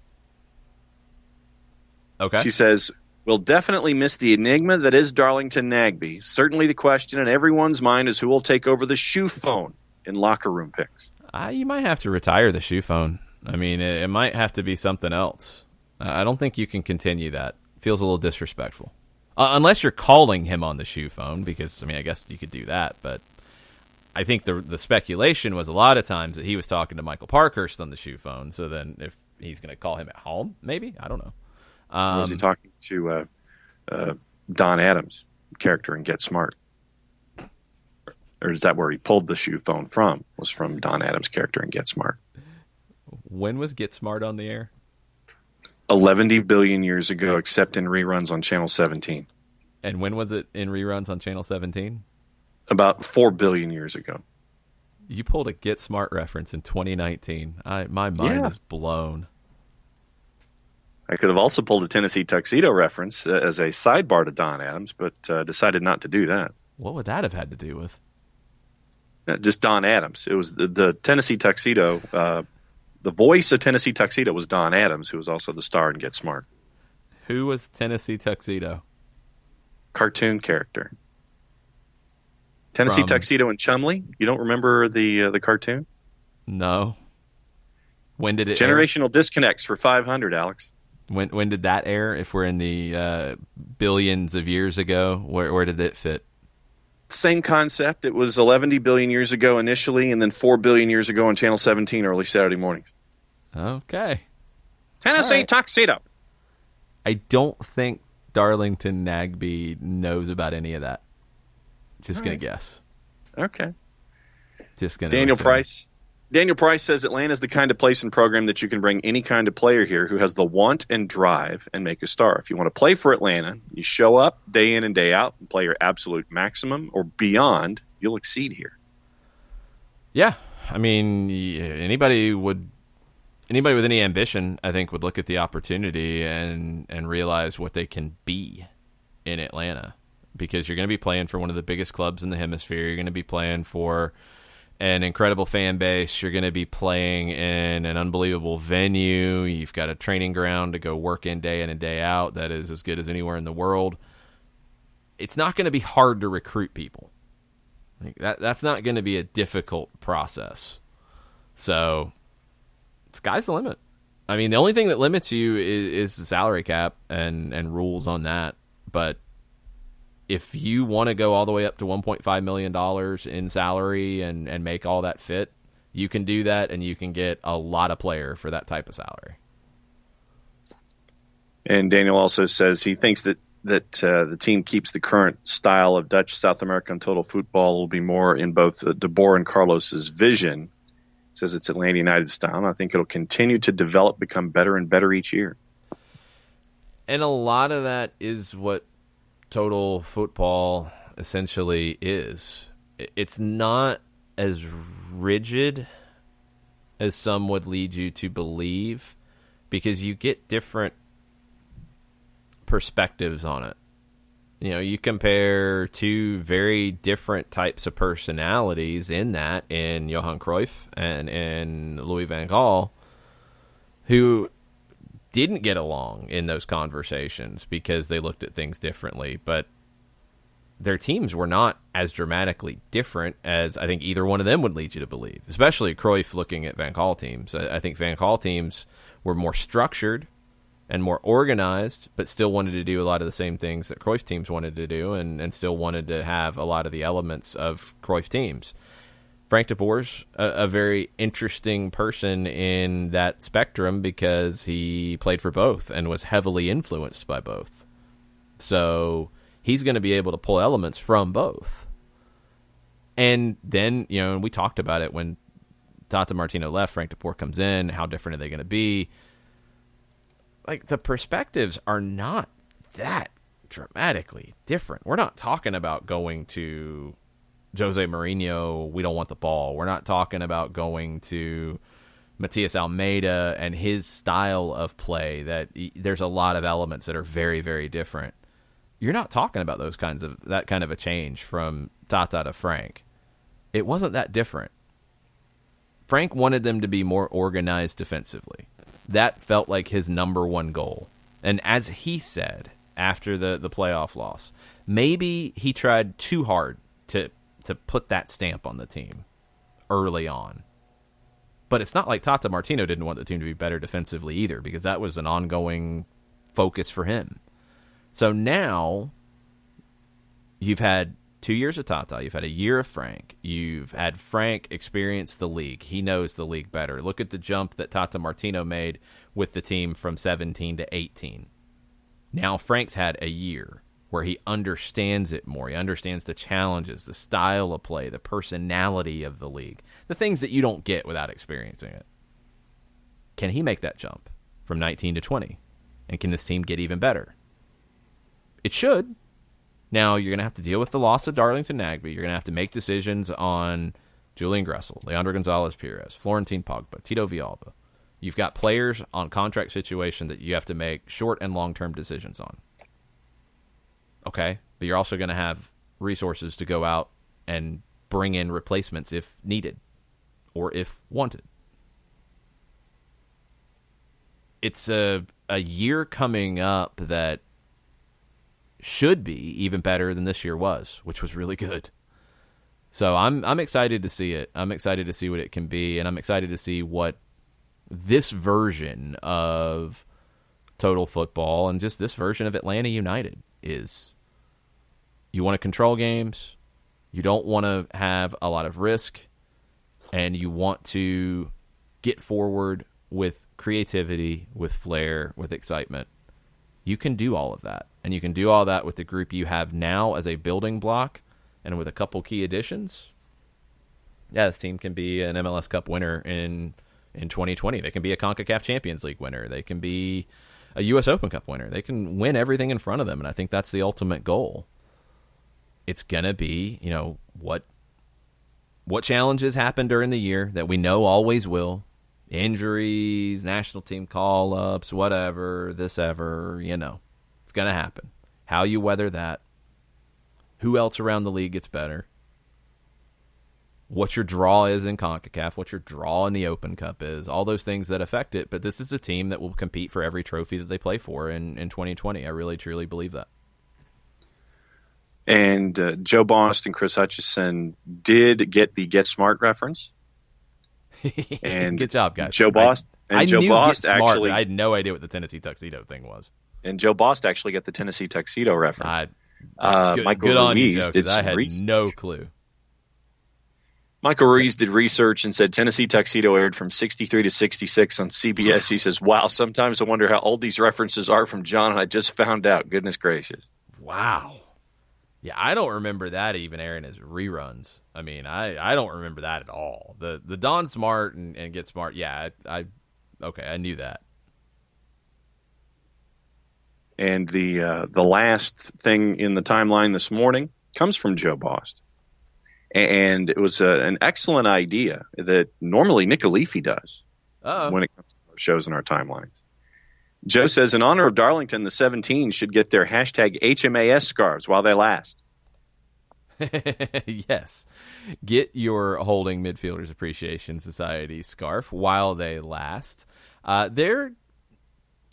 [SPEAKER 1] Okay.
[SPEAKER 5] She says, we'll definitely miss the enigma that is Darlington Nagbe. Certainly the question in everyone's mind is who will take over the shoe phone in locker room picks.
[SPEAKER 1] You might have to retire the shoe phone. I mean, it might have to be something else. I don't think you can continue that. Feels a little disrespectful. Unless you're calling him on the shoe phone, because, I mean, I guess you could do that. But I think the speculation was a lot of times that he was talking to Michael Parkhurst on the shoe phone. So then if he's going to call him at home, maybe? I don't know.
[SPEAKER 5] Was he talking to Don Adams' character in Get Smart? Or is that where he pulled the shoe phone from? Was from Don Adams' character in Get Smart.
[SPEAKER 1] When was Get Smart on the air?
[SPEAKER 5] 11 billion years ago, except in reruns on Channel 17.
[SPEAKER 1] And when was it in reruns on Channel 17?
[SPEAKER 5] About 4 billion years ago.
[SPEAKER 1] You pulled a Get Smart reference in 2019. My mind is blown.
[SPEAKER 5] I could have also pulled a Tennessee Tuxedo reference as a sidebar to Don Adams, but decided not to do that.
[SPEAKER 1] What would that have had to do with?
[SPEAKER 5] Just Don Adams. It was the Tennessee Tuxedo. The voice of Tennessee Tuxedo was Don Adams, who was also the star in Get Smart.
[SPEAKER 1] Who was Tennessee Tuxedo?
[SPEAKER 5] Cartoon character. Tennessee Tuxedo and Chumley? You don't remember the cartoon?
[SPEAKER 1] No. When did it
[SPEAKER 5] Generational
[SPEAKER 1] air?
[SPEAKER 5] Disconnects for 500, Alex.
[SPEAKER 1] When did that air? If we're in the billions of years ago, where did it fit?
[SPEAKER 5] Same concept. It was 11 billion years ago initially, and then 4 billion years ago on Channel 17 early Saturday mornings.
[SPEAKER 1] Okay.
[SPEAKER 5] Tennessee Tuxedo.
[SPEAKER 1] I don't think Darlington Nagbe knows about any of that. Just going to guess.
[SPEAKER 5] Okay.
[SPEAKER 1] Just going to
[SPEAKER 5] Daniel Price. Daniel Price says Atlanta is the kind of place and program that you can bring any kind of player here who has the want and drive and make a star. If you want to play for Atlanta, you show up day in and day out and play your absolute maximum or beyond, you'll exceed here.
[SPEAKER 1] Yeah. I mean, anybody with any ambition, I think, would look at the opportunity and realize what they can be in Atlanta, because you're going to be playing for one of the biggest clubs in the hemisphere. You're going to be playing for an incredible fan base. You're going to be playing in an unbelievable venue. You've got a training ground to go work in and day out that is as good as anywhere in the world. It's not going to be hard to recruit people. Like that's not going to be a difficult process. So, sky's the limit. I mean, the only thing that limits you is the salary cap and rules on that. But if you want to go all the way up to $1.5 million in salary and make all that fit, you can do that, and you can get a lot of player for that type of salary. And
[SPEAKER 5] Daniel also says he thinks that the team keeps the current style of Dutch South American total football will be more in both De Boer and Carlos's vision. Says it's Atlanta United style, and I think it'll continue to develop, become better and better each year.
[SPEAKER 1] And a lot of that is what total football essentially is. It's not as rigid as some would lead you to believe, because you get different perspectives on it. You know, you compare two very different types of personalities in Johan Cruyff and in Louis van Gaal, who didn't get along in those conversations because they looked at things differently, but their teams were not as dramatically different as I think either one of them would lead you to believe, especially Cruyff looking at Van Gaal teams. I think Van Gaal teams were more structured and more organized, but still wanted to do a lot of the same things that Cruyff teams wanted to do, and still wanted to have a lot of the elements of Cruyff teams. Frank de Boer's a very interesting person in that spectrum because he played for both and was heavily influenced by both. So he's going to be able to pull elements from both. And then, you know, and we talked about it when Tata Martino left, Frank de Boer comes in, how different are they going to be? Like, the perspectives are not that dramatically different. We're not talking about going to Jose Mourinho, we don't want the ball. We're not talking about going to Matias Almeida and his style of play, that there's a lot of elements that are very, very different. You're not talking about that kind of a change from Tata to Frank. It wasn't that different. Frank wanted them to be more organized defensively. That felt like his number one goal. And as he said after the playoff loss, maybe he tried too hard to put that stamp on the team early on. But it's not like Tata Martino didn't want the team to be better defensively either, because that was an ongoing focus for him. So now you've had 2 years of Tata. You've had a year of Frank. You've had Frank experience the league. He knows the league better. Look at the jump that Tata Martino made with the team from 17 to 18. Now Frank's had a year where he understands it more. He understands the challenges, the style of play, the personality of the league, the things that you don't get without experiencing it. Can he make that jump from 19 to 20? And can this team get even better? It should. Now, you're going to have to deal with the loss of Darlington Nagbe. You're going to have to make decisions on Julian Gressel, Leandro Gonzalez-Pirez, Florentin Pogba, Tito Villalba. You've got players on contract situation that you have to make short and long-term decisions on. Okay, but you're also going to have resources to go out and bring in replacements if needed or if wanted. It's a year coming up that should be even better than this year was, which was really good. So I'm excited to see it. I'm excited to see what it can be, and I'm excited to see what this version of total football and just this version of Atlanta United is. You want to control games, you don't want to have a lot of risk, and you want to get forward with creativity, with flair, with excitement. You can do all of that, and you can do all that with the group you have now as a building block and with a couple key additions. Yeah, this team can be an MLS Cup winner in 2020. They can be a CONCACAF Champions League winner. They can be a U.S. Open Cup winner. They can win everything in front of them, and I think that's the ultimate goal. It's going to be, you know, what challenges happen during the year that we know always will. Injuries, national team call-ups, whatever, this ever, you know. It's going to happen. How you weather that. Who else around the league gets better. What your draw is in CONCACAF, what your draw in the Open Cup is, all those things that affect it. But this is a team that will compete for every trophy that they play for in 2020. I really, truly believe that.
[SPEAKER 5] And Joe Bost and Chris Hutchison did get the Get Smart reference. And
[SPEAKER 1] good job, guys.
[SPEAKER 5] Joe Bost
[SPEAKER 1] I
[SPEAKER 5] Joe
[SPEAKER 1] knew
[SPEAKER 5] Bost
[SPEAKER 1] Get Smart,
[SPEAKER 5] actually,
[SPEAKER 1] but I had no idea what the Tennessee tuxedo thing was.
[SPEAKER 5] and Joe Bost actually got the Tennessee tuxedo reference. Michael
[SPEAKER 1] good on you,
[SPEAKER 5] Ruiz
[SPEAKER 1] Joe,
[SPEAKER 5] did
[SPEAKER 1] 'cause I
[SPEAKER 5] some
[SPEAKER 1] had
[SPEAKER 5] research.
[SPEAKER 1] no clue.
[SPEAKER 5] Michael Ruiz did research and said Tennessee Tuxedo aired from 63 to 66 on CBS. He says, wow, sometimes I wonder how old these references are from John, and I just found out. Goodness gracious.
[SPEAKER 1] Wow. Yeah, I don't remember that even airing as reruns. I mean, I don't remember that at all. The Don Smart and Get Smart, yeah, I knew that.
[SPEAKER 5] And the last thing in the timeline this morning comes from Joe Bost. And it was an excellent idea that normally Nick Alifi does when it comes to our shows and our timelines. Joe says, in honor of Darlington, the 17 should get their hashtag HMAS scarves while they last.
[SPEAKER 1] Yes. Get your Holding Midfielders Appreciation Society scarf while they last. There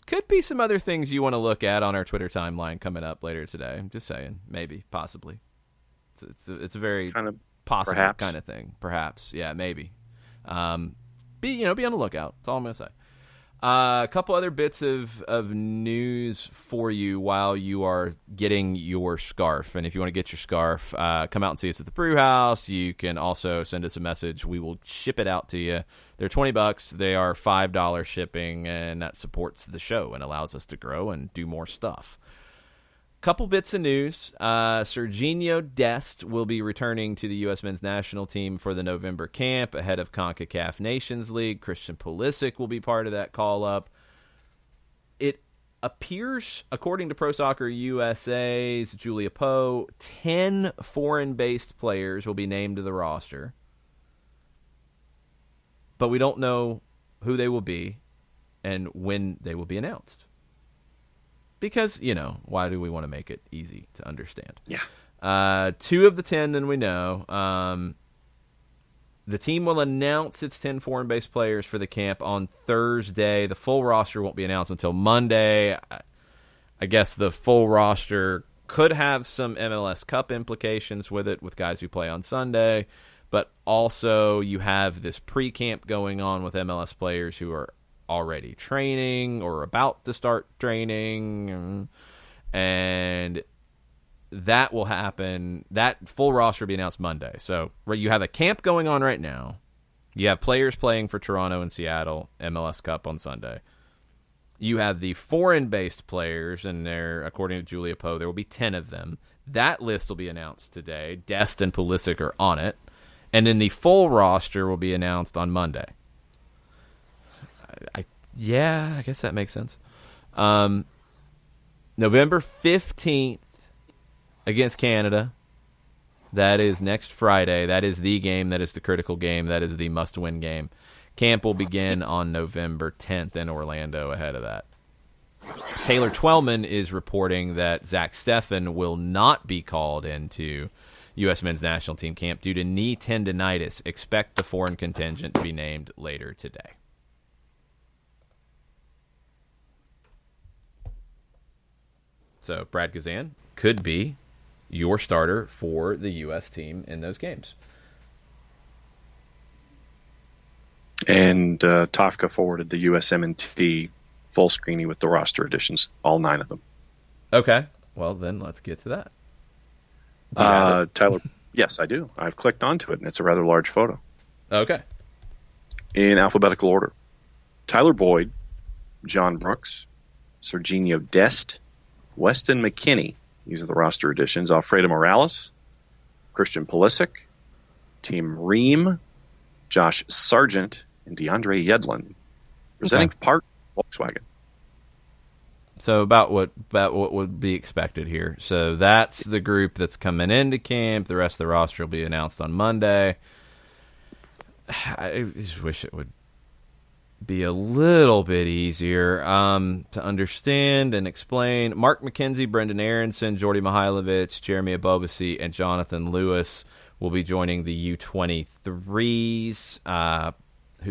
[SPEAKER 1] could be some other things you want to look at on our Twitter timeline coming up later today. I'm just saying. Maybe. Possibly. It's a very
[SPEAKER 5] kind of
[SPEAKER 1] possible
[SPEAKER 5] perhaps.
[SPEAKER 1] kind of thing. Perhaps. Yeah, maybe. Be on the lookout. That's all I'm going to say. A couple other bits of news for you while you are getting your scarf. And if you want to get your scarf, come out and see us at the Brew House. You can also send us a message. We will ship it out to you. They're $20. They are $5 shipping, and that supports the show and allows us to grow and do more stuff. Couple bits of news. Serginho Dest will be returning to the U.S. men's national team for the November camp ahead of CONCACAF Nations League. Christian Pulisic will be part of that call-up. It appears, according to Pro Soccer USA's Julia Poe, 10 foreign-based players will be named to the roster. But we don't know who they will be and when they will be announced. Because, why do we want to make it easy to understand?
[SPEAKER 5] Yeah.
[SPEAKER 1] 2 of the 10, then we know. The team will announce its 10 foreign-based players for the camp on Thursday. The full roster won't be announced until Monday. I guess the full roster could have some MLS Cup implications with it, with guys who play on Sunday. But also you have this pre-camp going on with MLS players who are already training or about to start training, and that will happen. That full roster will be announced Monday. So you have a camp going on right now. You have players playing for Toronto and Seattle, MLS Cup on Sunday. You have the foreign-based players, and there, according to Julia Poe, there will be 10 of them. That list will be announced today. Dest and Pulisic are on it. And then the full roster will be announced on Monday. I guess that makes sense. November 15th against Canada. That is next Friday. That is the game. That is the critical game. That is the must-win game. Camp will begin on November 10th in Orlando ahead of that. Taylor Twellman is reporting that Zach Steffen will not be called into U.S. men's national team camp due to knee tendinitis. Expect the foreign contingent to be named later today. So Brad Gazan could be your starter for the U.S. team in those games.
[SPEAKER 5] And Tafka forwarded the USMNT full screeny with the roster additions, all 9 of them.
[SPEAKER 1] Okay. Well, then let's get to that.
[SPEAKER 5] Tyler, yes, I do. I've clicked onto it, and it's a rather large photo.
[SPEAKER 1] Okay.
[SPEAKER 5] In alphabetical order. Tyler Boyd, John Brooks, Serginho Dest, Weston McKennie. These are the roster additions. Alfredo Morales, Christian Pulisic, Tim Ream, Josh Sargent, and DeAndre Yedlin, presenting part Volkswagen.
[SPEAKER 1] So about what would be expected here. So that's the group that's coming into camp. The rest of the roster will be announced on Monday. I just wish it would be a little bit easier to understand and explain. Mark McKenzie, Brendan Aronson, Jordi Mihailovic, Jeremy Abobasi, and Jonathan Lewis will be joining the U23s.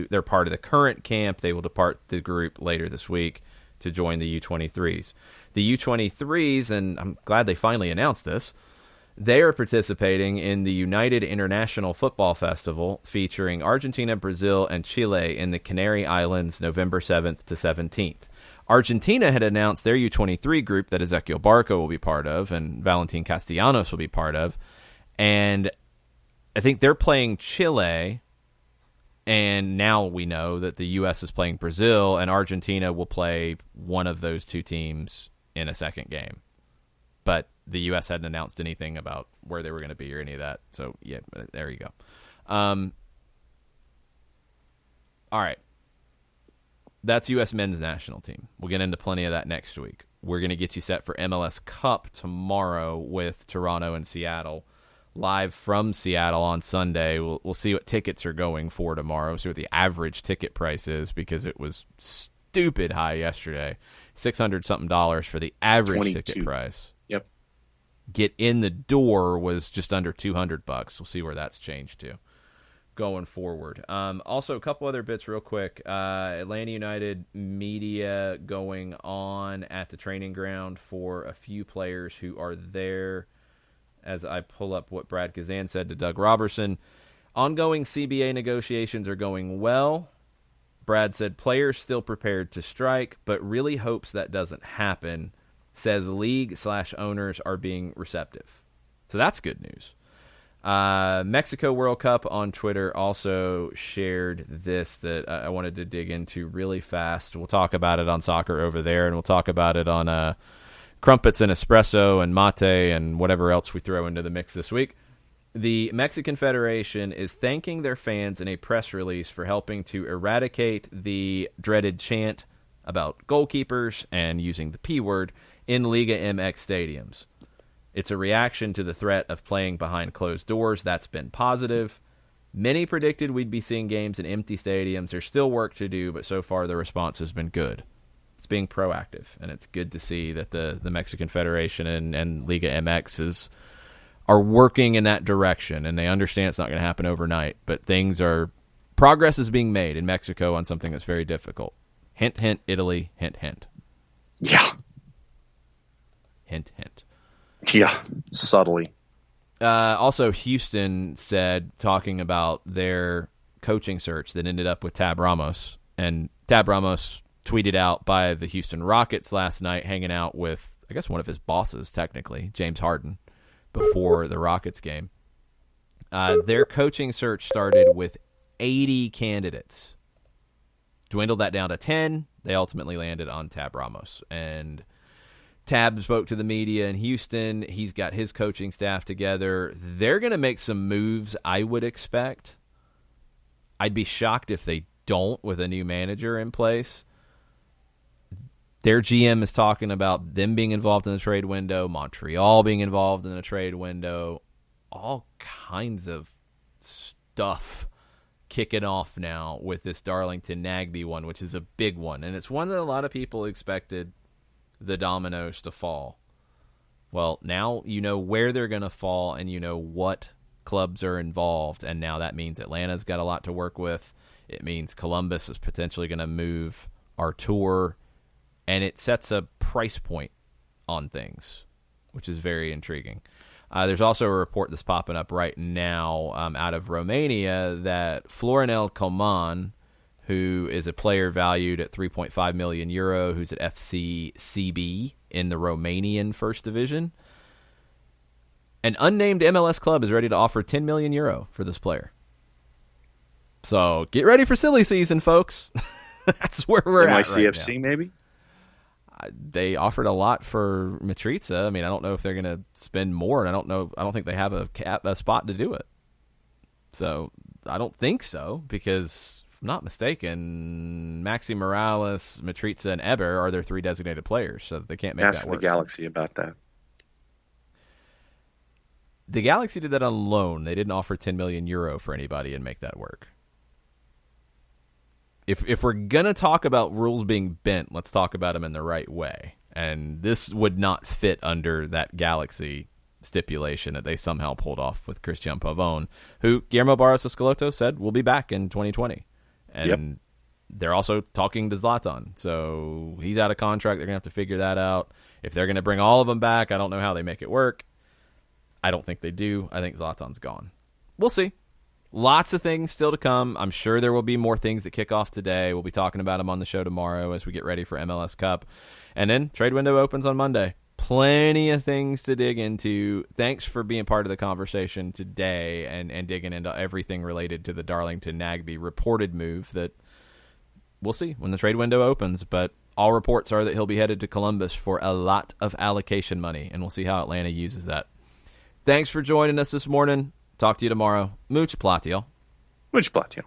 [SPEAKER 1] They're part of the current camp. They will depart the group later this week to join the U23s. The U23s, and I'm glad they finally announced this, They are participating in the United International Football Festival featuring Argentina, Brazil, and Chile in the Canary Islands November 7th to 17th. Argentina had announced their U23 group that Ezequiel Barco will be part of and Valentin Castellanos will be part of. And I think they're playing Chile, and now we know that the U.S. is playing Brazil, and Argentina will play one of those two teams in a second game. But the U.S. hadn't announced anything about where they were going to be or any of that. So, yeah, there you go. All right. That's U.S. men's national team. We'll get into plenty of that next week. We're going to get you set for MLS Cup tomorrow with Toronto and Seattle. Live from Seattle on Sunday. We'll see what tickets are going for tomorrow, see what the average ticket price is, because it was stupid high yesterday. $600-something for the average
[SPEAKER 5] 22.
[SPEAKER 1] ticket price.
[SPEAKER 5] Yep.
[SPEAKER 1] Get in the door was just under $200. We'll see where that's changed to going forward. Also, a couple other bits real quick. Atlanta United media going on at the training ground for a few players who are there. As I pull up what Brad Kazan said to Doug Robertson, ongoing CBA negotiations are going well. Brad said players still prepared to strike, but really hopes that doesn't happen. Says league/owners are being receptive. So that's good news. Mexico World Cup on Twitter also shared this that I wanted to dig into really fast. We'll talk about it on Soccer Over There, and we'll talk about it on Crumpets and Espresso and Mate and whatever else we throw into the mix this week. The Mexican Federation is thanking their fans in a press release for helping to eradicate the dreaded chant about goalkeepers and using the P word in Liga MX stadiums. It's a reaction to the threat of playing behind closed doors. That's been positive. Many predicted we'd be seeing games in empty stadiums. There's still work to do, but so far the response has been good. It's being proactive, and it's good to see that the Mexican Federation and Liga MX are working in that direction, and they understand it's not going to happen overnight, but progress is being made in Mexico on something that's very difficult. Hint, hint, Italy, hint, hint.
[SPEAKER 5] Yeah.
[SPEAKER 1] Hint, hint.
[SPEAKER 5] Yeah, subtly.
[SPEAKER 1] Also, Houston said, talking about their coaching search that ended up with Tab Ramos, and Tab Ramos tweeted out by the Houston Rockets last night, hanging out with, I guess, one of his bosses, technically, James Harden, before the Rockets game. Their coaching search started with 80 candidates. Dwindled that down to 10. They ultimately landed on Tab Ramos. And Tab spoke to the media in Houston. He's got his coaching staff together. They're going to make some moves, I would expect. I'd be shocked if they don't with a new manager in place. Their GM is talking about them being involved in the trade window, Montreal being involved in the trade window, all kinds of stuff kicking off now with this Darlington Nagbe one, which is a big one. And it's one that a lot of people expected the dominoes to fall. Well, now you know where they're going to fall and you know what clubs are involved. And now that means Atlanta's got a lot to work with. It means Columbus is potentially going to move Artur. And it sets a price point on things, which is very intriguing. There's also a report that's popping up right now out of Romania that Florinel Coman, who is a player valued at €3.5 million, who's at FCCB in the Romanian First Division, an unnamed MLS club is ready to offer €10 million for this player. So get ready for silly season, folks. That's where we're at
[SPEAKER 5] NYCFC,
[SPEAKER 1] right now.
[SPEAKER 5] maybe?
[SPEAKER 1] They offered a lot for Mitrita. I mean, I don't know if they're going to spend more, and I don't think they have a spot to do it. So I don't think so, because if I'm not mistaken, Maxi Morales, Mitrita, and Eber are their three designated players, so they can't make
[SPEAKER 5] Ask
[SPEAKER 1] that work.
[SPEAKER 5] the Galaxy about that.
[SPEAKER 1] The Galaxy did that on loan. They didn't offer €10 million for anybody and make that work. If we're going to talk about rules being bent, let's talk about them in the right way. And this would not fit under that Galaxy stipulation that they somehow pulled off with Christian Pavone, who Guillermo Barros Escaloto said will be back in 2020. And they're also talking to Zlatan. So he's out of contract. They're going to have to figure that out. If they're going to bring all of them back, I don't know how they make it work. I don't think they do. I think Zlatan's gone. We'll see. Lots of things still to come. I'm sure there will be more things that kick off today. We'll be talking about them on the show tomorrow as we get ready for MLS Cup. And then trade window opens on Monday. Plenty of things to dig into. Thanks for being part of the conversation today and digging into everything related to the Darlington Nagbe reported move that we'll see when the trade window opens. But all reports are that he'll be headed to Columbus for a lot of allocation money, and we'll see how Atlanta uses that. Thanks for joining us this morning. Talk to you tomorrow. Much platiel.
[SPEAKER 5] Much platiel.